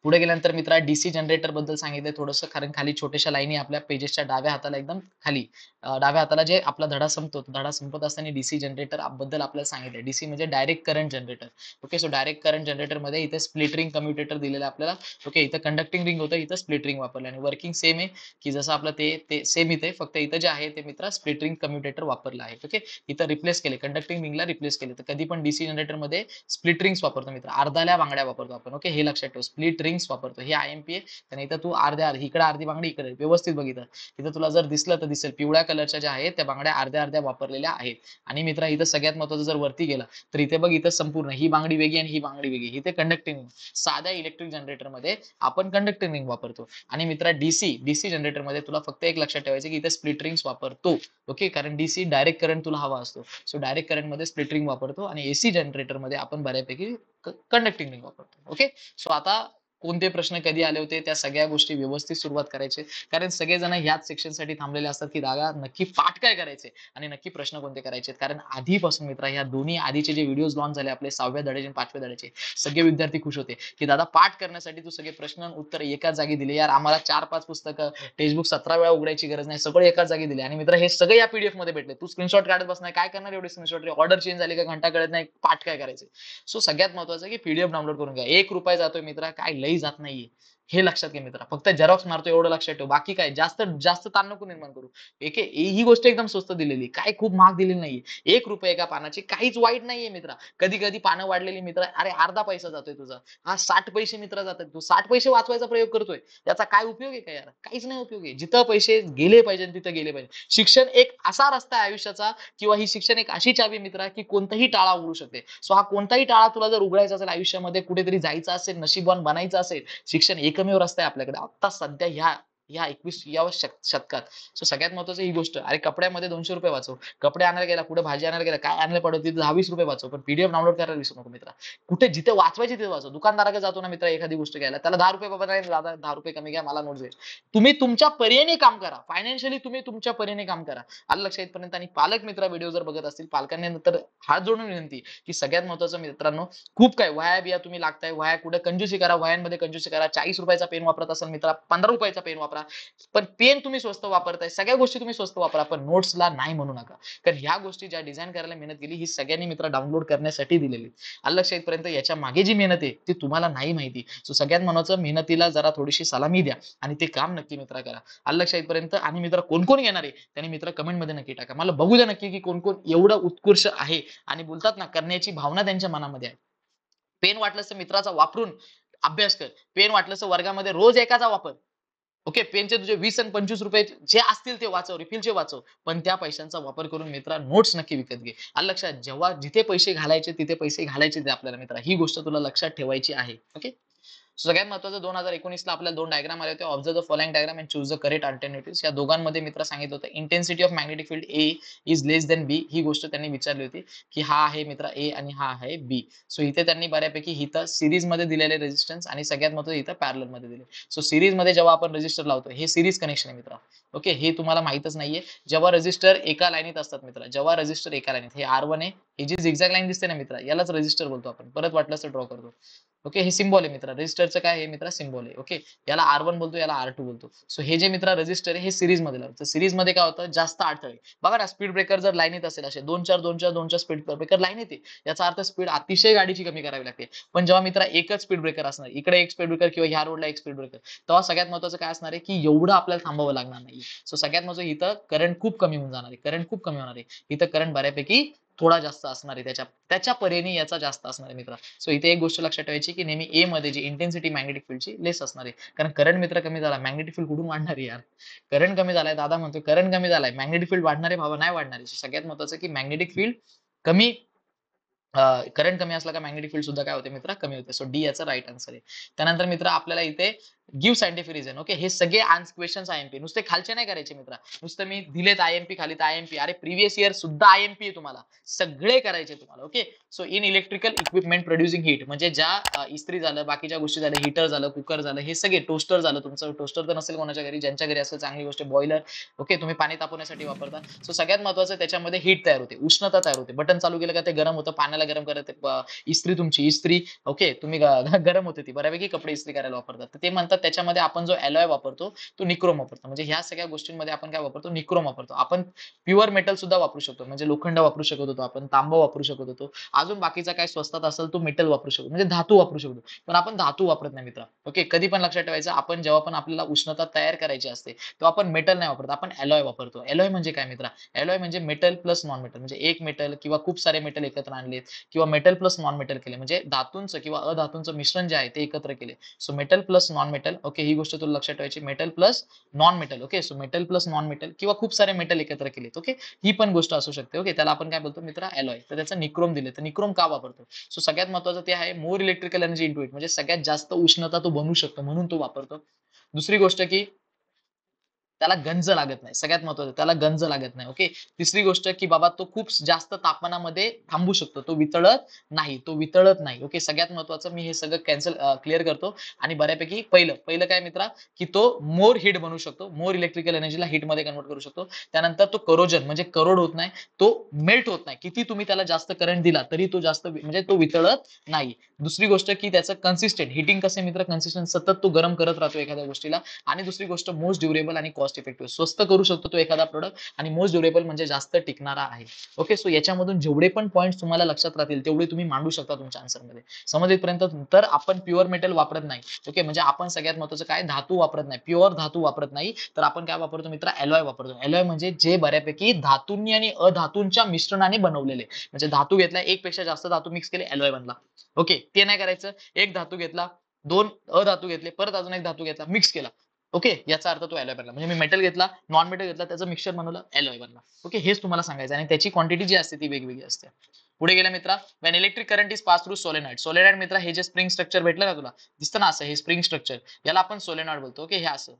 पुढे गेल्यानंतर मित्रा डीसी जनरेटर बद्दल सांगितलंय थोडंसं कारण खाली छोट्याशा लाईनी आपल्या पेजेसच्या डाव्या हाताला एकदम खाली डाव्या हाताला जे आपला धडा संपतो धडा संपत असताना डीसी जनरेटर बद्दल आपल्याला सांगितलंय. डीसी म्हणजे direct current generator. Okay so direct current generator मध्ये इथे स्प्लिट रिंग कम्युटेटर दिलेलं आहे आपल्याला. ओके इथं कंडक्टिंग रिंग होतं इथं स्प्लिट रिंग वापरलं आणि वर्किंग सेम आहे की जसं आपलं ते सेम इथे फक्त इथं जे आहे ते मित्रा स्प्लिट रिंग कम्युटेटर वापरलं आहे. ओके इथं रिप्लेस केले कंडक्टिंग रिंगला रिप्लेस केले. तर कधी पण डीसी जनरेटर मध्ये स्प्लिट रिंग्स वापरतो मित्र अर्ध्याल्या बांगड्या वापरतो आपण. ओके हे लक्षात ठेव स्प्लिट रिंग्स वापरतो. हे आयएमपी आहे आणि इथं तू अर्ध्या इकडे अर्धी बांगडी इकडे व्यवस्थित बघितलं इथं तुला जर दिसलं तर दिसेल पिवळ्या कलरच्या ज्या आहेत त्या बांगड्या अर्ध्या अर्ध्या वापरलेल्या आहेत. आणि मित्रा इथं सगळ्यात महत्वाचं जर वरती गेला तर इथे बघ इथं संपूर्ण ही बांगडी वेगळी आणि ही बांगडी वेगळी. इथे कंडक्टिंग रिंग साध्या इलेक्ट्रिक जनरेटर मध्ये आपण कंडक्टिंग रिंग वापरतो आणि मित्रा डीसी जनरेटर मध्ये तुला फक्त एक लक्षात ठेवायचं की इथे स्प्लिट रिंग्स वापरतो. ओके कारण डीसी डायरेक्ट करंट तुला हवा असतो. सो डायरेक्ट करंट मध्ये स्प्लिट रिंग वापरतो आणि एसी जनरेटर मध्ये आपण बऱ्यापैकी कंडक्टिंग रिंग वापरतो. ओके सो आता कोणते प्रश्न कधी आले होते त्या सगळ्या गोष्टी व्यवस्थित सुरुवात करायचे कारण सगळेजण ह्याच सेक्शन साठी थांबलेले असतात की दादा नक्की पाठ काय करायचे आणि नक्की प्रश्न कोणते करायचे कारण आधीपासून मित्रा ह्या दोन्ही आधीचे जे व्हिडिओ लॉन्च झाले आपले 6व्या धड्याचे आणि 5व्या धड्याचे सगळे विद्यार्थी खुश होते की दादा पाठ करण्यासाठी तू सगळे प्रश्न उत्तर एकाच जागी दिले यार आम्हाला 4-5 पुस्तकं टेक्स्टबुक 17 वेळा उघडायची गरज नाही सगळे एकाच जागी दिले आणि मित्र हे सगळे या पीडीएफ मध्ये भेटले तू स्क्रीनशॉट काढत बसणार काय करणार एवढे स्क्रीनशॉट ऑर्डर चेंज झाली का घंटा कळत नाही पाठ काय करायचे. सो सगळ्यात महत्वाचं की पीडीएफ डाउनलोड करून घ्या 1 रुपया जातोय मित्रा काय लई जात नाहीये हे लक्षात घे मित्रा फक्त झेरॉक्स मारतो एवढं लक्षात ठेव बाकी काय जास्त जास्त ताण नको निर्माण करू. ही गोष्ट एकदम स्वस्त दिलेली काय खूप महाग दिलेली नाहीये 1 रुपये एका पानाची काहीच वाईट नाहीये मित्रा. कधी कधी पानं वाढलेली मित्र अरे अर्धा पैसा जातोय तुझा हा 60 पैसे मित्र जातात तू 60 पैसे वाचवायचा प्रयोग करतोय त्याचा काय उपयोग आहे का यार काहीच नाही उपयोग आहे. जिथं पैसे गेले पाहिजे तिथं गेले पाहिजे. शिक्षण एक असा रस्ता आहे आयुष्याचा किंवा ही शिक्षण एक अशी चावी मित्रा की कोणताही टाळा उघडू शकते. सो हा कोणताही टाळा तुला जर उघडायचा असेल आयुष्यामध्ये कुठेतरी जायचं असेल नशीबवान बनायचं असेल शिक्षण एकमेव रस्ता आहे आपल्याकडे आता सध्या ह्या 21व्या शतकात. सो सगळ्यात महत्वाचं ही गोष्ट अरे कपड्यामध्ये 200 रुपये वाचव कपडे आणायला गेला कुठे भाजी आणायला गेला काय आणायला पडत तिथे 10-20 रुपये वाचव पण पीडीएफ डाउनलोड करायला विसरू नको मित्रा. कुठे जिथे वाचवायचे तिथे वाचव दुकानदाराकडे जातो ना मित्र एखादी गोष्ट घ्यायला त्याला 10 रुपये बाबा नाही दादा 10 रुपये कमी घ्या मला नोट जाईल. तुम्ही तुमच्या परीने काम करा फायनान्शियली तुम्ही तुमच्या परीने काम करा. आलं लक्षात येतपर्यंत आणि पालक मित्र व्हिडिओ जर बघत असतील पालकांनी नंतर हात जोडून विनंती की सगळ्यात महत्वाचं मित्रांनो खूप काय वह्या बिया तुम्ही लागताय वह्या कुठे कंजूसी करा वह्यांमध्ये कंजूसी करा 40 रुपयाचा पेन वापरत असाल मित्रा 15 रुपयाचा पेन वापरा. पण पेन तुम्ही स्वस्त वापरताय सगळ्या गोष्टी तुम्ही स्वस्त वापरा पण नोट्सला नाही म्हणू नका. कारण ह्या गोष्टी ज्या डिझाईन करायला मेहनत केली ही सगळ्यांनी मित्र डाउनलोड करण्यासाठी दिलेली. आलं लक्षात पर्यंत याच्या मागे जी मेहनत आहे ती तुम्हाला नाही माहिती. सो सगळ्यात महत्वाचं मेहनतीला जरा थोडीशी सलामी द्या आणि ते काम नक्की मित्र करा. आलं लक्षात पर्यंत आणि मित्र कोण कोण येणार आहे त्यांनी मित्र कमेंट मध्ये नक्की टाका मला बघू द्या नक्की की कोण कोण एवढं उत्कृष्ट आहे आणि बोलतात ना करण्याची भावना त्यांच्या मनामध्ये आहे. पेन वाटलंस तर मित्राचा वापरून अभ्यास कर पेन वाटलंस तर वर्गामध्ये रोज एकाचा वापर. ओके पेनचे तुझे 20 आणि 25 रुपये जे असतील ते वाचव रिफिलचे वाचव पण त्या पैशांचा वापर करून मित्रा नोट्स नक्की विकत घे. आलं लक्षात जेव्हा जिथे पैसे घालायचे तिथे पैसे घालायचे ते आपल्याला मित्रा ही गोष्ट तुला लक्षात ठेवायची आहे. ओके सगळ्यात महत्वाचं 2019ला आपल्याला 2 डायग्राम आले होते observe the following diagram and choose the correct alternative. या दोघांमध्ये मित्र सांगितलं होतं intensity of magnetic field A is less than B ही गोष्ट त्यांनी विचारली होती की हा आहे मित्र ए आणि हा आहे बी. सो इथे त्यांनी बऱ्यापैकी इथं सिरीज मध्ये दिलेले रेजिस्टन्स आणि सगळ्यात महत्वाचं इथं पॅरलल मध्ये दिले. सो सिरीज मध्ये जेव्हा आपण रेजिस्टर लावतो हे सिरीज कनेक्शन आहे मित्र. ओके हे तुम्हाला माहितच नाहीये जेव्हा रेजिस्टर एका लाईनीत असतात मित्र जेव्हा रेजिस्टर एका लाईनीत हे R1 आहे ही जी झिगझॅग लाईन दिसते ना मित्र यालाच रेजिस्टर बोलतो आपण परत वाटलं तर ड्रॉ करतो. ओके, हे सिम्बॉल आहे मित्रा. रेजिस्टरचं काय आहे मित्रा? सिम्बॉल आहे. ओके, याला R1 बोलतो, याला R2 बोलतो. सो हे जे मित्रा रजिस्टर आहे हे सीरीज मध्ये लावतं. सीरीज मध्ये काय होतं? जास्त अडथळे. बघा ना, स्पीड ब्रेकर जर लाईनीत असेल, असे 2-4 2-4 2-4 स्पीड ब्रेकर लाईनीत आहे, याचा अर्थ स्पीड अतिशय गाडीची कमी करावी लागते. पण जेव्हा मित्रा एकच स्पीड ब्रेकर असणार, इकडे एक स्पीड ब्रेकर किंवा ह्या रोडला एक स्पीड ब्रेकर, तेव्हा सगळ्यात महत्त्वाचं काय असणार आहे, की एवढं आपल्याला थांबावं लागणार नाही. सो सगळ्यात महत्त्वाचं इथं करंट खूप कमी होऊन जाणार आहे. करंट खूप कमी होणार आहे. इथं करंट बऱ्यापैकी थोडा जास्त असणार आहे, त्याच्या परीने याचा जास्त असणार आहे मित्रा. सो इथे एक गोष्ट लक्षात ठेवायची, की नेहमी ए मध्ये जी इंटेन्सिटी मॅग्नेटिक फील्डची लेस असणार आहे. कारण करंट मित्र कमी झाला, मॅग्नेटिक फील्ड कुठून वाढणार आहे यार? करंट कमी झालाय, दादा म्हणतो करंट कमी झालाय, मॅग्नेटिक फील्ड वाढणार आहे, बाबा नाही वाढणार आहे. सगळ्यात महत्त्वाचं की मॅग्नेटिक फील्ड कमी, करंट कमी असला का मॅग्नेटिक फील्ड सुद्धा काय होते मित्र? कमी होते. सो डी याचा राईट आन्सर आहे. त्यानंतर मित्र आपल्याला इथे गिव्ह सायंटिफिक रिझन. ओके, हे सगळे क्वेश्चन्स आयएमपी, नुसते खालचे नाही करायचे मित्र. नुसतं मी दिलेत आयएमपी, खालीत आयएमपी, अरे प्रिव्हियस इयर सुद्धा आयएमपी आहे तुम्हाला, सगळे करायचे तुम्हाला. Okay, so in electrical equipment producing heat, म्हणजे ज्या इस्त्री झालं, बाकीच्या गोष्टी झाल्या, हीटर झालं, कुकर झालं, हे सगळे, टोस्टर झालं, तुमचं टोस्टर तर नसेल कोणाच्या घरी, ज्यांच्या घरी असेल चांगली गोष्ट, बॉयलर. ओके, तुम्ही पाणी तापवण्यासाठी वापरता. सो सगळ्यात महत्वाचं त्याच्यामध्ये हीट तयार होते, उष्णता तयार होते. बटन चालू केलं का ते गरम होतं, पाण्याला गरम करत इस्त्री, तुमची इस्त्री. ओके, तुम्ही गरम होते ती, बऱ्यापैकी कपडे इस्त्री करायला वापरतात. तर ते म्हणतात त्याच्यामध्ये आपण जो अलॉय वापरतो तो निक्रोम वापरतो. म्हणजे ह्या सगळ्या गोष्टींमध्ये आपण काय वापरतो? निक्रोम वापरतो. आपण प्युअर मेटल सुद्धा वापरू शकतो, म्हणजे लोखंड वापरू शकत होतो आपण, तांबा वापरू शकत होतो, अजून बाकीचा काय स्वस्तात असेल तो मेटल वापरू शकतो, म्हणजे धातू वापरू शकतो. पण आपण धातू वापरत नाही मित्र. ओके, कधी पण लक्षात ठेवायचं, आपण जेव्हा पण आपल्याला उष्णता तयार करायची असते तेव्हा आपण मेटल नाही वापरत, आपण अलॉय वापरतो. अलॉय म्हणजे काय मित्र? अलॉय म्हणजे मेटल प्लस नॉन मेटल, म्हणजे एक मेटल किंवा खूप सारे मेटल एकत्र आणलेत, किंवा मेटल प्लस नॉन मेटल केले, म्हणजे धातूंचं किंवा अधातूंचं मिश्रण जे आहे ते एकत्र केले. So metal plus non metal. Okay, ही गोष्ट तुला लक्षात ठेवायची, metal plus non metal. Okay, so metal plus non metal किंवा खूप सारे मेटल एकत्र केलेत. ओके, ही पण गोष्ट असू शकते. ओके, त्याला आपण काय बोलतो मित्र? अलॉय. तर त्याचं निक्रोम दिले, तर निक्रोम का वापरतो? सो सगळ्यात महत्वाचं ते आहे, मोर इलेक्ट्रिकल एनर्जी इंटू इट, म्हणजे सगळ्यात जास्त उष्णता तो बनवू शकतो म्हणून तो वापरतो. दुसरी गोष्ट की त्याला गंज लागत नाही. सगळ्यात महत्त्वाचं त्याला गंज लागत नाही. ओके. तिसरी गोष्ट की बाबा तो खूप जास्त तापमानामध्ये थांबू शकतो. तो वितळत नाही. तो वितळत नाही. ओके. सगळ्यात महत्त्वाचं मी हे सगळं क्लिअर करतो आणि बऱ्यापैकी पहिलं पहिलं काय मित्रा, की तो मोर हीट बनवू शकतो. मोर इलेक्ट्रिकल एनर्जीला हीटमध्ये कन्व्हर्ट करू शकतो. त्यानंतर तो करोजन म्हणजे करोड होत नाही. तो मेल्ट होत नाही. किती तुम्ही त्याला जास्त करंट दिला तरी तो जास्त म्हणजे तो वितळत नाही. दुसरी गोष्ट की त्याचं कन्सिस्टंट हिटिंग कसे मित्र, कन्सिस्टंट सतत तो गरम करत राहतो एखाद्या गोष्टीला. आणि दुसरी गोष्ट मोस्ट ड्युरेबल आणि कॉस्ट इफेक्टिव्ह, स्वस्त करू शकतो तो एखादा प्रोडक्ट, आणि मोस्ट ड्युरेबल म्हणजे जास्त टिकणारा आहे. ओके, सो याच्यामधून जेवढे पण पॉईंट्स तुम्हाला लक्षात राहतील तेवढे तुम्ही मांडू शकता तुमच्या आन्सरमध्ये. समज इथपर्यंत. तर आपण प्युअर मेटल वापरत नाही. ओके, म्हणजे आपण सगळ्यात महत्त्वाचं काय, धातू वापरत नाही, प्युअर धातू वापरत नाही. तर आपण काय वापरतो मित्र? अलॉय वापरतो. अलॉय म्हणजे जे बऱ्यापैकी धातूंनी आणि अधातूंच्या मिश्रणाने बनवलेले, म्हणजे धातू घेतला, एक पेक्षा जास्त धातू मिक्स केले, अलॉय बनला. ओके, ते नाही करायचं. एक धातू घेतला, दोन अधातू घेतले, परत अजून एक धातू घेतला, मिक्स केला. ओके, याचा अर्थ तो अलॉय बनला. म्हणजे मी मेटल घेतला, नॉन मेटल घेतला, त्याचं मिक्सचर बनवलं, अलॉय बनला. ओके, हेच तुम्हाला सांगायचं आणि त्याची क्वांटिटी जी असते ती वेगवेगळी असते. पुढे गेल्या मित्रा, when electric current is pass through solenoid. Solenoid मित्रा हे जे स्प्रिंग स्ट्रक्चर भेटलं ना तुला, दिसतं ना असं, हे स्प्रिंग स्ट्रक्चर, याला आपण सोलेनॉइड बोलतो. ओके, हे असं.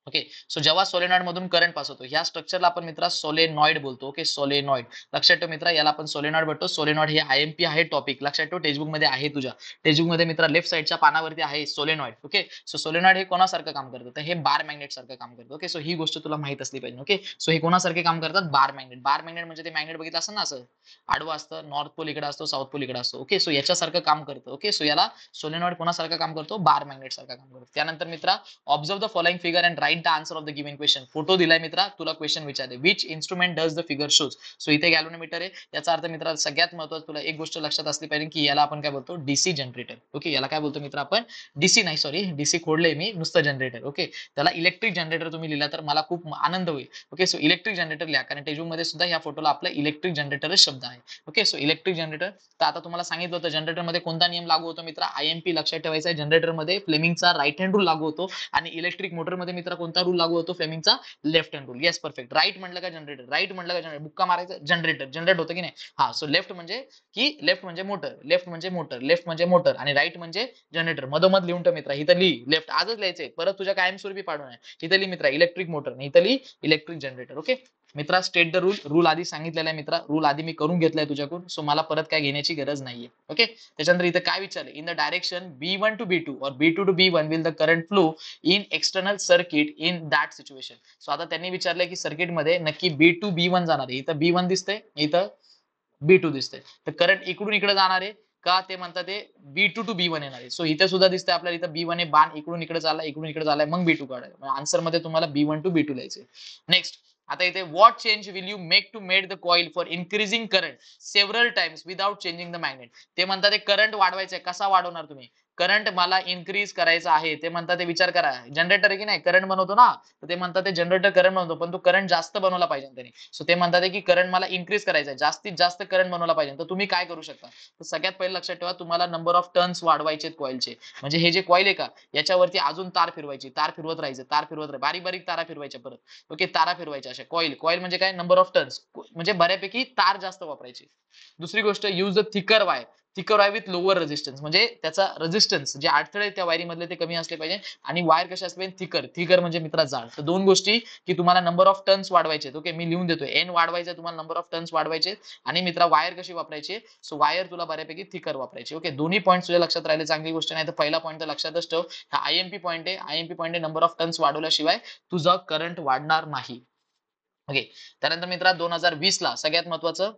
ओके, सो जेव्हा सोलेनॉइड मधून करंट पास होतो, ह्या स्ट्रक्चरला आपण मित्रा सोलेनॉइड बोलतो. Okay, solenoid. लक्षात ठेव मित्रा, याला आपण सोलेनॉइड बोलतो. सोलेनॉइड हे आयएमपी आहे टॉपिक, लक्षात ठेव. टेक्स्टबुक मध्ये आहे तुझ्या. टेक्स्टबुक मध्ये मित्रा लेफ्ट साईडच्या पानावरती आहे सोलेनॉइड. ओके, सो सोलेनॉइड हे कोणासारखं काम करतं? तर हे बार मॅग्नेट सारखं काम करतं. ओके, सो ही गोष्ट तुला माहित असली पाहिजे. ओके, सो हे कोणासारखे काम करतात? बार मॅग्नेट. बार मॅग्नेट म्हणजे ते मॅग्नेट बघितलं असं ना, असं आडवं असतं, नॉर्थ पोल इकडे असतो, साऊथ पोल इकडे असतो. ओके, सो याच्यासारखं काम करतं. ओके, सो याला सोलेनॉइड कोणासारखं काम करतो? बार मॅग्नेट सारखं काम करतो. त्यानंतर मित्रा, observe the following figure and write the answer of the given question. Photo दिलाय मित्रा, तुला क्वेश्चन विचारले, which instrument does the figure shows. So इथे गॅल्व्हनोमीटर आहे. याचा अर्थ मित्रा सगळ्यात महत्त्वाचं तुला एक गोष्ट लक्षात असली पाहिजे, की याला आपण काय बोलतो? DC generator. ओके, याला काय बोलतो मित्र आपण? डीसी नाही, सॉरी, डीसी खोडले मी, नुसतं जनरेटर. ओके, त्याला इलेक्ट्रिक जनरेटर तुम्ही लिहिला तर मला खूप आनंद होईल. ओके, सो इलेक्ट्रिक जनरेटर लिहा, कारण टेक्स्टबुक मध्ये सुद्धा या फोटोला आपला इलेक्ट्रिक जनरेटरच शब्द आहे. Okay, so electric generator. तर आता तुम्हाला सांगितलं होतं जनरेटर मध्ये कोणता नियम लागू होतो मित्र? आयएमपी. लक्षात ठेवायचा आहे, जनरेटर मध्ये फ्लेमिंगचा राईट हँड रूल लागू होतो, आणि इलेक्ट्रिक मोटर मध्ये मित्र कोणता रूल लागू होतो? फ्लेमिंगचा left hand rule. Yes, perfect. Right म्हटलं का जनरेटर, राईट म्हटलं का जनरेटर, बुक्का मारायचं, जनरेटर जनरेट होतं की नाही. हा, सो लेफ्ट म्हणजे की लेफ्ट म्हणजे मोटर, लेफ्ट म्हणजे मोटर, लेफ्ट म्हणजे मोटर, आणि राईट म्हणजे जनरेटर. मधोमध लिहून ठेव मित्र, इथं लिही लेफ्ट, आजच लिहायचंय, परत तुझ्या कायमस्वरूपी पाडू नये. इथं लिही मित्र इलेक्ट्रिक मोटर, इथं लिही इलेक्ट्रिक जनरेटर. ओके मित्रा, स्टेट द रूल. रूल आधी सांगितलेला आहे मित्रा, रूल आधी मी करून घेतलाय तुझ्याकडून, सो मला परत काय घेण्याची गरज नाहीये. ओके, त्याच्यानंतर इथं काय विचारलं, in the direction B1 to B2 और B2 to B1 will the current flow in external circuit in that situation. So आता त्यांनी विचारलंय की सर्किट मध्ये नक्की B2 B1 जाणार आहे, इथं B1 दिसतंय, इथं B2 दिसतंय, तर करंट इकडून इकडे जाणार आहे, का ते म्हणतात ते B2 टू B1 येणार आहे. सो इथे सुद्धा दिसतंय आपल्याला, इथं B1 आहे, बाण इकडून इकडे चालला, इकडून इकडे चाललाय, मग B2 काढायला. आन्सर मध्ये तुम्हाला B1 टू B2 लिहायचंय. नेक्स्ट, आता इथे what change will you make to made the coil for increasing current several times without changing the magnet. ते म्हणतात ते करंट वाढवायचंय, कसा वाढवणार तुम्ही? करंट मला इन्क्रीज करायचा आहे, ते म्हणतात ते विचार करा. जनरेटर आहे की नाही, करंट बनवतो ना, तर ते म्हणतात ते जनरेटर करंट बनवतो, पण तो करंट जास्त बनवला पाहिजे त्यांनी. सो ते म्हणतात की करंट मला इन्क्रीज करायचा आहे, जास्तीत जास्त करंट बनवला पाहिजे. तर तुम्ही काय करू शकता? तर सगळ्यात पहिले लक्षात ठेवा, तुम्हाला नंबर ऑफ टर्न्स वाढवायचे कॉइलचे. म्हणजे हे जे कॉइल आहे का, याच्यावरती अजून तार फिरवायची, तार फिरवत राहायचं, तार फिरवत राहायचं, बारीक बारीक तारा फिरवायच्या परत. ओके, तारा फिरवायच्या अशा. कॉइल कॉइल म्हणजे काय, नंबर ऑफ टर्न्स, म्हणजे बऱ्यापैकी तार जास्त वापरायची. दुसरी गोष्ट, use the thicker wire. Thicker wire with lower resistance, म्हणजे त्याचा रेजिस्टन्स जे अडथळे त्या वायरी मधले ते कमी असले पाहिजे. आणि वायर कशी असले पाहिजे, थिकर. थिकर म्हणजे मित्रा जाड. तर दोन गोष्टी की तुम्हाला नंबर ऑफ टर्न्स वाढवायचे. ओके, मी लिहून देतोय, एन वाढवायचे तुम्हाला, नंबर ऑफ टर्न्स वाढवायचे. आणि मित्रा वायर कशी वापरायची? सो वायर तुला बऱ्यापैकी थिकर वापरायची. ओके, दोन्ही पॉईंट तुझ्या लक्षात राहिले, चांगली गोष्ट. नाही तर पहिला पॉईंट तर लक्षातच ठेव, हा आयएमपी पॉईंट आहे. आयएमपी पॉईंट आहे, नंबर ऑफ टर्न्स वाढवल्याशिवाय तुझं करंट वाढणार नाही. ओके, त्यानंतर मित्रा 2020 ला सगळ्यात महत्वाचं,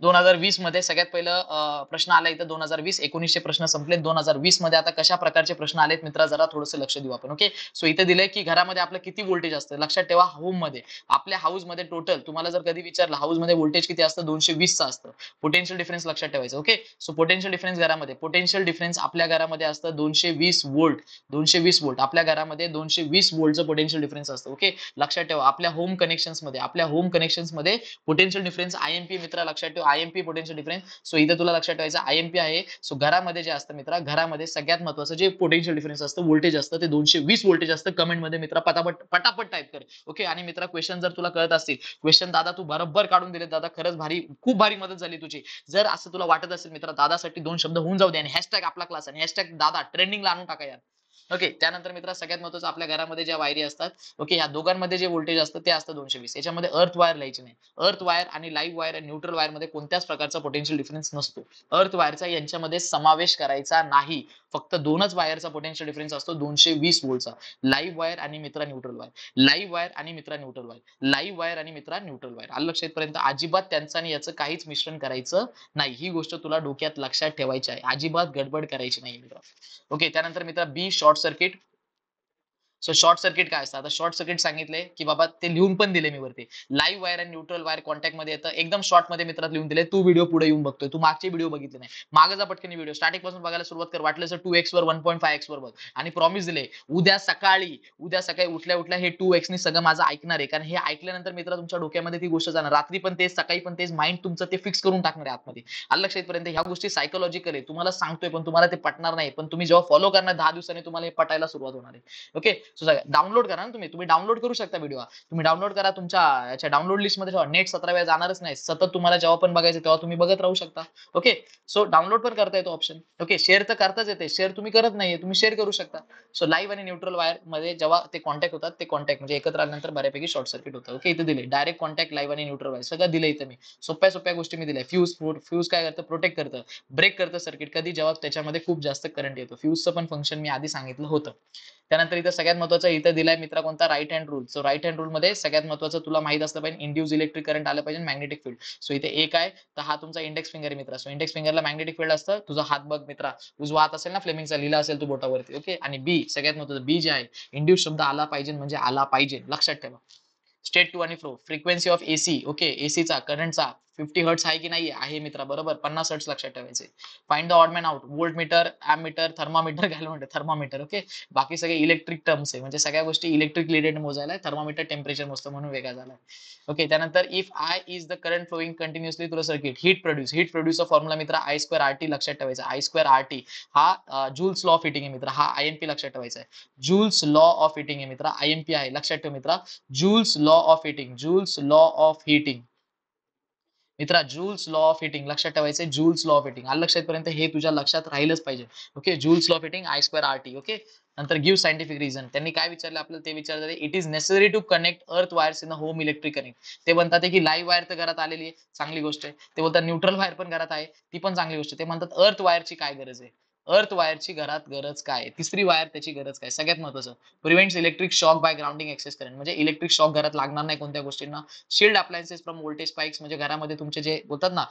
2020 मध्ये सगळ्यात पहिलं प्रश्न आला इथं. 2020 1900 प्रश्न संपले. 2020 मध्ये आता कशा प्रकारचे प्रश्न आलेत मित्रा, जरा थोडंसं लक्ष देऊ आपण. ओके, सो इथे दिलंय की घरामध्ये आपलं किती व्होल्टेज असतं. लक्षात ठेवा, होम मध्ये, आपल्या हाऊस मध्ये टोटल तुम्हाला जर कधी विचारलं हाऊस मध्ये व्होल्टेज किती असतं, 220 चं असतं. पोटेन्शियल डिफरन्स लक्षात ठेवायचं. ओके, सो पोटेन्शियल डिफरन्स घरामध्ये, पोटेन्शियल डिफरन्स आपल्या घरामध्ये असतं 220 वोल्ट. 220 वोल्ट आपल्या घरामध्ये 220 वोल्टचं पोटेन्शियल डिफरन्स असतं. ओके, लक्षात ठेवा, आपल्या होम कनेक्शन्स मध्ये, आपल्या होम कनेक्शन्स मध्ये पोटेन्शियल डिफरन्स आयएमपी मित्रा लक्षात ठेवा, आयएमपी पोटेन्शियल डिफरन्स. सो इथे तुला लक्षात ठेवायचं आयएमपी आहे. सो घरामध्ये जे असतं मित्रा, घरामध्ये सगळ्यात महत्वाचं जे पोटेन्शियल डिफरन्स असतं, व्होल्टेज असतं, ते 220 व्होल्टेज असतं. कमेंट मध्ये मित्रा पटापट पटापट टाईप कर. ओके, आणि मित्रा क्वेश्चन जर तुला कळत असतील, क्वेश्चन दादा तू बरोबर काढून दिले दादा, खरंच भारी, खूप भारी मदत झाली तुझी. जर असं तुला वाटत असेल मित्रा, दादासाठी 2 शब्द होऊन जाऊ दे, आणि हॅशटॅग आपला क्लास आणि हॅशटॅग दादा ट्रेंडिंगला आणून टाका यार. ओके, त्यानंतर मित्रा सगळ्यात महत्वाचं, आपल्या घरामध्ये ज्या वायरी असतात, ओके, या दोघांमध्ये जे व्होल्टेज असतं ते असतं 220. याच्यामध्ये अर्थ वायर लिहायची नाही. अर्थ वायर आणि लाईव्ह वायर आणि न्यूट्रल वायर मध्ये कोणत्याच प्रकारचा पोटेन्शियल डिफरन्स नसतो. अर्थ वायरचा यांच्यामध्ये समावेश करायचा नाही. फक्त दोनच वायरचा पोटेन्शियल डिफरन्स असतो, 220 व्होल्टचा. लाईव्ह वायर आणि मित्रा न्यूट्रल वायर. लाईव्ह वायर आणि मित्रा न्यूट्रल वायर. लाईव्ह वायर आणि मित्रा न्यूट्रल वायर. आलं लक्षात पर्यंत? अजिबात त्यांचं आणि याचं काहीच मिश्रण करायचं नाही. ही गोष्ट तुला डोक्यात लक्षात ठेवायची आहे. अजिबात गडबड करायची नाही मित्रा. ओके, त्यानंतर मित्रा B, short circuit. So short circuit काय असतं? आता शॉर्ट सर्किट सांगितले की बाबा, ते लिहून पण दिले मी वरती. लाईव्ह वायर आणि न्यूट्रल वायर कॉन्टॅक्ट मध्ये येतं. एकदम शॉर्ट मध्ये मित्रात लिहून दिले. तू व्हिडिओ पुढे येऊन बघतोय, तू मागचे व्हिडिओ बघितले नाही. मागे जा पटकन व्हिडिओ स्टार्टिंग पासून बघायला सुरुवात कर. वाटलं तर 2x वर, 1.5x वर बघ. आणि प्रॉमिस दिले, उद्या सकाळी उठल्या उठल्या हे 2x ने सगळं माझं ऐकणार आहे. कारण हे ऐकल्यानंतर मित्र तुमच्या डोक्यामध्ये ती गोष्ट जाणार. रात्री पण तेच, सकाळी पण तेच, माइंड तुमचं ते फिक्स करून टाकणार आहे आतमध्ये. आलं लक्षात पर्यंत? ह्या गोष्टी सायकोलॉजिकल आहे. तुम्हाला सांगतोय पण तुम्हाला ते पटणार नाही. पण तुम्ही जेव्हा फॉलो करणार 10 दिवसांनी तुम्हाला हे पटायला सुरुवात होणार आहे. ओके, सो डाउनलोड करा ना तुम्ही डाउनलोड करू शकता व्हिडिओ. तुम्ही डाउनलोड करा, तुमच्या याच्या डाउनलोड लिस्ट मध्ये ठेवा. नेट 17 वेळा जाणारच नाही. सतत तुम्हाला जेव्हा पण बघायचं तेव्हा तुम्ही बघत राहू शकता. ओके, सो डाउनलोड पण करता येतो ऑप्शन. ओके, शेअर तर करताच येते. शेअर तुम्ही करत नाहीये, तुम्ही शेअर करू शकता. सो लाईव्ह आणि न्यूट्रल वायर मध्ये जेव्हा ते कॉन्टॅक्ट होतात, ते कॉन्टॅक्ट म्हणजे एकत्र आल्यानंतर बऱ्यापैकी शॉर्ट सर्किट होतं. ओके, इथे दिले डायरेक्ट कॉन्टॅक्ट, लाईव्ह आणि न्यूट्रल वायर सगळं दिलं इथे मी. सोप्या सोप्या गोष्टी मी दिल्या. फ्यूज काय करतं? प्रोटेक्ट करतं, ब्रेक करतं सर्किट कधी, जेव्हा त्याच्यामध्ये खूप जास्त करंट येतो. फ्यूजचं पण फंक्शन मी आधी सांगितलं होतं. त्यानंतर इथं सगळ्यात महत्वाचं इथं दिलाय मित्रा कोणता? Right hand rule. So right hand rule मध्ये सगळ्यात महत्वाचं तुला माहित असलं पाहिजे, इंड्यूस इलेक्ट्रिक करंट आलं पाहिजे, मॅग्नेटिक फील्ड. सो इथे एक आहे, तर हा तुमचा इंडेक्स फिंगर आहे मित्रा. सो इंडेक्स फिंगरला मॅग्नेटिक फील्ड असतं. तुझा हात बघ मित्रा, उजवा हात असेल ना फ्लेमिंगचा, लिहिला असेल तू बोटावरती. ओके, आणि बी सगळ्यात महत्वाचं, बी जे आहे, इंड्यूस शब्द आला पाहिजे म्हणजे आला पाहिजे, लक्षात ठेवा. स्टेट टू आणि फ्रो, फ्रिक्वेन्सी ऑफ एसी. ओके, एसीचा करंटचा 50 हर्ट्स आहे की नाही? आहे मित्रा, बरोबर. 50 हर्ट्स लक्षात ठेवायचे. Find the odd man out. Volt meter, meter, thermometer, galvanometer, thermometer. Okay, बाकी सगळे इलेक्ट्रिक टर्म्स आहे, म्हणजे सगळ्या गोष्टी इलेक्ट्रिक रिलेटेड मोजायला. थर्मामीटर टेम्परेचर मोजतं म्हणून वेगळा झालाय. ओके, त्यानंतर if I is the current flowing continuously through circuit, heat प्रोड्यूसचा फॉर्म्युला मित्रा I स्क्वेअर RT लक्षात ठेवायचा. I स्क्वेअर RT हा जूल्स लॉ ऑफ हिटिंग आहे मित्रा. हा IMP लक्षात ठेवायचा आहे. जूल्स लॉ ऑफ हिटिंग आहे मित्रा, IMP आहे, लक्षात ठेव मित्रा. Joule's law of heating, Joule's law of heating मित्रा, जूल्स लॉ ऑफ हिटिंग लक्षात ठेवायचे. जूल्स लॉ ऑफ हिटिंग आलं लक्षात पर्यंत? हे तुझ्या लक्षात राहिलंच पाहिजे. Okay, Joule's law of heating, I square RT. Okay, नंतर गिव्ह सायंटिफिक रिझन. त्यांनी काय विचारलं आपल्याला? ते विचारलं, it is necessary to connect earth wires in home electric connect. ते म्हणतात की लाईव्ह वायर तर घरात आलेली आहे, चांगली गोष्ट आहे. ते बोलतात न्यूट्रल वायर पण घरात आहे, ती पण चांगली गोष्ट आहे. ते म्हणतात अर्थ वायरची काय गरज आहे? अर्थ वायरची घरात गरज काय आहे? तिसरी वायर त्याची गरज काय? सगळ्यात महत्त्वाचं. Prevents electric shock by grounding excess current म्हणजे इलेक्ट्रिक शॉक घरात लागणार नाही कोणत्या गोष्टींना. Shield appliances from voltage spikes म्हणजे घरामध्ये तुमचे जे बोलतात ना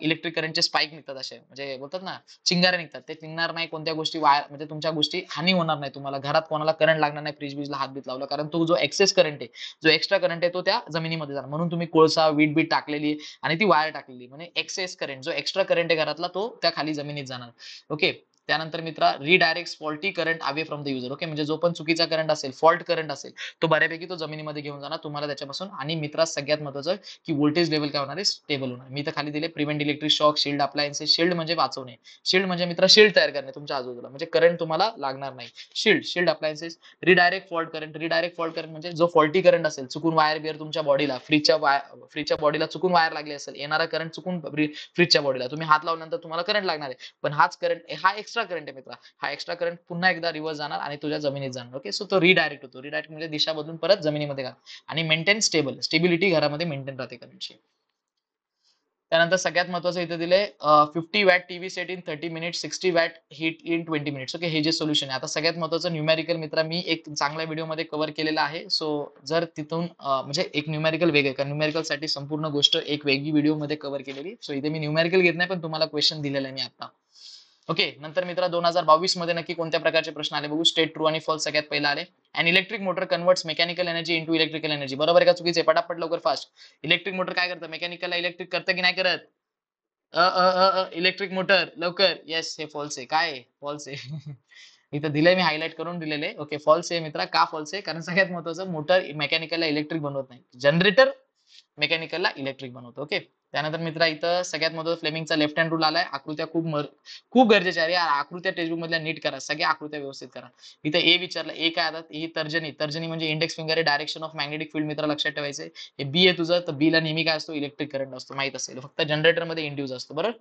इलेक्ट्रिक करंटचे स्पाइक निघतात असे म्हणजे बोलतात ना चिंगारे निघतात. ते निघणार नाही कोणत्या गोष्टी वायर म्हणजे तुमच्या गोष्टी हानी होणार नाही तुम्हाला. घरात कोणाला करंट लागणार नाही फ्रिज-बिजला हात-बीत लावला. कारण तो जो एक्सेस करंट आहे, जो एक्स्ट्रा करंट आहे तो त्या जमिनीमध्ये जाणार. म्हणून तुम्ही कोळसा, वीट-बीट टाकलेली आणि ती वायर टाकलेली. म्हणजे एक्सेस करंट जो एक्स्ट्रा करंट आहे घरातला तो त्या खाली जमिनीत जाणार. ओके. त्यानंतर मित्रा redirect faulty current away from the user. Okay. म्हणजे जो पण चुकीचा करंट असेल, फॉल्ट करंट असेल, तो बऱ्यापैकी तो जमिनीमध्ये घेऊन जाणार तुम्हाला त्याच्यापासून. आणि मित्रा सगळ्यात महत्त्वाचं की व्होल्टेज लेवल काय होणार आहे स्टेबल होणार. मी तर खाली दिले prevent electric shock, shield appliances. Shield म्हणजे वाचवणे. शील्ड म्हणजे मित्रा शील्ड तयार करणे तुमच्या आजूबाजूला म्हणजे करंट तुम्हाला लागणार नाही. Shield appliances. Redirect fault current म्हणजे जो फॉल्टी करंट असेल चुकून वायर बिअर तुमच्या बॉडीला फ्रीजच्या बॉडीला चुकून वायर लागली असेल, येणारा करंट चुकून फ्रीजच्या बॉडीला तुम्ही हात लावल्यानंतर तुम्हाला करंट लागणार आहे. पण हाच करंट हा एक्स्ट्रा करंट आहे मित्रा. हा एक्स्ट्रा करंट पुन्हा एकदा रिव्हर्स जाणार आणि तुझ्या जमिनीत जाणार. ओके. सो तो रिडायरेक्ट होतो. रिडायरेक्ट म्हणजे दिशा बदलून परत जमिनीमध्ये घाल आणि मेंटेन स्टेबिलिटी घरामध्ये मेंटेन राहते करंटची. त्यानंतर सगळ्यात महत्त्वाचं इथे दिलंय 50 watt TV set in 30 minutes, 60 watt heat in 20 minutes. Okay. हे जे सोल्युशन आहे. आता सगळ्यात महत्त्वाचं न्यूमेरिकल मित्रा मी एक चांगल्या व्हिडिओमध्ये कव्हर केलेला आहे. सो जर तिथून म्हणजे एक न्यूमेरिकल वेगळे कारण न्यूमेरिकलसाठी संपूर्ण गोष्ट एक वेगळी व्हिडिओमध्ये कव्हर केलेली. सो इथे मी न्यूमेरिकल घेत नाही पण तुम्हाला क्वेश्चन दिलेला आहे मी आता. ओके. नंतर मित्रा 2022 मध्ये नक्की कोणत्या प्रकारचे प्रश्न आले बघू. स्टेट ट्रू आणि फॉल्स सगळ्यात पहिला आले. And electric motor converts mechanical energy into electrical energy. बरोबर आहे का चुकीचे? पटापट लवकर फास्ट. इलेक्ट्रिक मोटर काय करतं? मेकॅनिकलला इलेक्ट्रिक करतं की नाही करत? इलेक्ट्रिक मोटर लवकर. येस हे फॉल्स आहे. काय आहे? फॉल्स आहे. इथं दिलंय मी हायलाइट करून दिलेले. ओके फॉल्स आहे मित्रा. का फॉल्स आहे? कारण सगळ्यात महत्त्वाचं मोटर मेकॅनिकलला इलेक्ट्रिक बनवत नाही. जनरेटर मेकॅनिकलला इलेक्ट्रिक बनवतो. ओके. त्यानंतर मित्रा इथं सगळ्यात महत्त्वाचं फ्लेमिंगचा लेफ्ट हँड रूल आलाय. आकृत्या खूप गरजेच्या आहे. यार आकृत्या टेक्स्टबुक मधल्या नीट करा. सगळ्या आकृत्या व्यवस्थित करा. इथं ए विचारलं. ए काय आता? ही तर्जनी म्हणजे इंडेक्स फिंगर आहे. डायरेक्शन ऑफ मॅग्नेटिक फील्ड मित्र लक्षात ठेवायचं. हे बी आहे तुझं तर बी ला नेहमी काय असतो? इलेक्ट्रिक करंट असतो. माहित असेल. फक्त जनरेटरमध्ये इंड्यूस असतो. बरोबर?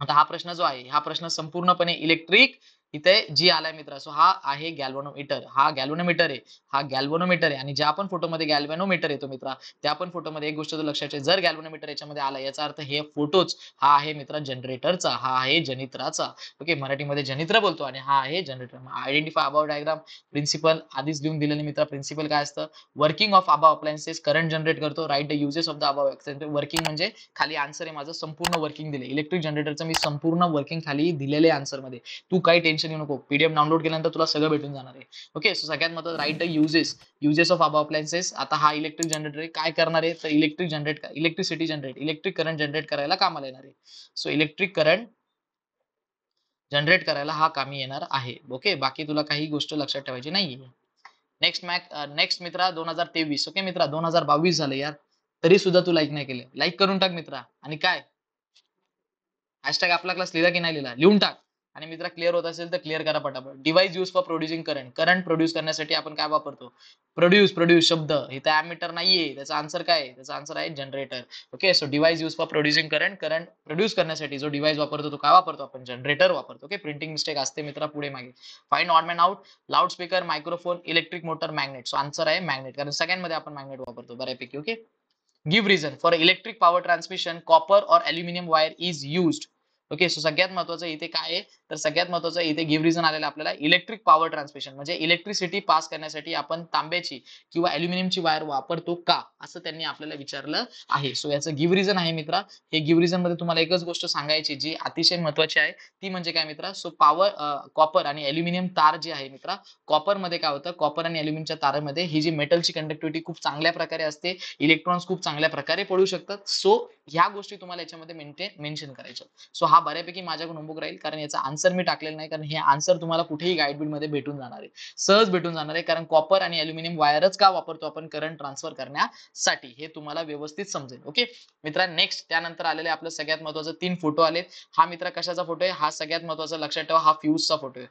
आता हा प्रश्न जो आहे हा प्रश्न संपूर्णपणे इलेक्ट्रिक इथे जी आलाय मित्र सो हा आहे गॅल्व्हनोमीटर. हा गॅल्व्हनोमीटर आहे. हा गॅल्व्हनोमीटर आहे आणि ज्या पण फोटोमध्ये गॅल्व्हनोमीटर येतो मित्रा त्या पण फोटोमध्ये एक गोष्ट तू लक्षात ठेव. जर गॅल्व्हनोमीटर याच्यामध्ये आला याचा अर्थ हे फोटोच हा आहे मित्र जनरेटरचा. हा आहे जनित्राचा. ओके. मराठीमध्ये जनित्र बोलतो आणि हा आहे generator. Identify above diagram principle आधीच लिहून दिलेले मित्र. प्रिन्सिपल काय असतं? Working of above appliances current generate करतो. Write the uses of the above working म्हणजे खाली आन्सर आहे माझं संपूर्ण वर्किंग दिले. इलेक्ट्रिक जनरेटरचं मी संपूर्ण वर्किंग खाली दिलेले आन्सर मध्ये. तू काही टेन्शन घेऊ नको. पीडीएफ डाउनलोड केल्यानंतर तुला सगळं भेटून जाणार आहे. ओके. सो सगळ्यात महत्त्वाचं right the uses of above appliances. आता हा इलेक्ट्रिक जनरेटर काय करणार आहे तर इलेक्ट्रिक करंट जनरेट करायला कामाला येणार आहे. सो इलेक्ट्रिक करंट जनरेट करायला हा कामी येणार आहे. ओके. बाकी तुला काही गोष्ट लक्षात ठेवायची नाहीये. नेक्स्ट मित्रा 2023. ओके मित्रा 2022 झालं यार. तरी सुद्धा तू लाईक नाही केलं. लाईक करून टाक मित्रा. आणि काय हॅशटॅग आपला क्लास लिहिला की नाही लिहिला लिहून टाक. आणि मित्रा क्लिअर होत असेल तर क्लिअर करा पटापट. Device use for producing current produce करण्यासाठी आपण काय वापरतो? प्रोड्यूस शब्द इथे ॲमीटर नाहीये. त्याचा आन्सर काय आहे? त्याचा आन्सर आहे generator. Okay. So device use for producing current produce करण्यासाठी जो डिव्हाइस वापरतो तो काय वापरतो आपण? जनरेटर वापरतो. ओके. प्रिंटिंग मिस्टेक असते मित्रा पुढे मागे. Find odd man out. Loud speaker microphone electric motor magnet. So answer आहे मॅग्नेट कारण सगळ्यांमध्ये आपण मॅग्नेट वापरतो बऱ्यापैकी. Okay. Give reason for electric power transmission copper और aluminium wire is used. Okay. So सगळ्यात महत्वाचं इथे काय आहे तर सगळ्यात महत्वाचं इथे गिव्ह रिझन आलेला आपल्याला इलेक्ट्रिक पॉवर ट्रान्समिशन म्हणजे इलेक्ट्रिसिटी पास करण्यासाठी आपण तांब्याची किंवा अल्युमिनियमची वायर वापरतो का असं त्यांनी आपल्याला विचारलं आहे. सो याचं गिव्ह रिझन आहे मित्रा. हे गिव्ह रिझन मध्ये तुम्हाला एकच गोष्ट सांगायची जी अतिशय महत्वाची आहे ती म्हणजे काय मित्रा सो कॉपर आणि अल्युमिनियम तार जी आहे मित्रा कॉपर मध्ये काय होतं कॉपर आणि अल्युमिनियमच्या तारामध्ये ही जी मेटलची कंडक्टिव्हिटी खूप चांगल्या प्रकारे असते. इलेक्ट्रॉन्स खूप चांगल्या प्रकारे पडू शकतात. सो ह्या गोष्टी तुम्हाला याच्यामध्ये मेन्शन करायच्या. सो हा बऱ्यापैकी माझ्याकडून होमवर्क राहील कारण याचा आन्सर मी टाकलेला नाही कारण हे आन्सर तुम्हाला कुठेही गाईड मध्ये भेटून जाणार आहे. सहज भेटून जाणार आहे कारण कॉपर आणि अल्युमिनियम वायरच का वापरतो आपण करंट ट्रान्सफर करण्यासाठी हे तुम्हाला व्यवस्थित समजेल. ओके मित्रा. नेक्स्ट त्यानंतर आलेले आपलं सगळ्यात महत्वाचं 3 फोटो आलेत. हा मित्रा कशाचा फोटो आहे? हा सगळ्यात महत्वाचा लक्षात ठेवा हा फ्यूजचा फोटो आहे.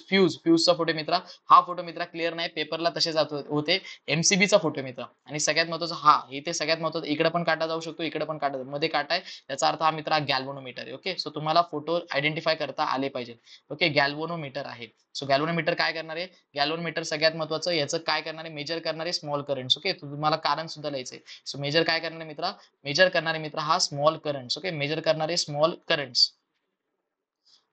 फ्यूजचा फोटो मित्रा. हा फोटो मित्रा क्लिअर नाही पेपरला तसे जात होते. एमसीबीचा फोटो मित्रा. आणि सगळ्यात महत्वाचं हा इथे सगळ्यात महत्वाचं इकडे पण काटा जाऊ शकतो इकडे पण काटा मध्ये काटा आहे याचा अर्थ हा मित्रा गॅल्व्हनोमीटर आहे. ओके. सो तुम्हाला फोटो आयडेंटिफाय करता आले पाहिजे. ओके. गॅल्व्हनोमीटर आहे. सो गॅल्व्हनोमीटर काय करणार आहे? गॅल्व्हनोमीटर सगळ्यात महत्वाचं याचं काय करणार आहे मेजर करणार आहे स्मॉल करंट्स. ओके. तुम्हाला कारण सुद्धा लिहायचंय. सो मेजर काय करणार आहे मित्रा? मेजर करणारे मित्र हा स्मॉल करंट्स. ओके. मेजर करणारे स्मॉल करंट्स.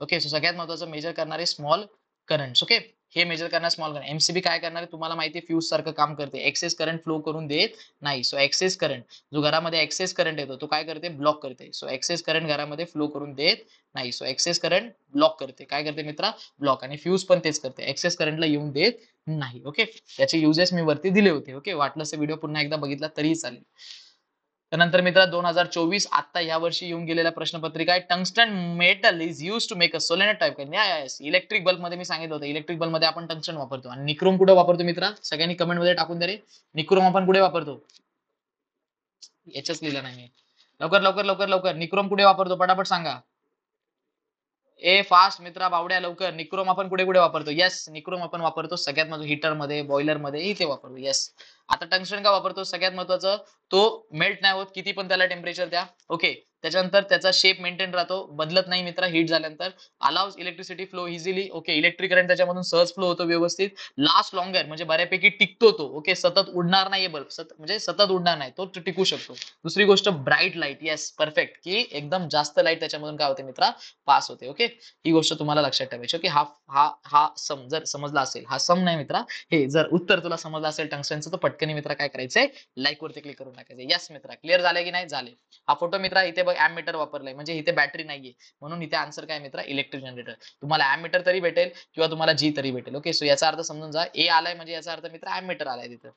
ओके, सो सगळ्यात महत्वाचं मेजर करणारे स्मॉल करंट्स. ओके, हे मेजर करणार स्मॉल करंट. एमसीबी काय करणार आहे तुम्हाला माहिती आहे फ्यूज सारखं काम करते. एक्सेस करंट फ्लो करून देत नाही. सो एक्सेस करंट जो घरामध्ये एक्सेस करंट येतो तो काय करते ब्लॉक करते. सो एक्सेस करंट घरामध्ये फ्लो करून देत नाही. सो एक्सेस करंट ब्लॉक करते. काय करते मित्रा ब्लॉक. आणि फ्यूज पण तेच करते एक्सेस करंटला येऊन देत नाही. ओके, त्याचे युजेस मी वरती दिले होते. ओके, वाटलं व्हिडिओ पुन्हा एकदा बघितला तरीही चालेल. त्यानंतर मित्रा 2024 आता या वर्षी येऊन गेलेल्या प्रश्नपत्रिका आहे. Tungsten metal is use to make a solenoid type. Electric bulb मध्ये मी सांगितलं होतं इलेक्ट्रिक बल्ब मध्ये आपण टंगस्टन वापरतो. आणि निक्रोम कुठे वापरतो मित्रा सगळ्यांनी कमेंट मध्ये टाकून दे रे. निक्रोम आपण कुठे वापरतो याच्याच लिहिलं नाही मी. लवकर लवकर लवकर लवकर निक्रोम कुठे वापरतो पटापट सांगा. ए फास्ट मित्रा बावड्या लवकर. निक्रोम आपण कुठे कुठे वापरतो. येस निक्रोम आपण वापरतो सगळ्यात महत्वाचं हीटर मध्ये बॉयलर मध्ये इथे वापरतो. येस. आता टंगस्टन का वापरतो सगळ्यात महत्वाचं तो मेल्ट नाही होत किती पण त्याला टेम्परेचर द्या. ओके, त्याच्यानंतर त्याचा शेप मेंटेन राहतो बदलत नाही मित्रा हीट झाल्यानंतर. Allows electricity flow easily. Okay, electric current त्याच्यामधून सहज फ्लो होतो व्यवस्थित. लास्ट लॉंगर म्हणजे बऱ्यापैकी टिकतो तो. ओके, सतत उडणार नाहीये बल्ब म्हणजे सतत उडणार नाही तो टिकू शकतो. दुसरी गोष्ट ब्राईट लाईट. येस परफेक्ट की एकदम जास्त लाईट त्याच्यामधून काय होते मित्रा पास होते. ओके, ही गोष्ट तुम्हाला लक्षात ठेवायची. ओके, हा हा हा सम जर समजला असेल हा सम नाही मित्रा हे जर उत्तर तुला समजलं असेल टंगस्टनचं तर पटकन मित्रा काय करायचंय लाईक वरती क्लिक करून टाकायचं. यस मित्रा क्लिअर झाले की नाही झाले. हा फोटो मित्रा इथे बघ ॲमीटर वापरलाय म्हणजे इथे बॅटरी नाहीये म्हणून इथे आन्सर काय मित्रा इलेक्ट्रिक जनरेटर. तुम्हाला ॲमीटर तरी भेटेल किंवा तुम्हाला जी तरी भेटेल. ओके, सो याचा अर्थ समजून जा. ए आलाय म्हणजे याचा अर्थ मित्रा ॲमीटर आलाय तिथं.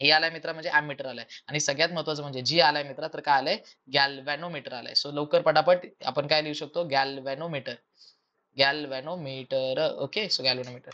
ए आलाय मित्रा म्हणजे ॲमीटर आलाय. आणि सगळ्यात महत्वाचं म्हणजे जी आलाय मित्रा तर काय आलंय गॅल्व्हॅनोमीटर आलाय. सो लवकर पटापट आपण काय लिहू शकतो गॅल्व्हॅनोमीटर. गॅल्व्हॅनोमीटर. Okay, so galvanometer.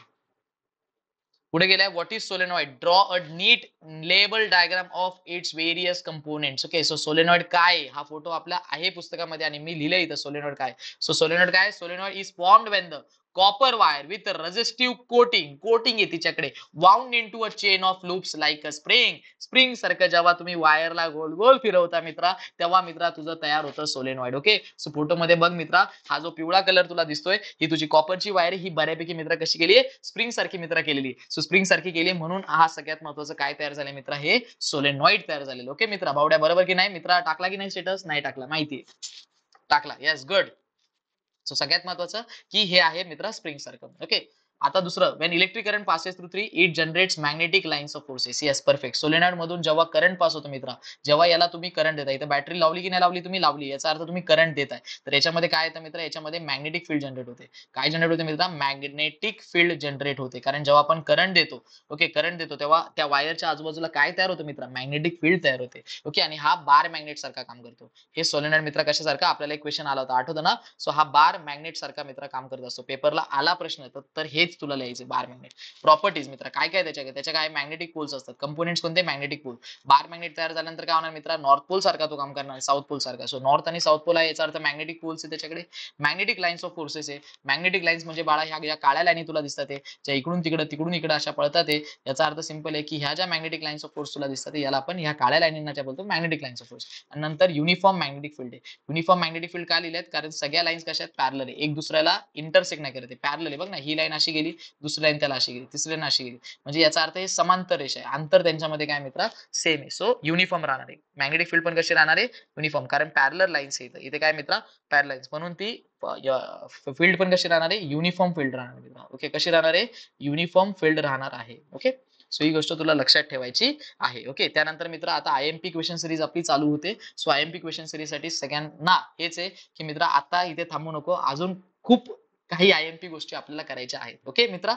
पुढे गेलाय what is solenoid. Draw a neat label diagram of its various components. Okay, so solenoid काय हा फोटो आपला आहे पुस्तकामध्ये आणि मी लिहिलंय इथं सोलेनॉइड काय. सो सोलेनॉइड काय solenoid is formed when the copper wire with resistive coating आहे तिच्याकडे wound into a chain of loops like a spring सारखं जेव्हा तुम्ही वायरला गोल गोल फिरवता मित्रा तेव्हा मित्रा तुझं तयार होतं सोलेनॉइड. ओके, सो फोटो मध्ये बघ मित्रा हा जो पिवळा कलर तुला दिसतोय ही तुझी कॉपरची वायर ही बऱ्यापैकी मित्रा कशी केली आहे स्प्रिंग सारखी मित्रा केलेली. सो स्प्रिंग सारखी केली म्हणून हा सगळ्यात महत्वाचं काय तयार झालं मित्रा हे सोलेनॉइड तयार झालेलं. ओके मित्रा बावड्या बरोबर की नाही मित्रा टाकला की नाही स्टेटस नाही टाकला माहिती टाकला. Yes good. सो सगळ्यात महत्वाचं की हे आहे मित्रा स्प्रिंग सारखं. ओके, आता दुसरं Wien electric current passes through three it generates magnetic lines of forces. Yes perfect. Solenoid मधून जेव्हा करंट पास होतो मित्रा जेव्हा याला तुम्ही करंट देताय इथं बॅटरी लावली की नाही लावली तुम्ही लावली याचा अर्थ तुम्ही करंट देताय तर याच्यामध्ये काय येतं मित्र याच्यामध्ये मॅग्नेटिक फील्ड जनरेट होते. काय जनरेट होते मित्रा मॅग्नेटिक फील्ड जनरेट होते कारण जेव्हा आपण करंट देतो ओके करंट देतो तेव्हा त्या वायरच्या आजूबाजूला काय तयार होतं मित्रा मॅग्नेटिक फील्ड तयार होते. ओके, आणि हा बार मॅग्नेट सारखा काम करतो. हे सोलेनॉइड मित्रा कशासारखा आपल्याला एक क्वेश्चन आला होता आठवतं ना. सो हा बार मॅग्नेट सारखा मित्र काम करत असतो. पेपरला आला प्रश्न तर हेच तुला लिहायचे बार मॅग्नेट. प्रॉपर्टीज मित्र काय काय त्याच्या काय मॅग्नेटिक पोल्स असतात. कंपोनेंट्स कोणते मॅग्नेटिक पोल. बार मॅग्नेट तयार झाल्यानंतर काय होणार मित्र नॉर्थ पोल सारखा तो काम करणार साऊथ पोल सारखा. सो नॉर्थ आणि साऊथ पोल आहे याचा अर्थ मॅग्नेटिक पोल्स आहे त्याच्याकडे. मॅग्नेटिक लाईन्स ऑफ फोर्सेस आहे. मॅग्नेटिक लाईन्स म्हणजे बाळा ह्या ज्या काळ्या लाईनी तुला दिसतात ज्या इकडून तिकडे अशा पळतात याचा अर्थ सिंपल आहे की ह्या ज्या मॅग्नेटिक लाईन्स ऑफ फोर्स तुला दिसतात याला आपण ह्या काळ्या लाईनींना ज्या बोलतो मॅग्नेटिक लाईन्स ऑफ फोर्स. आणि नंतर युनिफॉर्म मॅग्नेटिक फील्ड आहे. युनिफॉर्म मॅग्नेटिक फील्ड का लिहिलेत कारण सगळ्या लाईन्स कशा आहेत पॅरलल आहे एक दुसऱ्याला इंटरसेक्ट नाही करत. पॅरलल आहे बघ ना ही लाईन अशी गेली दुसरी लाईन त्याला अशी गेली तिसरी लाईन अशी गेली म्हणजे याचा अर्थ हे समांतर रेषा आहे. अंतर त्यांच्यामध्ये काय मित्रा सेम आहे. सो युनिफॉर्म राहणार आहे. मॅग्नेटिक फील्ड पण कशी राहणार आहे युनिफॉर्म कारण पॅरलल लाईन्स आहे इथे काय मित्रा पॅरलल लाईन्स म्हणून ती फील्ड पण कशी राहणार आहे युनिफॉर्म फील्ड राहणार आहे. ओके, कशी राहणार आहे युनिफॉर्म फील्ड राहणार आहे. ओके, सो ही गोष्ट तुला लक्षात ठेवायची आहे. ओके, त्यानंतर मित्र आता आयएमपी क्वेश्चन सिरीज आपली चालू होते. सो आयएमपी क्वेश्चन सिरीज साठी सगळ्यांना हेच आहे की मित्र आता इथे थांबू नको अजून खूप काही आयएमपी गोष्टी आपल्याला करायच्या आहेत. ओके मित्रा.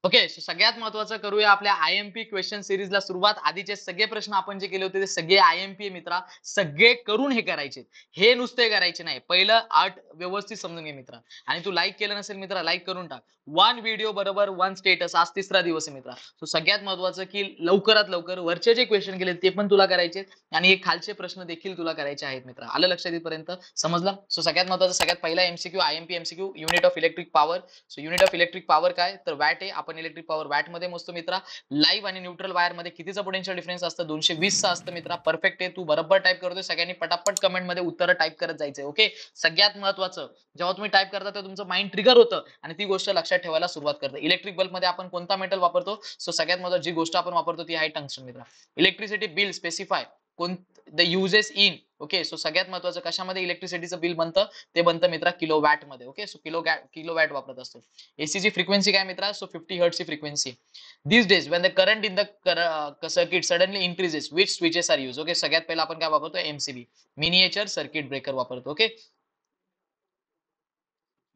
ओके, सो सगळ्यात महत्वाचं करूया आपल्या आयएमपी क्वेश्चन सिरीजला सुरुवात. आधीचे सगळे प्रश्न आपण जे केले होते ते सगळे आयएमपी मित्रा सगळे करून हे करायचे. हे नुसते करायचे नाही पहिलं आर्ट व्यवस्थित समजून घे मित्रा. आणि तू लाईक केलं नसेल मित्रा लाईक करून टाक. वन व्हिडिओ बरोबर वन स्टेटस. आज तिसरा दिवस आहे मित्रा. सो सगळ्यात महत्वाचं की लवकरात लवकर वरचे जे क्वेश्चन केले ते पण तुला करायचे आणि हे खालचे प्रश्न देखील तुला करायचे आहेत मित्रा. आलं लक्षात इथपर्यंत समजलं. सो सगळ्यात महत्वाचं सगळ्यात पहिला MCQ IMP MCQ unit of electric power. So unit of electric power काय तर वॅट आहे. आपण इलेक्ट्रिक पॉवर वॅट मध्ये मोजतो मित्रा. लाईव्ह आणि न्यूट्रल वायर मध्ये कितीचा पोटेन्शियल डिफरन्स असतं 220 चा असतं मित्रा. परफेक्ट आहे तू बरोबर टाईप करतोय. सगळ्यांनी पटापट कमेंट मध्ये उत्तर टाईप करत जायचंय. ओके, सगळ्यात महत्वाचं जेव्हा तुम्ही टाईप करता तेव्हा तुमचं माइंड ट्रिगर होतं आणि ती गोष्ट लक्षात ठेवायला सुरुवात करते. इलेक्ट्रिक बल्ब मध्ये आपण कोणता मेटल वापरतो. सो सगळ्यात महत्वाची जी गोष्ट आपण वापरतो ती आहे टंगस्टन मित्रा. इलेक्ट्रिसिटी बिल स्पेसिफाय कोण the uses in okay, so सगळ्यात महत्वाचं कशामध्ये इलेक्ट्रिसिटीचं बिल बनतं, ते बनतं मित्रा किलोवॅट मध्ये. ओके, सो किलोवॅट वापरत असतो. एसीची फ्रिक्वेन्सी काय मित्रा, सो 50 हर्ट्झची frequency. These days when the current in the circuit suddenly increases, which switches are used? Okay, सगळ्यात पहिला आपण काय वापरतो, एमसीबी, मिनिएचर सर्किट ब्रेकर वापरतो. Okay,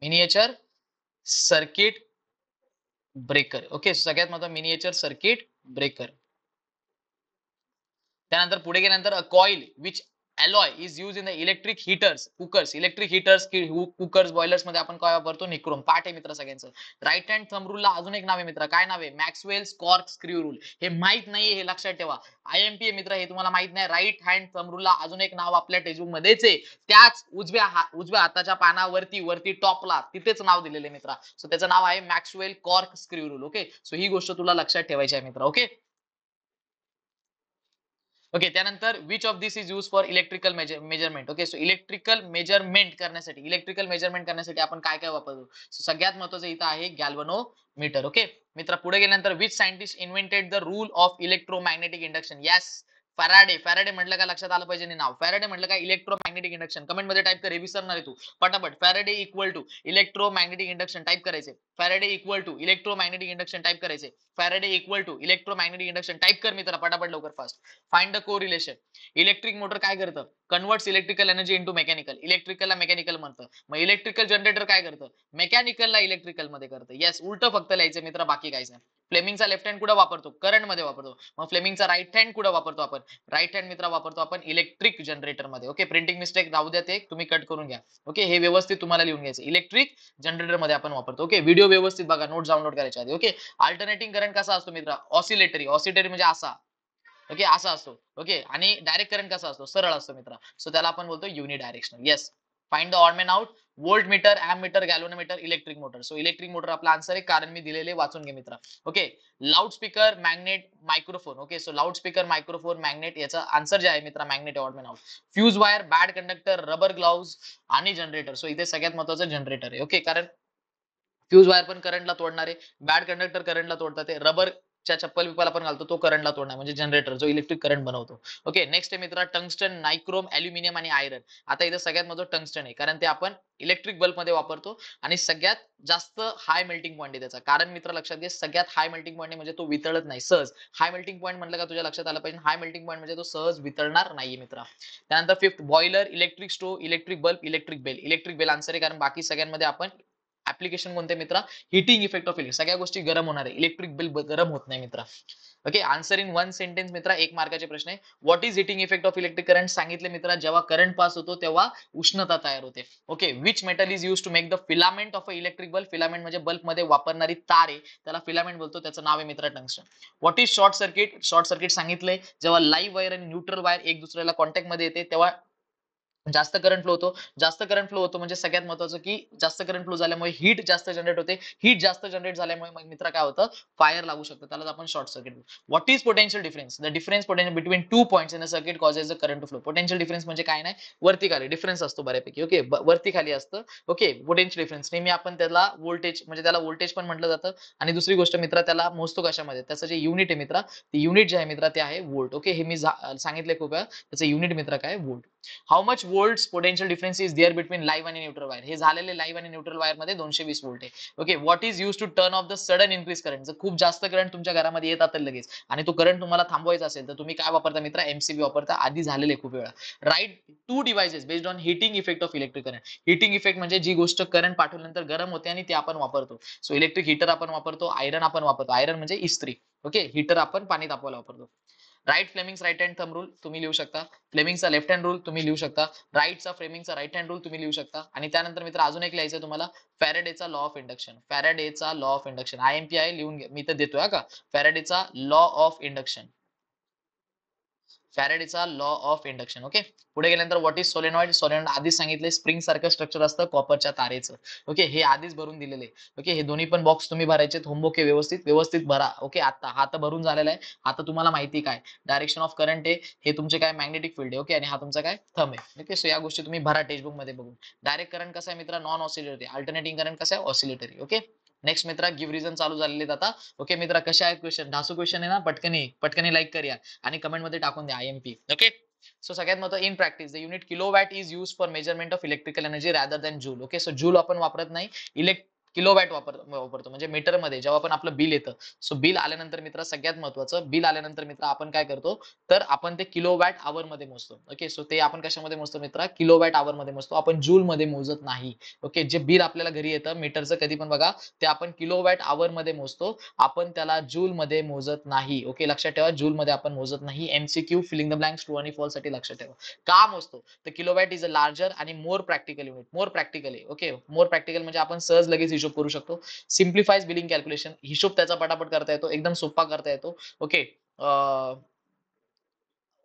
miniature circuit breaker. Okay, सगळ्यात महत्वाचं मिनिएचर सर्किट ब्रेकर. त्यानंतर पुढे गेल्यानंतर coil which alloy is use in the electric hitters, cookers, electric hitters, cookers, boilers मध्ये आपण काय वापरतो, निक्रोम. पाठ आहे मित्र सगळ्यांचं. राईट हँड थंब रूलला अजून एक नाव आहे मित्र, काय नाव आहे, मॅक्सवेल्स कॉर्क स्क्रू रूल. हे माहित नाहीये, हे लक्षात ठेवा. आयएमपी आहे मित्र, हे तुम्हाला माहित नाही. राईट हँड थंब रूलला अजून एक नाव आपल्या टेक्स्टबुक मध्येच आहे, त्याच उजव्या हाताच्या पानावरती वरती टॉपला तिथेच नाव दिलेले मित्र. सो त्याचं नाव आहे Maxwell cork screw rule. Okay, so ही गोष्ट तुला लक्षात ठेवायची आहे मित्र. ओके, ओके, त्यानंतर which of this is use for electrical measurement. Okay, so electrical measurement करण्यासाठी आपण काय काय वापरतो. सो सगळ्यात महत्वाचं इथं आहे गॅल्व्हनोमीटर. ओके मित्र, पुढे गेल्यानंतर which scientist invented the rule of electromagnetic induction. Yes, Faraday. Faraday म्हटलं का लक्षात आलं पाहिजे नाव. फॅराडे म्हटलं का इलेक्ट्रोमॅग्नेटिक इंडक्शन. कमेंट मध्ये टाइप कर, हे विसरणार आहे तू पटापट. Faraday equal to electromagnetic induction type करायचे. Faraday equal to electromagnetic induction type करायचे. Faraday equal to electromagnetic induction type कर मित्र, पटापट लवकर fast. Find the correlation. Electric motor काय करतं, converts electrical energy into mechanical. इलेक्ट्रिकलला मेकॅनिकल म्हणतं. मग इलेक्ट्रिकल जनरेटर काय करतं, मेकॅनिकलला इलेक्ट्रिकल मध्ये करतं. येस, उलट फक्त लिहायचं मित्र, बाकी काहीच नाही. फ्लेमिंगचा लेफ्ट हँड कुठे वापरतो, करंट मध्ये वापरतो. मग फ्लेमिंगचा राईट हँड कुठे वापरतो आपण, राईट हँड मित्र वापरतो आपण इलेक्ट्रिक जनरेटर मध्ये. ओके, प्रिंटिंग मिस्टेक राहू द्या, ते तुम्ही कट करून घ्या. ओके, हे व्यवस्थित तुम्हाला लिहून घ्यायचं, इलेक्ट्रिक जनरेटर मध्ये आपण वापरतो. ओके, व्हिडिओ व्यवस्थित बघा, नोट डाउनलोड करायच्या आधी. ओके, अल्टरनेटिंग करंट कसा असतो मित्र, ऑसिलेटरी. ऑसिलेटरी म्हणजे असा. ओके, असा असतो. ओके, आणि डायरेक्ट करंट कसा असतो, सरळ असतो मित्र. सो त्याला आपण बोलतो unidirectional. Yes, find the odd man out. Volt meter, ammeter, galvanometer, electric motor. So electric motor आपला आन्सर आहे, कारण मी दिलेले वाचून घे मित्र. Okay, loud speaker, magnet, microphone. Okay, so loud speaker, microphone, magnet, याचा आन्सर जे आहे मित्र, magnet. Odd man out. Fuse wire, bad conductor, rubber gloves आणि जनरेटर. सो इथे सगळ्यात महत्वाचं जनरेटर आहे. ओके, कारण फ्यूज वायर पण करंटला तोडणार आहे, बॅड कंडक्टर करंटला तोडतात, ते रबरच्या चप्पल विप्पल आपण घालतो तो करंटला तोडणार, म्हणजे जनरेटर जो इलेक्ट्रिक करंट बनवतो. ओके, नेक्स्ट आहे मित्रा, टंगस्टन, नायक्रोम, अल्युमिनियम आणि आयरन. आता इथं सगळ्यात महत्त्वाचं टंगस्टन आहे, कारण ते आपण इलेक्ट्रिक बल्ब मध्ये वापरतो आणि सगळ्यात जास्त हाय मेल्टिंग पॉईंट आहे त्याचा. कारण मित्र लक्षात घे, सगळ्यात हाय मेल्टिंग पॉईंट म्हणजे तो वितळत नाही सहज. हाय मेल्टिंग पॉईंट म्हटलं का तुझ्या लक्षात आलं पाहिजे, हाय मेल्टिंग पॉईंट म्हणजे तो सहज वितळणार नाहीये मित्रा. त्यानंतर fifth, boiler, electric stove, electric bulb, electric bell. Electric bell answer आहे, कारण बाकी सगळ्यांमध्ये आपण ऍप्लिकेशन कोणते मित्रा, हिटिंग इफेक्ट ऑफ इलेक्ट्रिक, सगळ्या गोष्टी गरम होणार आहे, इलेक्ट्रिक बिल गरम होत नाही मित्रा. Okay, answer in one sentence मित्रा, एक मार्काचे प्रश्न आहे. What is heating effect of electric current. सांगितले मित्रा, जेव्हा करंट पास होतो तेव्हा उष्णता तयार होते. Okay, which metal is use to make the filament of a electric bulb. Filament म्हणजे बल्ब मध्ये वापरणारी तार आहे, त्याला फिलामेंट बोलतो, त्याचं नाव आहे मित्रा tungsten. What is short circuit. Short circuit सांगितलंय, जेव्हा लाईव्ह वायर आणि न्यूट्रल वायर एक दुसऱ्याला कॉन्टॅक्ट मध्ये येते तेव्हा जास्त करंट फ्लो होतो. जास्त करंट फ्लो होतो म्हणजे सगळ्यात महत्वाचं की जास्त करंट फ्लो झाल्यामुळे हीट जास्त जनरेट होते. हीट जास्त जनरेट झाल्यामुळे मग मित्र काय होतं, फायर लागू शकतं, त्याला आपण short circuit. What is potential difference. The difference potential between two points in a circuit causes the current to flow. Potential difference म्हणजे काय नाही, वरती खाली डिफरन्स असतो बऱ्यापैकी. ओके, वरती खाली असतं. ओके, पोटेन्शियल डिफरन्स नेहमी आपण त्याला व्होल्टेज, म्हणजे त्याला व्होल्टेज पण म्हटलं जातं. आणि दुसरी गोष्ट मित्र, त्याला मोजतो कशामध्ये, त्याचं जे युनिट आहे मित्र, ते युनिट जे आहे मित्र ते आहे व्होल्ट. ओके, हे मी सांगितले खूप वेळा, त्याचं युनिट मित्र काय, volt. How much volts potential difference is there between live आणि न्यूट्रल वायर. हे झालेले लाईव्ह आणि न्यूट्रल वायर मध्ये 220 वोल्ट आहे. Okay, what is use to turn off the sudden increase current. जर खूप जास्त करंट तुमच्या घरामध्ये येत असेल लगेच आणि तो करंट तुम्हाला थांबवायचा असेल तर तुम्ही काय वापरता मित्र, एमसीबी वापरता. आधी झालेले खूप वेळा. Write two devices based on heating effect of electric current. Heating effect म्हणजे जी गोष्ट करंट पाठवल्यानंतर गरम होते आणि ते आपण वापरतो. सो इलेक्ट्रिक हीटर आपण वापरतो, आयरन आपण वापरतो. आयरन म्हणजे इस्त्री. ओके, हीटर आपण पाणी तापवायला वापरतो. Write Fleming's right hand thumb rule तुम्ही लिहू शकता. फ्लेमिंगचा लेफ्ट हँड रूल तुम्ही लिहू शकता. राईटचा फ्लेमिंगचा राईट हँड रूल तुम्ही लिहू शकता. आणि त्यानंतर मित्र अजून एक लिहायचं तुम्हाला, फॅरेडेचा लॉ ऑफ इंडक्शन. फॅरेडेचा लॉ ऑफ इंडक्शन आयएमपी आहे, लिहून घ्या, मी तर देतोय का. फॅरेडेचा लॉ ऑफ इंडक्शन, फॅरेडेचा लॉ ऑफ इंडक्शन. ओके, पुढे गेल्यानंतर व्हॉट इज सोलेनॉइड. सोलेनॉइड आधीच सांगितले, स्प्रिंग सारखं स्ट्रक्चर असतं कॉपरच्या तारेचं. ओके, हे आधीच भरून दिलेले. ओके, हे दोन्ही पण बॉक्स तुम्ही भरायचे, होमवर्क आहे, व्यवस्थित व्यवस्थित भरा. ओके, आता हा तर भरून झालेला आहे. आता तुम्हाला माहिती काय, डायरेक्शन ऑफ करंट आहे, हे तुमचे काय मॅग्नेटिक फील्ड आहे. ओके, आणि हा तुमचा काय थंब आहे. ओके, सो या गोष्टी तुम्ही भरा टेक्स्टबुक मध्ये बघून. डायरेक्ट करंट कसा आहे मित्र, नॉन ऑसिलेटरी. अल्टरनेटिंग करंट कसा आहे, ऑसिलेटरी. ओके, नेक्स्ट मित्रा गिव्ह रिझन चालू झालेले आहेत आता. ओके मित्रा, कशा आहेत क्वेश्चन, ढासू क्वेश्चन आहे ना, पटकनी पटकनी लाईक करूया आणि कमेंट मध्ये टाकून द्या आयएमपी. ओके, सो सगळ्यात महत्त्वाचं in practice the unit kilowatt is use for measurement of electrical energy rather than joule. Okay, so joule आपण वापरत नाही, किलोवॅट वापरतो. म्हणजे मीटरमध्ये जेव्हा पण आपलं बिल येतं, सो बिल आल्यानंतर मित्र सगळ्यात महत्त्वाचं, बिल आल्यानंतर मित्र आपण काय करतो, तर आपण ते किलोवॅट आवर मध्ये मोजतो. ओके, सो ते आपण कशामध्ये मोजतो मित्र, किलोवॅट आवर मध्ये मोजतो, आपण जूल मध्ये मोजत नाही. ओके, जे बिल आपल्याला घरी येतं मीटरचं कधी पण बघा, ते आपण किलोवॅट आवर मध्ये मोजतो, आपण त्याला जूल मध्ये मोजत नाही. ओके, लक्षात ठेवा, जूल मध्ये आपण मोजत नाही. MCQ filling the blanks true आणि फॉल्स साठी लक्षात ठेवा. का मोजतो, तर किलोवॅट इज अ लार्जर आणि मोर प्रॅक्टिकल युनिट. मोर प्रॅक्टिकल आहे. ओके, मोर प्रॅक्टिकल म्हणजे आपण सहज लगेच हिशोब करू शकतो. सिम्प्लिफाईज बिलिंग कॅल्क्युलेशन, हिशोब त्याचा पटापट करता येतो, एकदम सोपा करता येतो. ओके,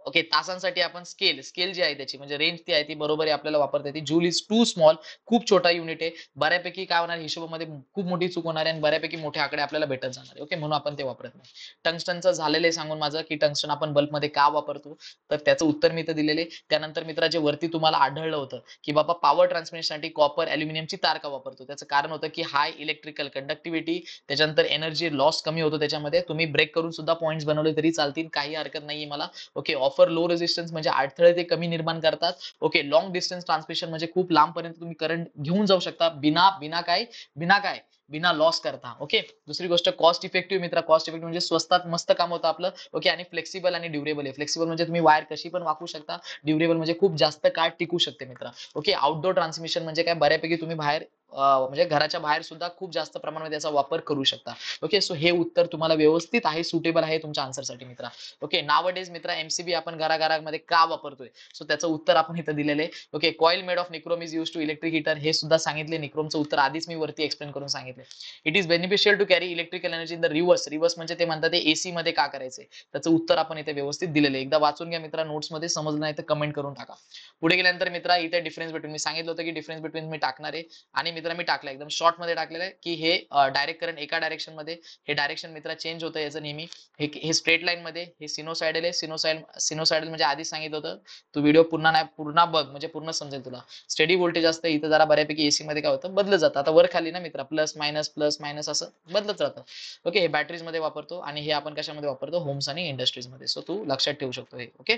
ओके, तासांसाठी आपण स्केल जी आहे त्याची म्हणजे रेंज ती आहे ती बरोबर आहे, आपल्याला वापरता येते. जूल इज टू स्मॉल, खूप छोटा युनिट आहे. बऱ्यापैकी काय होणार, हिशोबामध्ये खूप मोठी चूक होणार आहे आणि बऱ्यापैकी मोठे आकडे आपल्याला भेटत जाणार आहे. ओके, म्हणून आपण ते वापरत नाही. टंगस्टनचं झालेलं आहे सांगून माझं, की टंगस्टन आपण बल्बमध्ये का वापरतो, तर त्याचं उत्तर मी इथं दिलेले. त्यानंतर मित्रा जे वरती तुम्हाला आढळलं होतं की बाबा पॉवर ट्रान्समिशनसाठी कॉपर अल्युमिनियमची तार का वापरतो, त्याचं कारण होतं की हाय इलेक्ट्रिकल कंडक्टिव्हिटी, त्याच्यानंतर एनर्जी लॉस कमी होतो त्याच्यामध्ये. तुम्ही ब्रेक करून सुद्धा पॉईंट्स बनवले तरी चालतील, काही हरकत नाहीये मला. ओके, ऑफर लो रेजिस्टन्स म्हणजे अडथळे ते कमी निर्माण करतात. ओके, लॉंग डिस्टन्स ट्रान्समिशन म्हणजे खूप लांबपर्यंत तुम्ही करंट घेऊन जाऊ शकता बिना बिना काय बिना काय बिना लॉस करता. ओके, दुसरी गोष्ट कॉस्ट इफेक्टिव्ह मित्रा, कॉस्ट इफेक्टिव्ह म्हणजे स्वस्तात मस्त काम होतं आपलं. ओके, आणि फ्लेक्सिबल आणि ड्युरेबल आहे. फ्लेक्सिबल म्हणजे तुम्ही वायर कशी पण वाकू शकता, ड्युरेबल म्हणजे खूप जास्त काळ टिकू शकते मित्रा. ओके, आउटडोर ट्रान्समिशन म्हणजे काय, बऱ्यापैकी तुम्ही बाहेर म्हणजे घराच्या बाहेर सुद्धा खूप जास्त प्रमाणामध्ये त्याचा वापर करू शकता. ओके, सो हे उत्तर तुम्हाला व्यवस्थित आहे, सुटेबल आहे तुमच्या आन्सरसाठी मित्रा. ओके, नावडेज मित्रा एमसीबी आपण घराघरामध्ये का वापरतोय, सो त्याचं उत्तर आपण इथं दिलेलं आहे. Okay, coil made of nichrome is use to electric heater, हे सुद्धा सांगितले. निक्रोमचं उत्तर आधीच मी वरती एक्सप्लेन करून सांगितले. It is beneficial to carry electrical energy in the reverse. Reverse म्हणजे ते म्हणतात ते एसी मध्ये का करायचे, त्याचं उत्तर आपण इथे व्यवस्थित दिलेलं आहे. एकदा वाचून घ्या मित्रा, नोट्स मध्ये समजलं नाही तर कमेंट करून टाका. पुढे गेल्यानंतर मित्रा इथे डिफरन्स बिटवीन मी सांगितलं होतं की डिफरन्स बिटवीन मी टाकणार आहे, आणि मित्रा मी टाकलं एकदम शॉर्ट मध्ये टाकलेलं आहे की हे डायरेक्ट करंट एका डायरेक्शन मध्ये, हे डायरेक्शन मित्रा चेंज होतं याचं नेहमी. हे स्ट्रेट लाईन मध्ये, हे सिनोसाइडल आहे. सिनोसाइडल म्हणजे आधी सांगितलं होतं, तू व्हिडिओ पूर्ण नाही पूर्ण बघ म्हणजे पूर्ण समजेल तुला. स्टेडी व्होल्टेज असतं इथं, जरा बऱ्यापैकी एसी मध्ये काय होतं बदलत जातं, आता वर खाली ना मित्रा, प्लस मायनस असं बदलत राहतं. ओके, हे बॅटरीज मध्ये वापरतो आणि हे आपण कशामध्ये वापरतो, होम्स आणि इंडस्ट्रीज मध्ये. सो तू लक्षात ठेवू शकतो हे. ओके,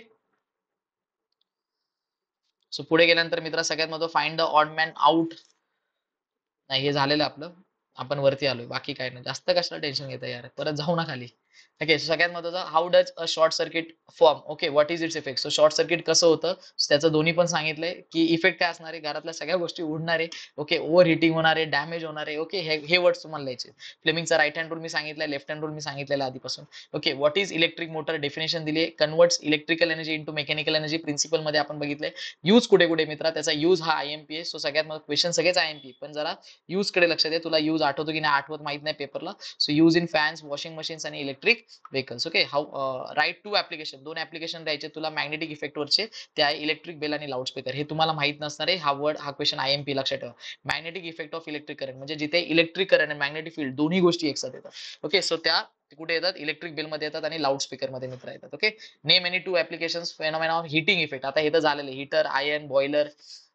सो पुढे गेल्यानंतर मित्रा सगळ्यात महत्त्वाचं find the odd man out. नाही, हे झालेलं आपलं, आपण वरती आलोय, बाकी काय नाही. जास्त कशाला टेन्शन घेता यार, परत जाऊ ना खाली. ओके, सगळ्यात महत्वाचं how does a short circuit form. Okay, what is its effect. So short circuit कसं होतं, त्याचं दोन्ही पण सांगितलंय की इफेक्ट काय असणार आहे, घरातल्या सगळ्या गोष्टी उडणार आहे. ओके, ओव्हर हिटिंग होणार आहे, डॅमेज होणार आहे. ओके, हे वर्ड्स तुम्हाला लिहायचे. फ्लेमिंगचा राईट हँड रूल मी सांगितलंय, लेफ्ट हँड रूल मी सांगितलेला आधीपासून. Okay, what is electric motor, definition दिली आहे. Converts electrical energy into mechanical energy, principle मध्ये आपण बघितलंय. यूज कुठे कुठे मित्रा, त्याचा यूज हा आयएमपी आहे. सो सगळ्यात मग क्वेश्चन सगळेच आयएमपी, पण जरा यूज कडे लक्ष दे, तुला यूज आठवतो की नाही आठवत माहित नाही पेपरला. So use in fans, washing machines आणि electric vehicles. Okay, how write two application, दोन ऍप्लिकेशन द्यायचे तुला मॅग्नेटिक इफेक्ट वरचे, ते आहे इलेक्ट्रिक बेल आणि लाऊडस्पीकर. हे तुम्हाला माहित नसणार आहे, हा वर्ड, हा क्वेश्चन आयएमपी लक्षात ठेवा. Magnetic effect of electric current म्हणजे जिथे इलेक्ट्रिक करंट आणि मॅग्नेटिक फील्ड दोन्ही गोष्टी एकसाथ येतात. ओके, सो त्या कुठे येतात, इलेक्ट्रिक बिल मध्ये येतात आणि लाऊडस्पीकर मध्ये मित्र येतात. Okay, name any two applications phenomena of heating effect. आता हे तर झालेलं heater, iron, boiler.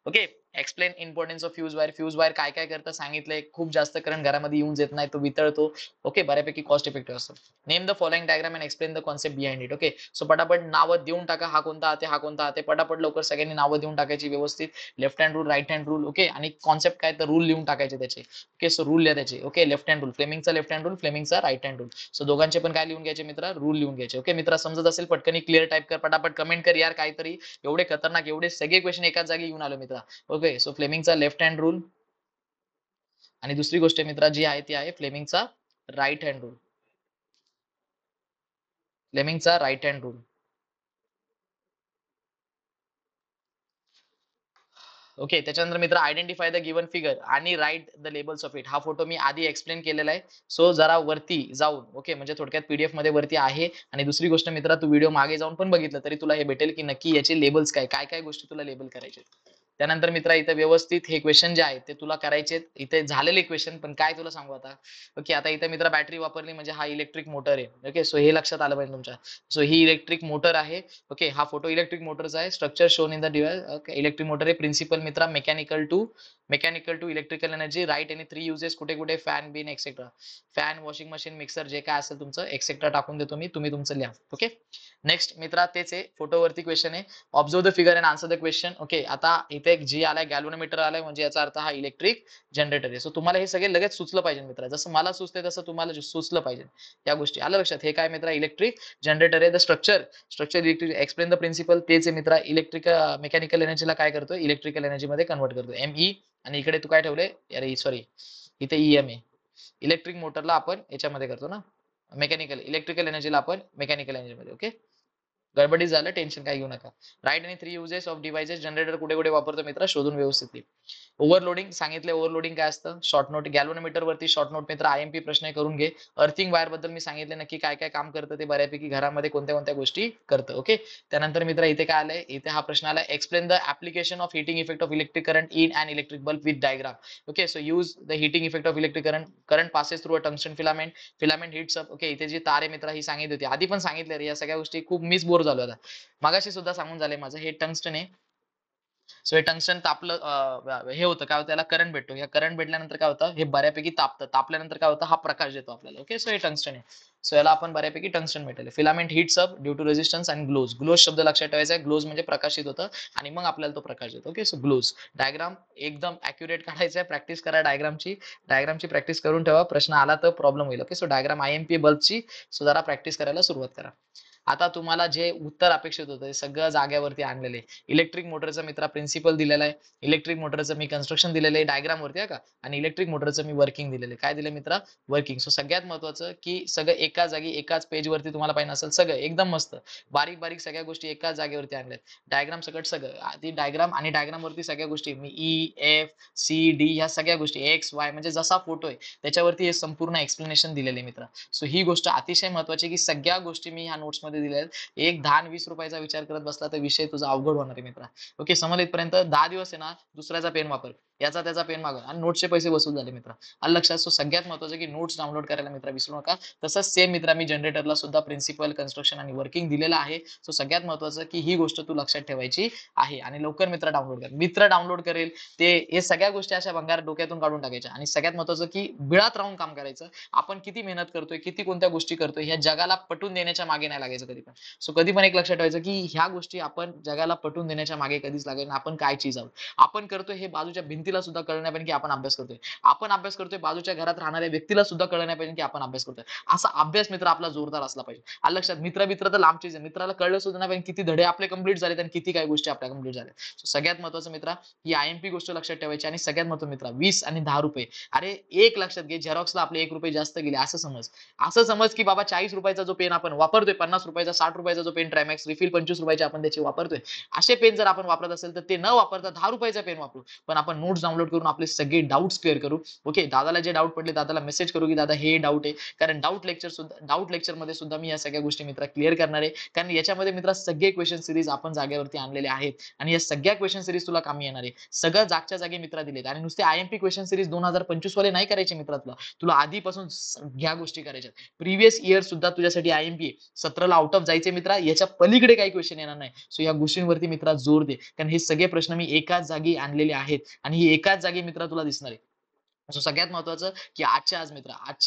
Okay, explain importance of fuse wire. Fuse wire काय काय करतं सांगितलंय, खूप जास्त करंट घरामध्ये येऊन देत नाही, तो वितळतो. ओके, बऱ्यापैकी कॉस्ट इफेक्टिव्ह असतो. Name the following diagram and explain the concept behind it. Okay, so पटापट नावं देऊन टाका, हा कोणता हात आहे, हा कोणता हात आहे, पटापट लवकर सगळ्यांनी नावं देऊन टाकायची व्यवस्थित. Left hand rule, right hand rule. Okay, आणि कॉन्सेप्ट काय तर रूल लिहून टाकायचे त्याचे. ओके, सो रूल लिहा त्याचे. ओके, लेफ्ट हँड रूल, फ्लेमिंगचा लेफ्ट हँड रूल, फ्लेमिंगचा राईट हँड रूल. सो दोघांचे पण काय लिहून घ्यायचे मित्रा, रूल लिहून घ्यायचे. ओके मित्रा, समजत असेल पटकन क्लिअर टाईप कर, पटापट कमेंट कर यार, काहीतरी एवढे खतरनाक, एवढे सगळे क्वेश्चन एकाच जागी घेऊन आलो मित्रा. ओके, सो फ्लेमिंगचा लेफ्ट हँड रूल, आणि दुसरी गोष्ट मित्रा जी आहे ती आहे फ्लेमिंगचा राईट हँड रूल. फ्लेमिंगचा राईट हँड रूल. ओके, त्याच्यानंतर मित्र आयडेंटिफाय द गिवन फिगर आणि write the labels of it. हा फोटो मी आधी एक्सप्लेन केलेला आहे, सो जरा वरती जाऊन, ओके म्हणजे थोडक्यात पीडीएफ मध्ये वरती आहे. आणि दुसरी गोष्ट मित्रा, तू व्हिडिओ मागे जाऊन पण बघितलं तरी तुला हे भेटेल की नक्की याचे लेबल्स काय काय काय गोष्टी तुला लेबल करायचे. त्यानंतर मित्रा इथे व्यवस्थित हे क्वेश्चन जे आहेत ते तुला करायचे इथे झालेले क्वेश्चन, पण काय तुला सांगू आता. ओके, आता इथे मित्रा बॅटरी वापरली म्हणजे हा इलेक्ट्रिक मोटर आहे. ओके, सो हे लक्षात आलं पाहिजे तुमच्या. सो ही इलेक्ट्रिक मोटर आहे. ओके, हा फोटो इलेक्ट्रिक मोटरचा आहे. Structure shown in the device. Okay, electric motor आहे. प्रिन्सिपल मित्रा mechanical to electrical energy. Write any 3 uses. कुठे कुठे फॅन बिन etcetera. Fan, washing machine, mixer जे काय असेल तुमचं एक्सेट्रा टाकून देतो मी, तुम्ही तुमचं लिहा. ओके, नेक्स्ट मित्रा तेच आहे, फोटोवरती क्वेश्चन आहे. Observe the figure and answer the question. Okay, आता इथे एक जी आलाय, गॅल्व्हनोमीटर आलाय, म्हणजे याचा अर्थ हा इलेक्ट्रिक जनरेटर आहे. सो तुम्हाला हे सगळे लगेच सुचलं पाहिजे मित्रा, जसं मला सुचते तसं तुम्हाला सुचलं पाहिजे या गोष्टी. आलं लक्षात. हे काय मित्रा, इलेक्ट्रिक जनरेटर आहे. The structure electric, explain the principle, तेच आहे मित्रा. इलेक्ट्रिक मेकॅनिकल एनर्जीला काय करतो, इलेक्ट्रिकल एनर्जी मध्ये कन्वर्ट करतो. एमई, आणि इकडे तू काय ठेवलंय, अरे सॉरी, इथे ईएम आहे. इलेक्ट्रिक मोटरला आपण याच्यामध्ये करतो ना, मेकॅनिकल, इलेक्ट्रिकल एनर्जीला आपण मेकॅनिकल एनर्जी मध्ये. ओके, गडबडीत झालं, टेन्शन काय घेऊ नका. राईट आणि 3 युजेस ऑफ डिव्हाइसेस. जनरेटर कुठे कुठे वापरतो मित्र, शोधून व्यवस्थित. ओव्हरलोडिंग सांगितलं, ओव्हरलोडिंग काय असतं. शॉर्ट नोट, गॅल्व्हनोमीटर वरती शॉर्ट नोट मित्र, आयएमपी प्रश्न करून घे. अर्थिंग वायर बद्दल मी सांगितले नक्की काय काय काम करतं ते, बऱ्यापैकी घरामध्ये कोणत्या कोणत्या गोष्टी करतं. ओके, त्यानंतर मित्र इथे काय आलंय, इथे हा प्रश्न आलाय, explain the application of heating effect of electric current in and electric bulb with diagram. Okay, so use the heating effect of electric current passes through a tungsten filament heats up. Okay, इथे जी तार आहे मित्र ही सांगितली होती आधी, पण सांगितले रे, या सगळ्या गोष्टी खूप मिस बोर झालो आता. मगाशी सुद्धा सांगून झाले माझं. हे टंगस्टन आहे. सो हे टंगस्टन तापलं, हे होतं काय होतं, त्याला करंट भेटतो. या करंट भेटल्यानंतर काय होतं, हे बऱ्यापैकी तापतं. तापल्यानंतर काय होतं, हा प्रकाश देतो आपल्याला. ओके, सो हे टंगस्टन आहे. सो याला आपण बऱ्यापैकी टंगस्टन भेटेल. Filament heats up due to resistance and glows. Glows शब्द लक्षात ठेवायचा आहे. ग्लोज म्हणजे प्रकाशित होतं आणि मग आपल्याला तो प्रकाश देतो. Okay, so glows. डायग्राम एकदम अॅक्युरेट काढायचा आहे. प्रॅक्टिस करा डायग्रामची प्रॅक्टिस करून ठेवा. प्रश्न आला तर प्रॉब्लेम होईल. ओके, सो डायग्राम आयएमपी बल्बची सो जरा प्रॅक्टिस करायला सुरुवात करा. आता तुम्हाला जे उत्तर अपेक्षित होतं ते सगळं जाग्यावरती आणलेले. इलेक्ट्रिक मोटरचा मित्रा प्रिन्सिपल दिलेला आहे. इलेक्ट्रिक मोटरचं मी कन्स्ट्रक्शन दिलेलं आहे डायग्राम वरती, का, आणि इलेक्ट्रिक मोटरचं मी वर्किंग दिलेलं आहे. काय दिलं मित्रा, वर्किंग. सो सगळ्यात महत्वाचं की सगळं एका जागी एकाच पेज वरती तुम्हाला पाहिजे असेल, सगळं एकदम मस्त बारीक बारीक सगळ्या गोष्टी एकाच जागेवरती आणल्यात. डायग्राम सकट सगळं आधी डायग्राम, आणि डायग्राम वरती सगळ्या गोष्टी मी ई एफ सी डी ह्या सगळ्या गोष्टी एक्स वाय म्हणजे जसा फोटो आहे त्याच्यावरती हे संपूर्ण एक्सप्लेनेशन दिलेले मित्र. सो ही गोष्ट अतिशय महत्वाची की सगळ्या गोष्टी मी ह्या नोट्स मध्ये दिल्या आहेत. एक 10 आणि 20 रुपयाचा विचार करत बसला तर विषय तुझा अवघड होणार आहे मित्रा. ओके, समज इथपर्यंत 10 दिवस आहे ना, दुसऱ्याचा पेन वापर, याचा त्याचा पेन मागव, आणि नोट्सचे पैसे वसूल झाले मित्रा. आलं लक्षात. सो सगळ्यात महत्वाचं की नोट्स डाउनलोड करायला मित्रा विसरू नका. तसंच सेम मित्रा मी जनरेटरला सुद्धा प्रिन्सिपल, कन्स्ट्रक्शन आणि वर्किंग दिलेलं आहे. सो सगळ्यात महत्वाचं की ही गोष्ट तू लक्षात ठेवायची आहे, आणि लवकर मित्र डाउनलोड कर. मित्र डाउनलोड करेल ते हे सगळ्या गोष्टी अशा भंगार डोक्यातून काढून टाकायच्या, आणि सगळ्यात महत्वाचं की बिळात राहून काम करायचं. आपण किती मेहनत करतोय, किती कोणत्या गोष्टी करतोय, ह्या जगाला पटवून देण्याच्या मागे नाही लागायचं कधी पण. सो कधी पण एक लक्षात ठेवायचं की ह्या गोष्टी आपण जगाला पटवून देण्याच्या मागे कधीच लागेल. आपण काय चीज आहोत, आपण करतोय हे बाजूच्या भिंतीला सुद्धा कळलं नाही पाहिजे की आपण अभ्यास करतोय. आपण अभ्यास करतोय, बाजूच्या घरात राहणाऱ्या व्यक्तीला सुद्धा कळलं नाही पाहिजे की आपण अभ्यास करतोय. असा अभ्यास मित्र आपला जोरदार असला पाहिजे. आलं लक्षात. मित्र मित्र तर लांबचीच आहे, मित्राला कळलं सुद्धा नाही पाहिजे किती धडे आपले कंप्लीट झालेत आणि किती काही गोष्टी आपल्या कंप्लीट झाल्या. सगळ्यात महत्वाचं मित्र ही आयएमपी गोष्ट लक्षात ठेवायची. आणि सगळ्यात महत्वाचं मित्र 20 आणि 10 रुपये, अरे एक लक्षात घे, झेरॉक्सला आपले 1 रुपये जास्त गेले असं समज की बाबा 40 रुपयाचा जो पेन आपण वापरतोय, 50 रुपयाचा, 60 रुपयाचा जो पेन ट्रायमॅक्स रिफिल 25 रुपयाचे आपण त्याची वापरतोय, असे पेन जर आपण वापरत असेल तर ते न वापरता 10 रुपयाचा पेन वापरू. पण आपण नोट्स डाउनलोड करून आपले सगळे डाउट्स क्लिअर करू. ओके, दादाला जे डाऊट पडले दादाला मेसेज करू की दादा हे डाऊट आहे, कारण डाऊट लेक्चर मध्ये सुद्धा मी या सगळ्या गोष्टी मित्र क्लिअर करणार आहे. कारण याच्यामध्ये मित्र सगळे क्वेश्चन सिरीज आपण जागेवरती आणलेले आहेत, आणि या सगळ्या क्वेश्चन सिरीज तुला कामी येणार आहे. सगळं जागच्या जागी मित्र दिलेत, आणि नुसते आयएमपी क्वेश्चन सिरीज 2025 वाले नाही करायचे मित्र. तुला आधीपासून सगळ्या गोष्टी करायच्या. प्रिव्हियस इयर सुद्धा तुझ्यासाठी आयएमपी आहे. 17ला आउट ऑफ जायचे मित्र, याच्या पलीकडे काही क्वेश्चन येणार नाही. सो या गोष्टींवरती मित्र जोर दे, कारण हे सगळे प्रश्न मी एकाच जागी आणलेले आहेत, आणि ही एकाच जागी मित्र तुला दिसणार आहे. सो सगळ्यात महत्वाचं की आजच्या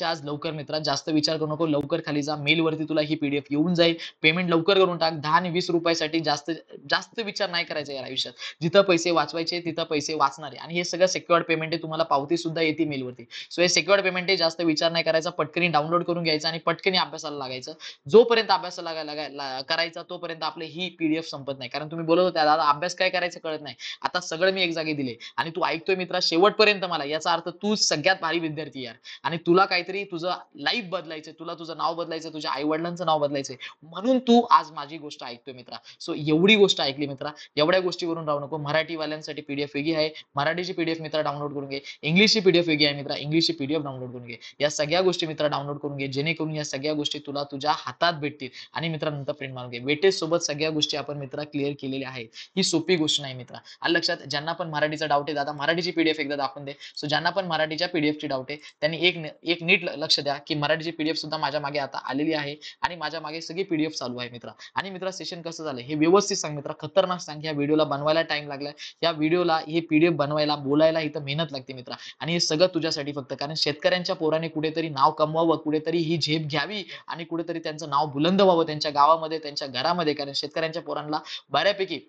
आज लवकर मित्रा, जास्त विचार करू नको, लवकर खाली जा. मेल वरती तुला ही पीडीएफ येऊन जाईल. पेमेंट लवकर करून टाक. 10 आणि 20 रुपयासाठी जास्त जास्त विचार नाही करायचा या आयुष्यात. जिथं पैसे वाचवायचे तिथं पैसे वाचणार आहे, आणि हे सगळं सिक्युअर्ड पेमेंट आहे. तुम्हाला पावती सुद्धा येते मेलवरती. सो हे सिक्युअर्ड पेमेंट आहे, जास्त विचार नाही करायचा. पटकनी डाउनलोड करून घ्यायचं आणि पटकनी अभ्यासाला लागायचं. जोपर्यंत अभ्यासाला करायचा तोपर्यंत आपली ही पीडीएफ संपत नाही. कारण तुम्ही बोलत होता दादा अभ्यास काय करायचं कळत नाही. आता सगळं मी एक जागी दिले, आणि तू ऐकतोय मित्रा शेवटपर्यंत मला, याचा अर्थ तू तू सगळ्यात भारी विद्यार्थी यार आणि तुला काहीतरी तुझं लाईफ बदलायचंय, तुला तुझं नाव बदलायचंय, तुझ्या आई वडिलांचं नाव बदलायचंय म्हणून तू आज माझी गोष्ट ऐकतोय मित्रा. सो एवढी गोष्ट ऐकली मित्रा, एवढ्या गोष्टीवरून राहू नको. मराठीवाल्यांसाठी पीडीएफ वेगळी आहे, मराठीची पीडीएफ मित्रा डाउनलोड करून घे. इंग्लिशची पीडीएफ वेगळी आहे मित्रा, इंग्लिशची पीडीएफ डाउनलोड करून घे. या सगळ्या गोष्टी मित्रा डाउनलोड करून घे, जेणेकरून या सगळ्या गोष्टी तुला तुझ्या हातात भेटतील आणि मित्रा नंतर प्रिंट मारून घे. वेटेज सोबत सगळ्या गोष्टी आपण मित्रा क्लिअर केलेल्या आहेत. ही सोपी गोष्ट नाही मित्रा. आलं लक्षात? ज्यांना पण मराठीचा डाऊट आहे दादा मराठीची पीडीएफ एकदा दाखवून दे. सो ज्यांना पण मराठीच्या पीडीएफची डाऊट आहे त्यांनी एक नीट लक्ष द्या की मराठीची पीडीएफ सुद्धा माझ्या मागे आता आलेली आहे आणि माझ्या मागे सगळी पीडीएफ चालू आहे मित्रा. आणि मित्रा सेशन कसं झालं हे व्यवस्थित सांग मित्रा, खतरनाक सांग. या व्हिडिओला बनवायला टाइम लागलाय, या व्हिडिओला हे पीडीएफ बनवायला बोलायला इथं मेहनत लागते मित्रा. आणि हे सगळं तुझ्यासाठी फक्त कारण शेतकऱ्यांच्या पोराने कुठेतरी नाव कमवावं, कुठेतरी ही झेप घ्यावी आणि कुठेतरी त्यांचं नाव बुलंद व्हावं त्यांच्या गावामध्ये, त्यांच्या घरामध्ये. कारण शेतकऱ्यांच्या पोरांना बऱ्यापैकी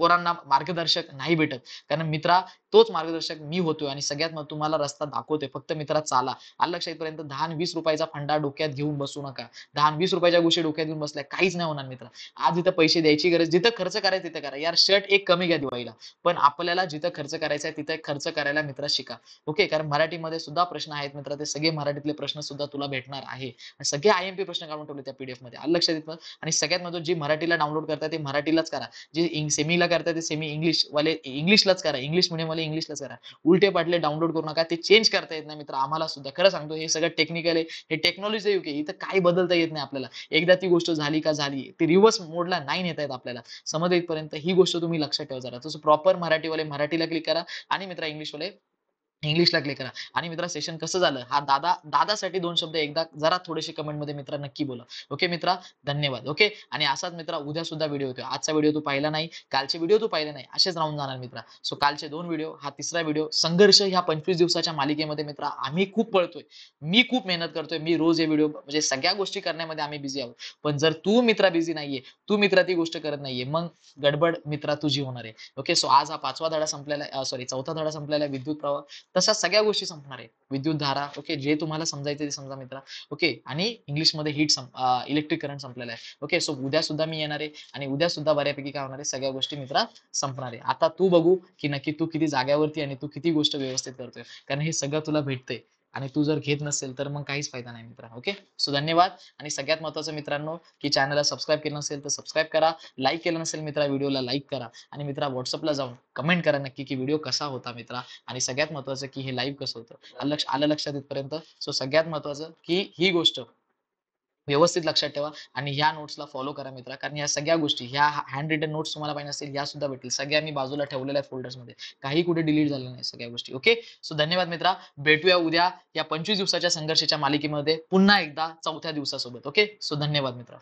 पोरांना मार्गदर्शक नाही भेटत. कारण मित्रा तोच मार्गदर्शक मी होतोय आणि सगळ्यात महत्त्वाचं तुम्हाला रस्ता दाखवतोय. फक्त मित्रा चाला. आलं लक्षात? इथपर्यंत 10 आणि 20 रुपयाचा फंडा डोक्यात घेऊन बसू नका. 10 आणि 20 रुपयाच्या गोष्टी डोक्यात घेऊन बसल्या काहीच नाही होणार मित्रा. आज इथं पैसे द्यायची गरज, जिथं खर्च करायचं तिथं करा. यार शर्ट एक कमी घ्या दिवाळीला. पण आपल्याला जिथं खर्च करायचा आहे तिथं खर्च करायला मित्रा शिका. ओके? कारण मराठीमध्ये सुद्धा प्रश्न आहेत मित्रा. ते सगळे मराठीतले प्रश्न सुद्धा तुला भेटणार आहे. आणि सगळे आयएमपी प्रश्न काढून ठेवले त्या पीडीएफ मध्ये. आलं लक्षात येतं? आणि सगळ्यात महत्त्वाचं जी मराठीला डाउनलोड करताय ते मराठीलाच करा. जे सेमीला करताय ते सेमी इंग्लिश वाले इंग्लिशलाच करा. इंग्लिश मीडियम वाले इंग्लिशलाच करा. उलटे पाटले डाउनलोड करू नका. ते चेंज करता येत नाही मित्र आम्हाला सुद्धा. खरं सांगतो हे सगळं टेक्निकल आहे. हे टेक्नॉलॉजीचं युग आहे. इथं काही बदलता येत नाही आपल्याला. एकदा ती गोष्ट झाली का झाली. ती रिव्हर्स मोडला नाही नेता येत आपल्याला. समज इथपर्यंत ही गोष्ट तुम्ही लक्षात ठेवा जरा. तसं प्रॉपर मराठीवाले मराठीला क्लिक करा आणि मित्र इंग्लिशवाले इंग्लिशला क्लिक करा. आणि मित्रा सेशन कसं झालं हा दादासाठी 2 शब्द एकदा जरा थोडेसे कमेंटमध्ये मित्रा नक्की बोला. ओके मित्रा, धन्यवाद. ओके. आणि असाच मित्रा उद्या सुद्धा व्हिडिओ येतोय. आजचा व्हिडिओ तू पाहिला नाही, कालचे व्हिडिओ तू पाहिले नाही, असेच राहून जाणार मित्रा. सो कालचे 2 व्हिडिओ, हा तिसरा व्हिडिओ, संघर्ष ह्या 25 दिवसाच्या मालिकेमध्ये मित्रा आम्ही खूप पळतोय. मी खूप मेहनत करतोय. मी रोज हे व्हिडिओ म्हणजे सगळ्या गोष्टी करण्यामध्ये आम्ही बिझी आहोत. पण जर तू मित्रा बिझी नाहीये, तू मित्रा ती गोष्ट करत नाहीये, मग गडबड मित्रा तुझी होणार आहे. ओके. सो आज हा 5वा धडा संपलेला आहे. सॉरी 4था धडा संपलेला आहे विद्युत प्रवाह. तशा सगळ्या गोष्टी संपणार आहे. विद्युत धारा, ओके, जे तुम्हाला समजायचं ते समजा मित्रा. ओके. आणि इंग्लिशमध्ये इलेक्ट्रिक करंट संपलेला आहे. ओके. सो उद्या सुद्धा मी येणार आहे आणि उद्या सुद्धा बऱ्यापैकी काय होणार आहे सगळ्या गोष्टी मित्रा संपणार आहे. आता तू बघू की नक्की तू किती जाग्यावरती आणि तू किती गोष्ट व्यवस्थित करतोय. कारण हे सगळं तुला भेटतंय आणि तू जर घेत नसेल तर मग काहीच फायदा नाही मित्रा. ओके. सो धन्यवाद. आणि सगळ्यात महत्त्वाचं मित्रांनो की चॅनलला सबस्क्राईब केलं नसेल तर सबस्क्राईब करा. लाईक केलं नसेल मित्रा व्हिडिओला लाईक करा आणि मित्रा WhatsAppला जाऊन कमेंट करा नक्की की व्हिडिओ कसा होता मित्रा. आणि सगळ्यात महत्त्वाचं की हे लाईव्ह कसं होतं. आलं लक्षात इथपर्यंत. सो सगळ्यात महत्त्वाचं की ही गोष्ट व्यवस्थित लक्षात ठेवा आणि ह्या नोट्सला फॉलो करा मित्रा. कारण ह्या सगळ्या गोष्टी ह्या हँड रिटन नोट्स तुम्हाला पाहिजे असतील ह्या सुद्धा भेटतील. सगळ्या मी बाजूला ठेवलेल्या आहेत फोल्डर्समध्ये. काही कुठे डिलीट झालं नाही सगळ्या गोष्टी. ओके. सो धन्यवाद मित्रा. भेटूया उद्या या 25 दिवसाच्या संघर्षाच्या मालिकेमध्ये पुन्हा एकदा 4थ्या दिवसासोबत. ओके. सो धन्यवाद मित्रा.